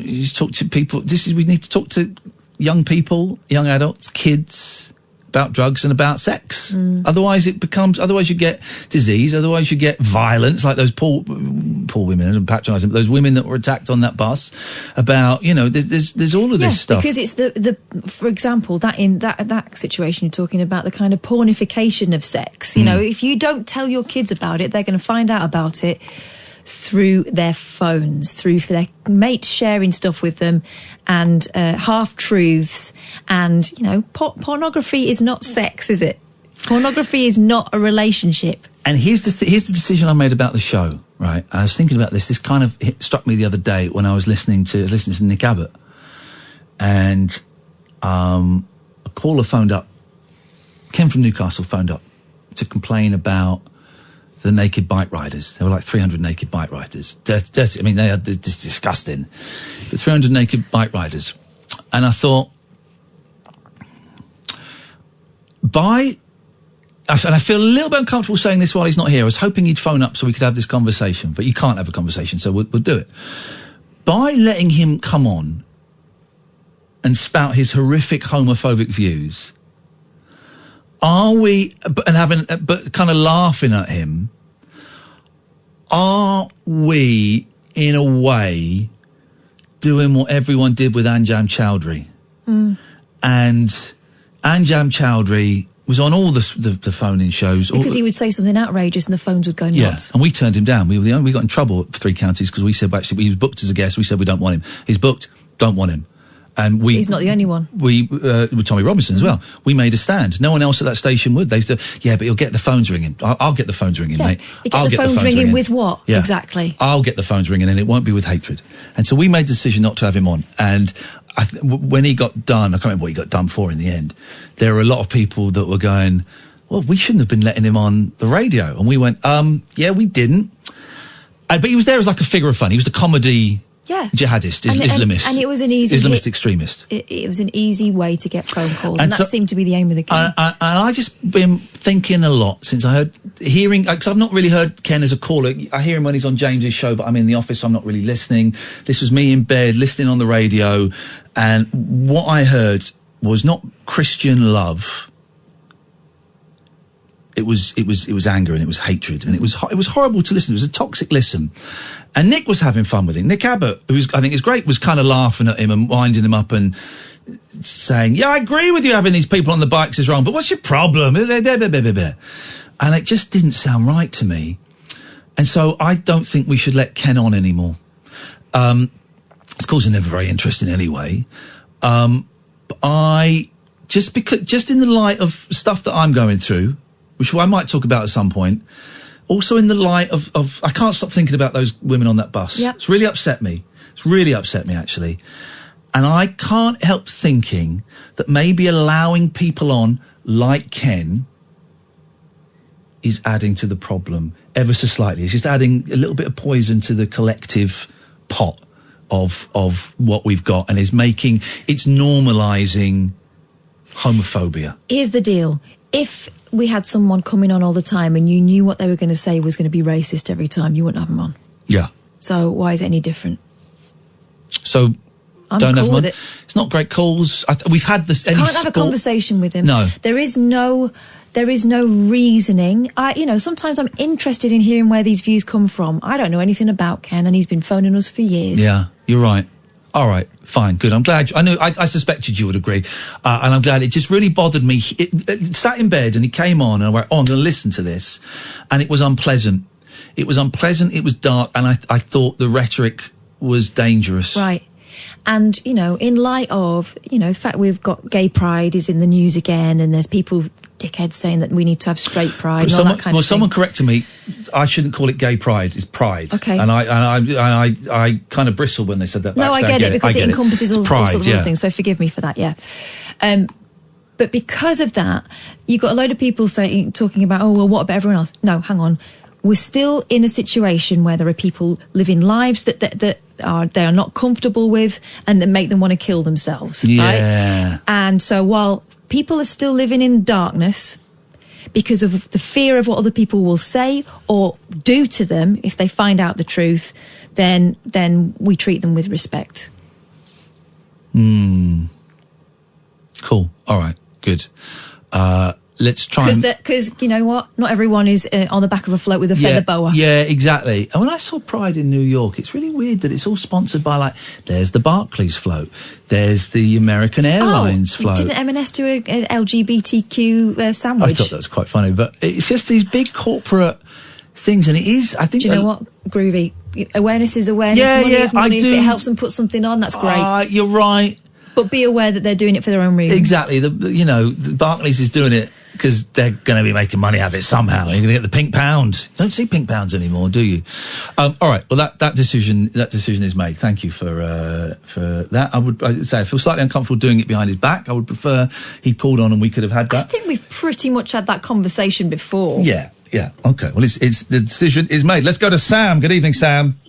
You talk to people. We need to talk to young people, young adults, kids, about drugs and about sex. Otherwise you get disease, otherwise you get violence, like those poor women, and patronising, but those women that were attacked on that bus, about, there's all of this stuff. Because it's the for example, that in that situation you're talking about, the kind of pornification of sex. If you don't tell your kids about it, they're going to find out about it through their phones, through their mates sharing stuff with them, and half-truths. And, pornography is not sex, is it? Pornography is not a relationship. And here's the decision I made about the show, right? I was thinking about this. This kind of struck me the other day when I was listening to Nick Abbott. And a caller phoned up. Ken from Newcastle phoned up to complain about the naked bike riders. There were like 300 naked bike riders. Dirty. I mean, it's disgusting. But 300 naked bike riders. And I thought, and I feel a little bit uncomfortable saying this while he's not here. I was hoping he'd phone up so we could have this conversation, but you can't have a conversation, so we'll do it. By letting him come on and spout his horrific homophobic views, but kind of laughing at him, are we, in a way, doing what everyone did with Anjam Chowdhury? And Anjam Chowdhury was on all the phone-in shows. Because he would say something outrageous and the phones would go nuts. Yeah, and we turned him down. We got in trouble at 3 counties because we said, actually, he was booked as a guest. We said, we don't want him. He's booked, don't want him. And he's not the only one. With Tommy Robinson as well. We made a stand. No one else at that station would. They said, yeah, but you'll get the phones ringing. I'll get the phones ringing, mate. You get the phones ringing with what? Yeah. Exactly. I'll get the phones ringing, and it won't be with hatred. And so we made the decision not to have him on. And when he got done, I can't remember what he got done for in the end, there were a lot of people that were going, well, we shouldn't have been letting him on the radio. And we went, yeah, we didn't. But he was there as like a figure of fun. He was the comedy... jihadist, Islamist. And it was an easy... Islamist extremist. It was an easy way to get phone calls, and that seemed to be the aim of the game. And I just been thinking a lot since I hearing... Because I've not really heard Ken as a caller. I hear him when he's on James's show, but I'm in the office, so I'm not really listening. This was me in bed, listening on the radio, and what I heard was not Christian love. It was anger, and it was hatred, and it was horrible to listen. It was a toxic listen. And Nick was having fun with it. Nick Abbott, who I think is great, was kind of laughing at him and winding him up and saying, yeah, I agree with you having these people on the bikes is wrong, but what's your problem? And it just didn't sound right to me. And so I don't think we should let Ken on anymore. Of course, they're never very interesting anyway. Just in the light of stuff that I'm going through, which I might talk about at some point, also in the light of I can't stop thinking about those women on that bus. Yep. It's really upset me. Actually. And I can't help thinking that maybe allowing people on like Ken is adding to the problem ever so slightly. It's just adding a little bit of poison to the collective pot of what we've got, and it's normalising homophobia. Here's the deal. If we had someone coming on all the time and you knew what they were going to say was going to be racist every time, you wouldn't have them on. Yeah. So why is it any different? So I'm don't cool have them with on. it. It's not great calls. We've had this. Can't have a conversation with him. No. There is no reasoning. Sometimes I'm interested in hearing where these views come from. I don't know anything about Ken, and he's been phoning us for years. Yeah, you're right. All right, fine, good. I'm glad. I suspected you would agree, and I'm glad. It just really bothered me. It sat in bed, and he came on, and I went, "Oh, I'm going to listen to this," and it was unpleasant. It was dark, and I thought the rhetoric was dangerous. Right. And, in light of, the fact we've got gay pride is in the news again, and there's dickheads saying that we need to have straight pride and all that kind of thing. Well, someone corrected me. I shouldn't call it gay pride. It's pride. Okay. And I kind of bristle when they said that. No, I get it because it encompasses all sorts of other things. So forgive me for that. Yeah. But because of that, you've got a load of people talking about, oh, well, what about everyone else? No, hang on. We're still in a situation where there are people living lives that they are not comfortable with and that make them want to kill themselves. Yeah. Right? And so while people are still living in darkness because of the fear of what other people will say or do to them if they find out the truth, then we treat them with respect. Cool. All right. Good. Let's try because you know what? Not everyone is on the back of a float with a feather boa. Yeah, exactly. And when I saw Pride in New York, it's really weird that it's all sponsored by, like, there's the Barclays float, there's the American Airlines float. Didn't M&S do an LGBTQ sandwich? I thought that was quite funny, but it's just these big corporate things, and it is, I think... Do you know what? Groovy. Awareness is awareness. Money is money. If it helps them put something on, that's great. You're right. But be aware that they're doing it for their own reasons. Exactly. The Barclays is doing it because they're going to be making money out of it somehow. You're going to get the pink pound. You don't see pink pounds anymore, do you? All right. Well, that decision is made. Thank you for that. I'd say I feel slightly uncomfortable doing it behind his back. I would prefer he'd called on and we could have had that. I think we've pretty much had that conversation before. Yeah. Okay. Well, it's the decision is made. Let's go to Sam. Good evening, Sam.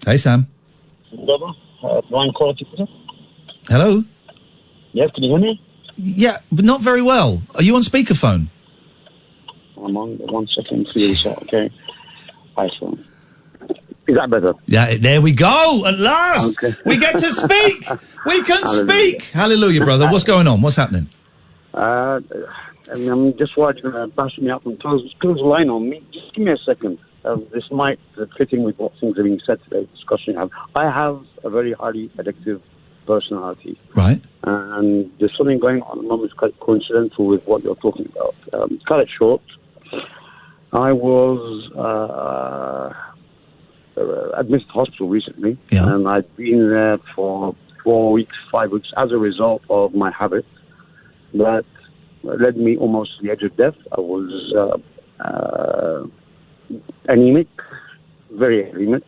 Hey, Sam. Line quality. Hello? Yes, can you hear me? Yeah, but not very well. Are you on speakerphone? I'm on 1 second, please. Okay. iPhone. Is that better? Yeah, there we go. At last! Okay. We get to speak! We can speak! Hallelujah, brother. What's going on? What's happening? I'm just worried you're going to bash me up and close the line on me. Just give me a second. This might fit in with what things are being said today, discussion. I have a very highly addictive personality. Right. And there's something going on at the moment that's quite coincidental with what you're talking about. Cut it short. I was admitted to hospital recently, and I'd been there for 4 weeks, 5 weeks, as a result of my habit that led me almost to the edge of death. I was anemic, very anemic.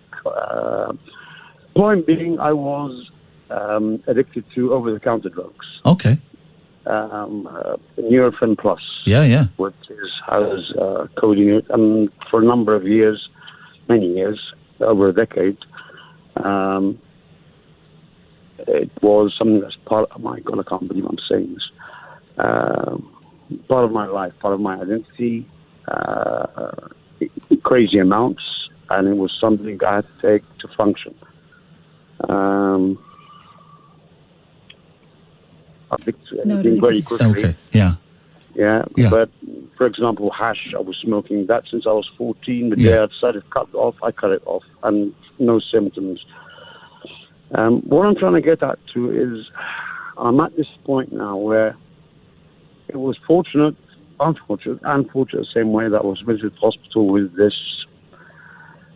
Point being, I was addicted to over-the-counter drugs. Okay. Nurofen Plus. Yeah. Which has codeine in it. And for a number of years, many years, over a decade, it was something that's part of, my God, I can't believe I'm saying this, part of my life, part of my identity, crazy amounts, and it was something I had to take to function. Very quickly. Okay. Yeah. But for example, hash, I was smoking that since I was 14. The day I decided to cut it off, I cut it off, and no symptoms. What I'm trying to get at to is, I'm at this point now where it was unfortunate the same way that I was visited hospital with this.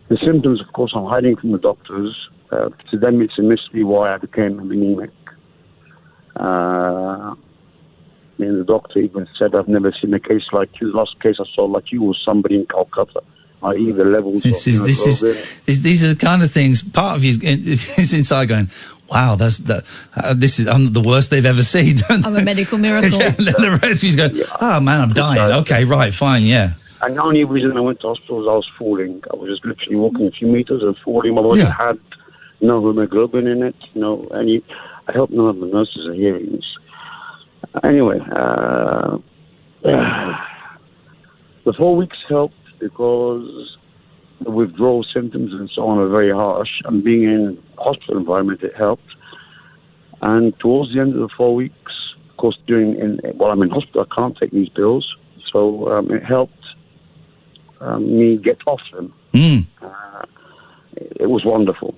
The symptoms, of course, I'm hiding from the doctors. To them, it's a mystery why I became anemic. The doctor even said, I've never seen a case like you. The last case I saw like you was somebody in Calcutta. I.e. the levels these are the kind of things, part of you is inside going, wow, I'm the worst they've ever seen. I'm a medical miracle. And then the rest of you's going, oh man, I'm dying. Okay, right, fine, yeah. And the only reason I went to hospital was I was falling. I was just literally walking a few meters and falling. My body had no hemoglobin in it, I hope none of the nurses are hearing this. Anyway, the 4 weeks helped because the withdrawal symptoms and so on are very harsh. And being in a hospital environment, it helped. And towards the end of the 4 weeks, of course, while I'm in hospital, I can't take these pills. So it helped me get off them. It was wonderful.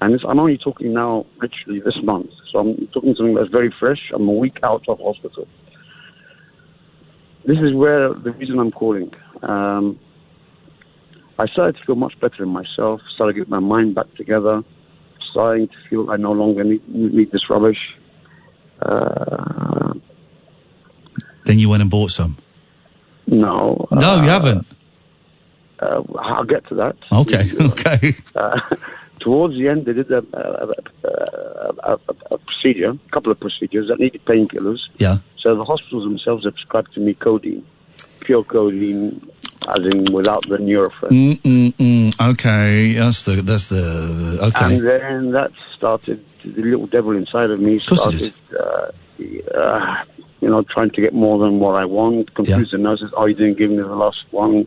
And I'm only talking now, literally this month. So I'm talking something that's very fresh. I'm a week out of hospital. This is where the reason I'm calling. I started to feel much better in myself, started to get my mind back together, starting to feel I no longer need this rubbish. Then you went and bought some? No. No, you haven't. I'll get to that. Okay, okay. Towards the end, they did a procedure, a couple of procedures that needed painkillers. Yeah. So the hospitals themselves have prescribed to me codeine, pure codeine, as in without the Nurofen. Okay, that's the okay. And then that started, the little devil inside of me started, trying to get more than what I want, confuse the nurses, you didn't give me the last one,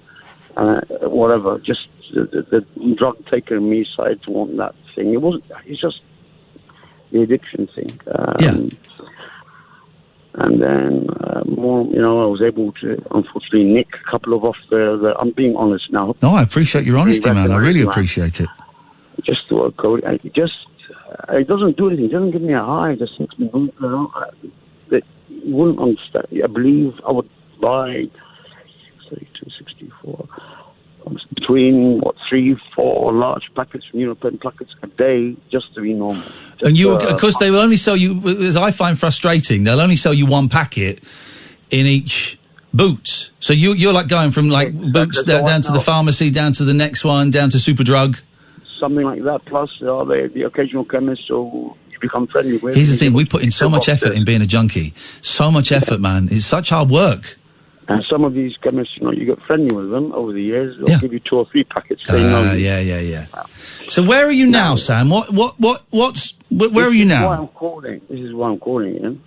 whatever. Just the drug taker in me decided to want that thing. It's just the addiction thing. And then I was able to, unfortunately, nick a couple of off the I'm being honest now. No, I appreciate your honesty, man. I really appreciate it. Just through a code. It doesn't do anything. It doesn't give me a high. It just makes me, that you wouldn't understand. I believe I would buy 32.64 between 3-4 large packets from European packets a day just to be normal. And you, of course, they will only sell you, as I find frustrating, they'll only sell you one packet in each Boots. So you're like going from Boots down to the pharmacy, down to the next one, down to Superdrug. Something like that. Plus, the occasional chemist who you become friendly with. Here's the thing: we put in so much effort in being a junkie. So much effort, man. It's such hard work. And some of these chemists, you get friendly with them over the years. They'll give you 2 or 3 packets. Yeah. So where are you now, Sam? Where are you now? This is why I'm calling in.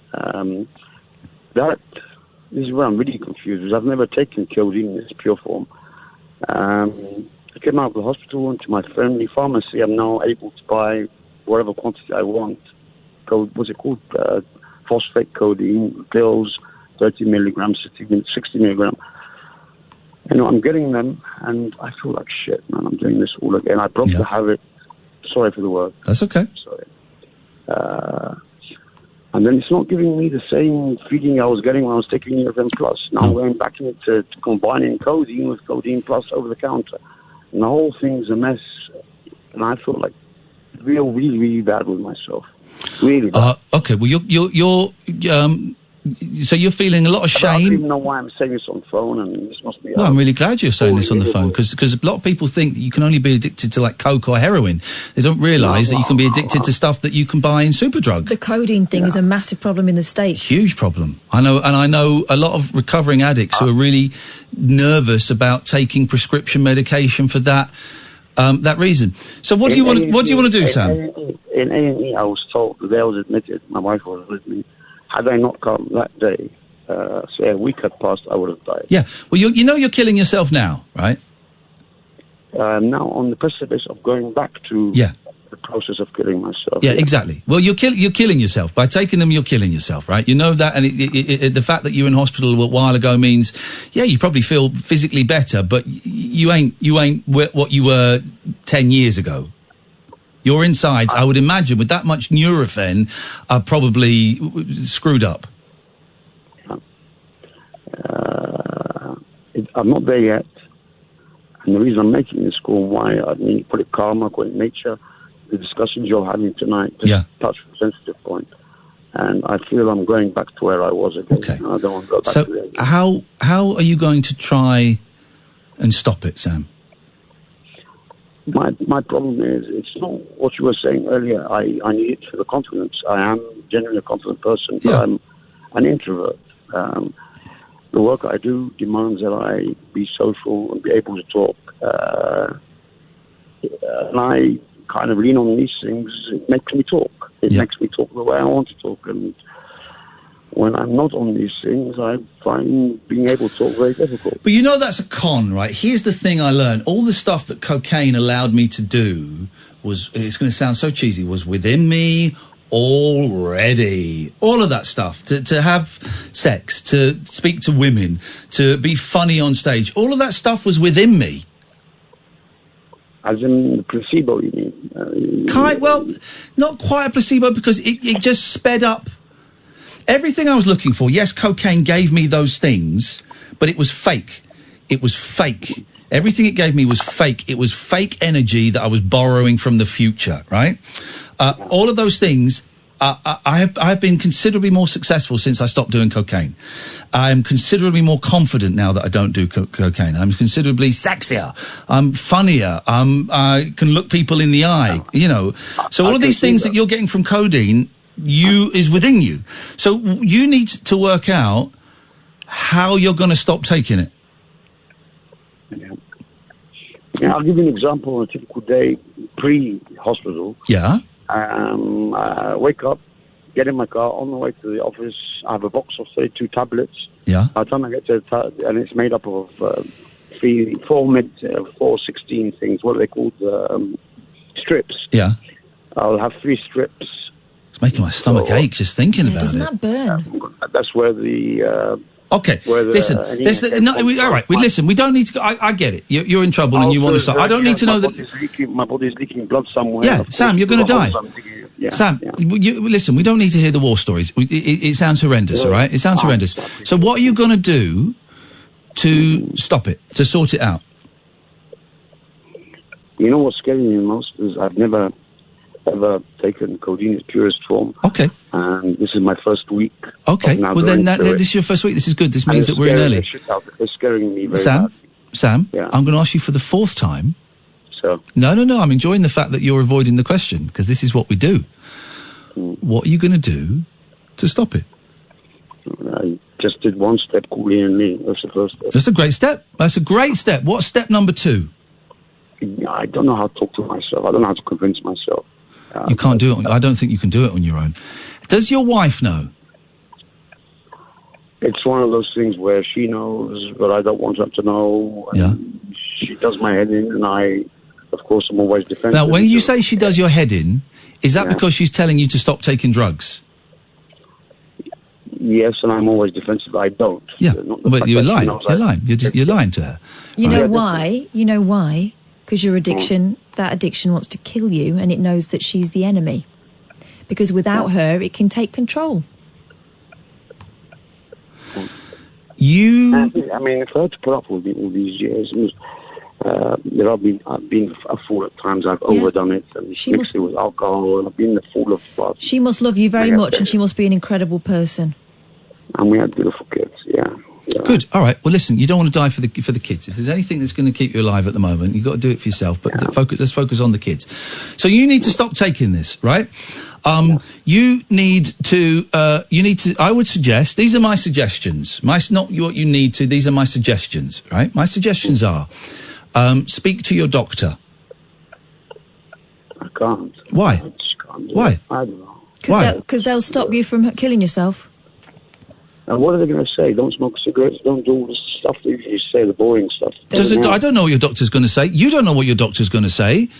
This is where I'm really confused, because I've never taken codeine in its pure form. I came out of the hospital, went to my friendly pharmacy. I'm now able to buy whatever quantity I want. What's it called? Phosphate codeine pills. 30 milligrams, 60 milligrams. I'm getting them, and I feel like shit, man. I'm doing this all again. I broke the habit. Sorry for the word. That's okay. Sorry. And then it's not giving me the same feeling I was getting when I was taking Nurofen Plus. Now I'm going back into combining codeine with codeine plus over the counter. And the whole thing's a mess. And I feel like really, really bad with myself. Really bad. Okay, well, you're so you're feeling a lot of shame. I don't even know why I'm saying this on the phone, and this must be... Well, I'm really glad you're saying this on the phone, because a lot of people think that you can only be addicted to, coke or heroin. They don't realise that you can be addicted to stuff that you can buy in Superdrug. The codeine thing is a massive problem in the States. Huge problem. I know a lot of recovering addicts who are really nervous about taking prescription medication for that reason. So what do you want to do, Sam? In A&E, I was told, the day I was admitted, my wife was with me, had I not come that day, say a week had passed, I would have died. Yeah. Well, you're killing yourself now, right? Now on the precipice of going back to the process of killing myself. Yeah, exactly. Well, you're killing yourself. By taking them, you're killing yourself, right? You know that, and the fact that you were in hospital a while ago means, you probably feel physically better, but you ain't what you were 10 years ago. Your insides, I would imagine, with that much Nurofen, are probably screwed up. I'm not there yet. And the reason I'm making this call, why I mean, put it karma, call it nature, the discussions you're having tonight, just touch a sensitive point. And I feel I'm going back to where I was again. Okay. I don't want to go back to there again. How are you going to try and stop it, Sam? My problem is, it's not what you were saying earlier. I need it for the confidence. I am genuinely a confident person, but I'm an introvert. The work I do demands that I be social and be able to talk. And I kind of lean on these things. It makes me talk. It makes me talk the way I want to talk. And when I'm not on these things, I find being able to talk very difficult. But that's a con, right? Here's the thing I learned. All the stuff that cocaine allowed me to do was, it's going to sound so cheesy, was within me already. All of that stuff. To have sex, to speak to women, to be funny on stage. All of that stuff was within me. As in the placebo, you mean? Not quite a placebo, because it just sped up everything I was looking for. Yes, cocaine gave me those things, but it was fake. It was fake. Everything it gave me was fake. It was fake energy that I was borrowing from the future, right? All of those things I've been considerably more successful since I stopped doing cocaine. I'm considerably more confident now that I don't do cocaine. I'm considerably sexier. I'm funnier. I can look people in the eye. You know, so all of these things that you're getting from codeine, is within you. So you need to work out how you're going to stop taking it. Yeah, I'll give you an example on a typical day pre-hospital. Yeah. I wake up, get in my car, on the way to the office, I have a box of 32 tablets. Yeah. By the time I get to and it's made up of 4 16 things, what are they called? Strips. Yeah. I'll have 3 strips. It's making my stomach ache just thinking about doesn't it. that burn? That's where the... Okay, listen. All right. Listen. We don't need to go. I get it. You're in trouble and you want to stop. I don't need to know that. My body's leaking blood somewhere. Yeah, Sam, you're going to die. Yeah, Sam, listen. We don't need to hear the war stories. It sounds horrendous. All right, it sounds horrendous. So, what are you going to do to stop it? To sort it out? You know what's scaring me most is I've never ever taken codeine in its purest form. Okay. And this is my first week. Okay. Well, then this is your first week. This is good. This means that we're in early. It's scaring me very Sam, bad. Sam, Yeah. I'm going to ask you for the 4th time. So. No. I'm enjoying the fact that you're avoiding the question because this is what we do. What are you going to do to stop it? I just did one step called Iain Lee. That's the first step. That's a great step. That's a great step. What's step number 2? I don't know how to talk to myself. I don't know how to convince myself. You can't do it. I don't think you can do it on your own. Does your wife know? It's one of those things where she knows, but I don't want her to know. Yeah. She does my head in, and I, of course, I'm always defensive. Now, when you say she does your head in, is that because she's telling you to stop taking drugs? Yes, and I'm always defensive. I don't. Yeah, but you're lying. You're lying. You're lying to her. You know why? You know why? Because your addiction, that addiction wants to kill you, and it knows that she's the enemy. Because without her, it can take control. I mean, if I had to put up with it all these years, I've been a fool at times. I've overdone it and mixed it with alcohol, and I've been the fool of life. She must love you very much, and she must be an incredible person. And we had beautiful kids, yeah. Good. All right. Well, listen. You don't want to die for the kids. If there's anything that's going to keep you alive at the moment, you've got to do it for yourself. But let's focus on the kids. So you need to stop taking this, right? You need to. I would suggest. These are my suggestions. Not what you need to. These are my suggestions, right? My suggestions are: speak to your doctor. I can't. Why? I just can't do Why? it. I don't know. Because they'll stop you from killing yourself. And what are they going to say? Don't smoke cigarettes. Don't do all this stuff that you say, the boring stuff. I don't know what your doctor's going to say. You don't know what your doctor's going to say.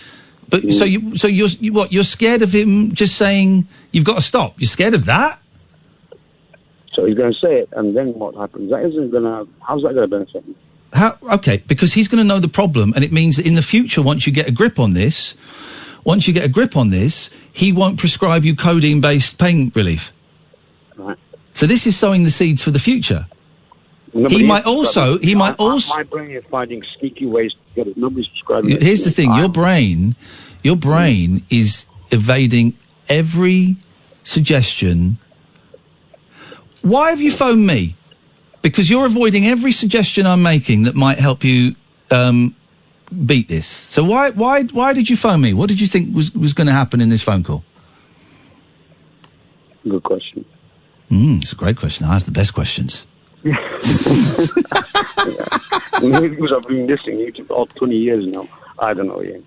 But so you're scared of him just saying you've got to stop. You're scared of that? So he's going to say it, and then what happens? How's that going to benefit me? Okay, because he's going to know the problem, and it means that in the future, once you get a grip on this, he won't prescribe you codeine-based pain relief. Right. So this is sowing the seeds for the future. He might also. My brain is finding sneaky ways to get it. Nobody's prescribing it. Here's the thing: your brain is evading every suggestion. Why have you phoned me? Because you're avoiding every suggestion I'm making that might help you beat this. So why did you phone me? What did you think was going to happen in this phone call? Good question. It's a great question. I ask the best questions. Maybe because I've been listening to you for 20 years now. I don't know, Iain.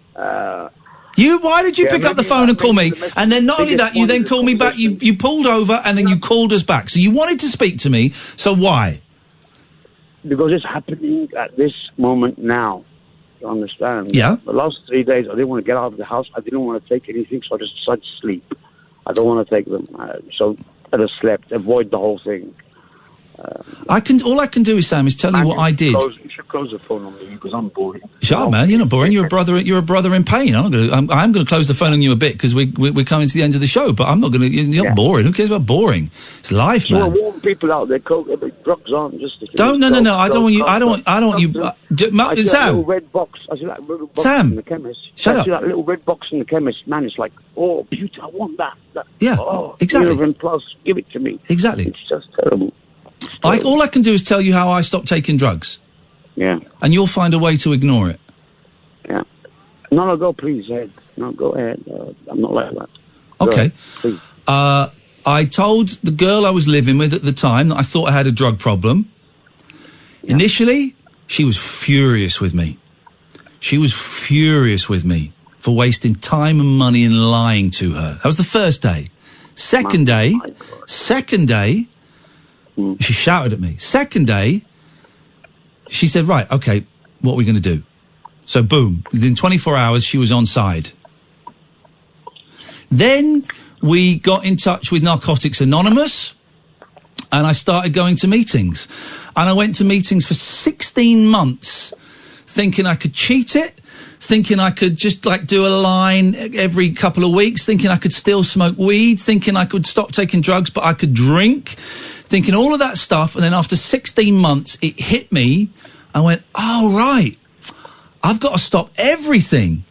Why did you pick up the phone and call me? And then not only that, you then called me back. You pulled over and then you called us back. So you wanted to speak to me. So why? Because it's happening at this moment now. You understand? Yeah. The last 3 days, I didn't want to get out of the house. I didn't want to take anything, so I just decided to sleep. I don't want to take them. So I just slept. Avoid the whole thing. All I can do is, Sam, is tell you what I did. You should close the phone on me because I'm boring. Shut up, man. You're not boring. You're a brother. You're a brother in pain. I'm going to close the phone on you a bit because we're coming to the end of the show. But I'm not going to. You're not boring. Who cares about boring? It's life, man. Well, warm people out there. Drugs aren't just. No. I don't want you. I don't want you. Sam. Little red box. I see that little box Sam. in the chemist. Shut I up. see that little red box in the chemist. Man, it's like, oh, beauty. I want that. Yeah. Oh, exactly. Plus, give it to me. Exactly. It's just terrible. All I can do is tell you how I stopped taking drugs. Yeah. And you'll find a way to ignore it. Yeah. No, go please, Ed. No, go ahead. I'm not like that. Okay. Please. I told the girl I was living with at the time that I thought I had a drug problem. Yeah. Initially, she was furious with me. She was furious with me for wasting time and money and lying to her. That was the first day. Second day, she shouted at me. Second day, she said, right, okay, what are we going to do? So, boom, within 24 hours, she was on side. Then we got in touch with Narcotics Anonymous, and I started going to meetings. And I went to meetings for 16 months, thinking I could cheat it, thinking I could just, do a line every couple of weeks, thinking I could still smoke weed, thinking I could stop taking drugs, but I could drink, thinking all of that stuff. And then after 16 months, it hit me. I went, oh, right, I've got to stop everything.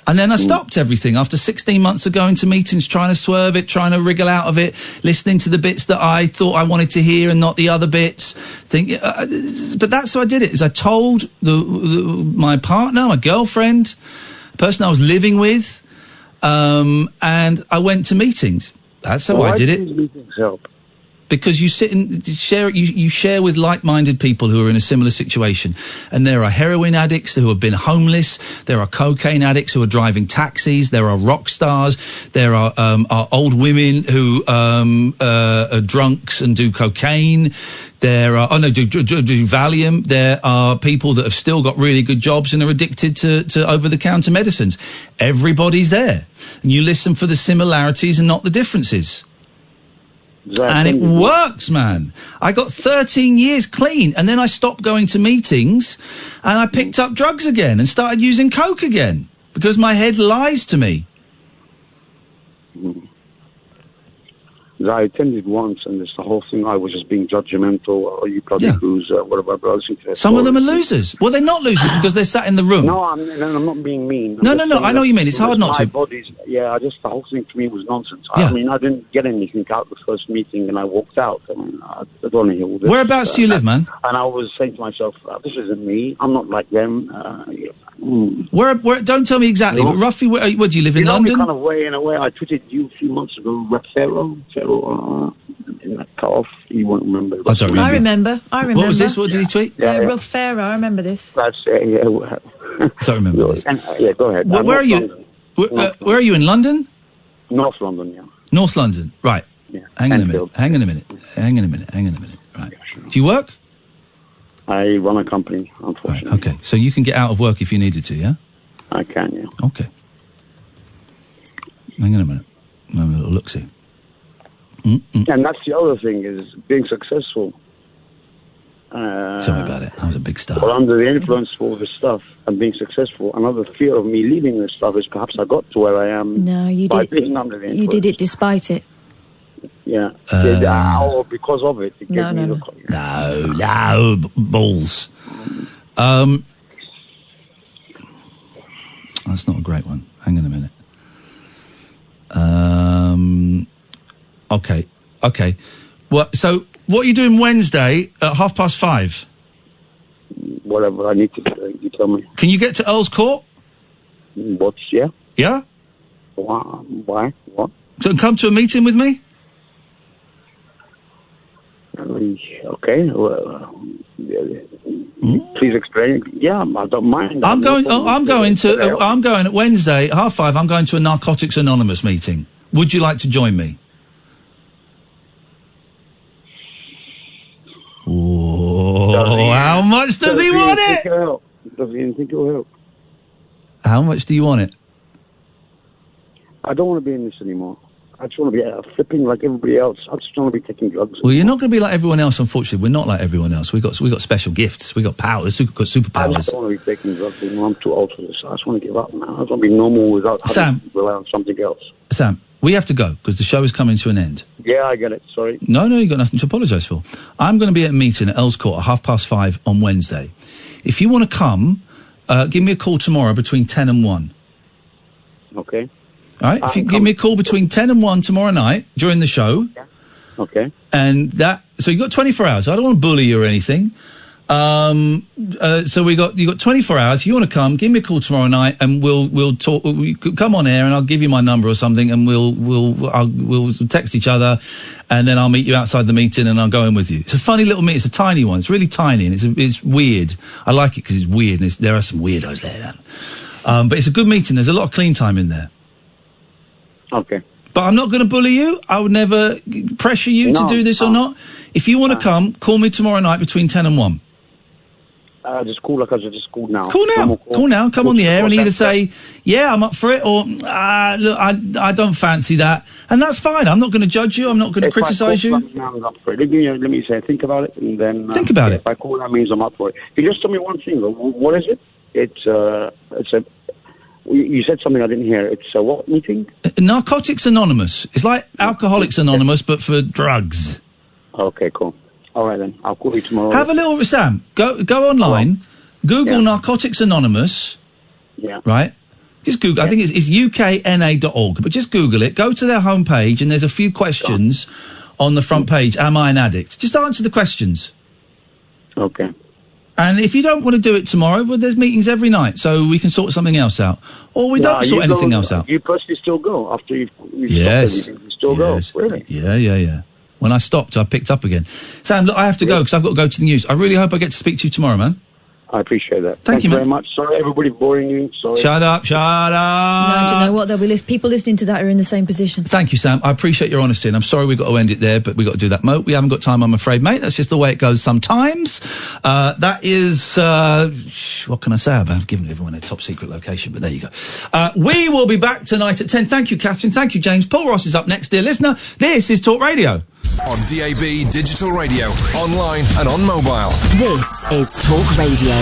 And then I stopped everything after 16 months of going to meetings, trying to swerve it, trying to wriggle out of it, listening to the bits that I thought I wanted to hear and not the other bits. But that's how I did it, is I told my partner, my girlfriend, the person I was living with, and I went to meetings. That's how I did it. Why do these meetings help? Because you sit and share, you share with like-minded people who are in a similar situation. And there are heroin addicts who have been homeless. There are cocaine addicts who are driving taxis. There are rock stars. There are old women who are drunks and do cocaine. There are, do Valium. There are people that have still got really good jobs and are addicted to over-the-counter medicines. Everybody's there. And you listen for the similarities and not the differences. And it works, man. I got 13 years clean, and then I stopped going to meetings, and I picked up drugs again and started using coke again because my head lies to me. I attended once, and it's the whole thing. I was just being judgmental. Oh, you bloody loser, whatever. But some of them are losers. Well, they're not losers because they're sat in the room. No, I'm not being mean. No. I know what you mean. It's hard not to. The whole thing to me was nonsense. Yeah. I mean, I didn't get anything out the first meeting, and I walked out. I mean, I don't want to hear all this. Whereabouts do you live, man? And I was saying to myself, this isn't me. I'm not like them. Where? Don't tell me exactly, but roughly, where do you live in London? Kind of way, in a way. I tweeted you a few months ago, Pharaoh, in that cut-off. You won't remember. I don't remember. I remember. What was this? What did he tweet? Rough Pharaoh, I remember this. That's it, I don't remember this. Go ahead. Where are you? Where are you, in London? North London, yeah. North London, right. Yeah. Hang on a minute. Right. Do you work? I run a company, unfortunately. Right, okay, so you can get out of work if you needed to, yeah? I can, yeah. Okay. Hang on a minute. Have a little look-see. And that's the other thing, is being successful. Tell me about it. I was a big star. Or under the influence of all this stuff and being successful. Another fear of me leaving this stuff is perhaps I got to where I am. No, you by did. Being under the influence. You did it despite it. Yeah. Or because of it. No. Balls. That's not a great one. Hang on a minute. Okay. Well, so what are you doing Wednesday at 5:30? Whatever I need to do, you tell me. Can you get to Earl's Court? Yeah. Yeah? Why? What? So come to a meeting with me? Okay. Please explain. Yeah, I don't mind. I'm going at Wednesday at 5:30. I'm going to a Narcotics Anonymous meeting. Would you like to join me? Oh, how much does he want it? Does he think it'll help? How much do you want it? I don't want to be in this anymore. I just want to be flipping like everybody else. I just want to be taking drugs. Well, you're not going to be like everyone else, unfortunately. We're not like everyone else. We got special gifts. We got powers. We've got I superpowers. just don't want to be taking drugs anymore. I'm too old for this. I just want to give up now. I just want to be normal without having to rely on something else. Sam, we have to go because the show is coming to an end. Yeah, I get it. Sorry. No, you've got nothing to apologise for. I'm going to be at a meeting at Earls Court at 5:30 on Wednesday. If you want to come, give me a call tomorrow between 10 and 1. Okay. All right? If you give me a call between 10 and 1 tomorrow night during the show. Yeah. Okay. And so you've got 24 hours. I don't want to bully you or anything. So you got 24 hours. If you want to come, give me a call tomorrow night and we'll talk. We come on air and I'll give you my number or something and we'll text each other and then I'll meet you outside the meeting and I'll go in with you. It's a funny little meeting. It's a tiny one. It's really tiny and it's weird. I like it because it's weird and there are some weirdos there. But it's a good meeting. There's a lot of clean time in there. Okay. But I'm not going to bully you. I would never pressure you to do this or not. If you want to come, call me tomorrow night between 10 and 1. Just call like I just called now. Call now. Come on the air and either say, yeah, I'm up for it, or look, I don't fancy that, and that's fine. I'm not going to judge you. I'm not going to criticise you. I'm up for it. Let me say, think about it, and then think about it. If I call, that means I'm up for it. Can you just tell me one thing? What is it? It's a. You said something I didn't hear. It's a what meeting? Narcotics Anonymous. It's like Alcoholics Anonymous, but for drugs. Okay, cool. All right, then. I'll call you tomorrow. Have a little... Sam, go online, Google Narcotics Anonymous. Yeah. Right? Just Google... I think it's ukna.org, but just Google it. Go to their homepage, and there's a few questions on the front page. Am I an addict? Just answer the questions. Okay. And if you don't want to do it tomorrow, well, there's meetings every night, so we can sort something else out. Or we don't sort anything else out. You personally still go after you've Yes. stopped everything? You still go? Really? Yeah. When I stopped, I picked up again. Sam, look, I have to go because I've got to go to the news. I really hope I get to speak to you tomorrow, man. I appreciate that. Thank you, man. very much. Sorry, everybody, boring you. Sorry. Shut up. No, do you know what? There'll be people listening to that are in the same position. Thank you, Sam. I appreciate your honesty, and I'm sorry we've got to end it there, but we've got to do that. Mo, we haven't got time, I'm afraid, mate. That's just the way it goes sometimes. That is, what can I say about it? I've given everyone a top secret location, but there you go. We will be back tonight at 10. Thank you, Catherine. Thank you, James. Paul Ross is up next, dear listener. This is Talk Radio. On DAB, digital radio, online and on mobile. This is Talk Radio.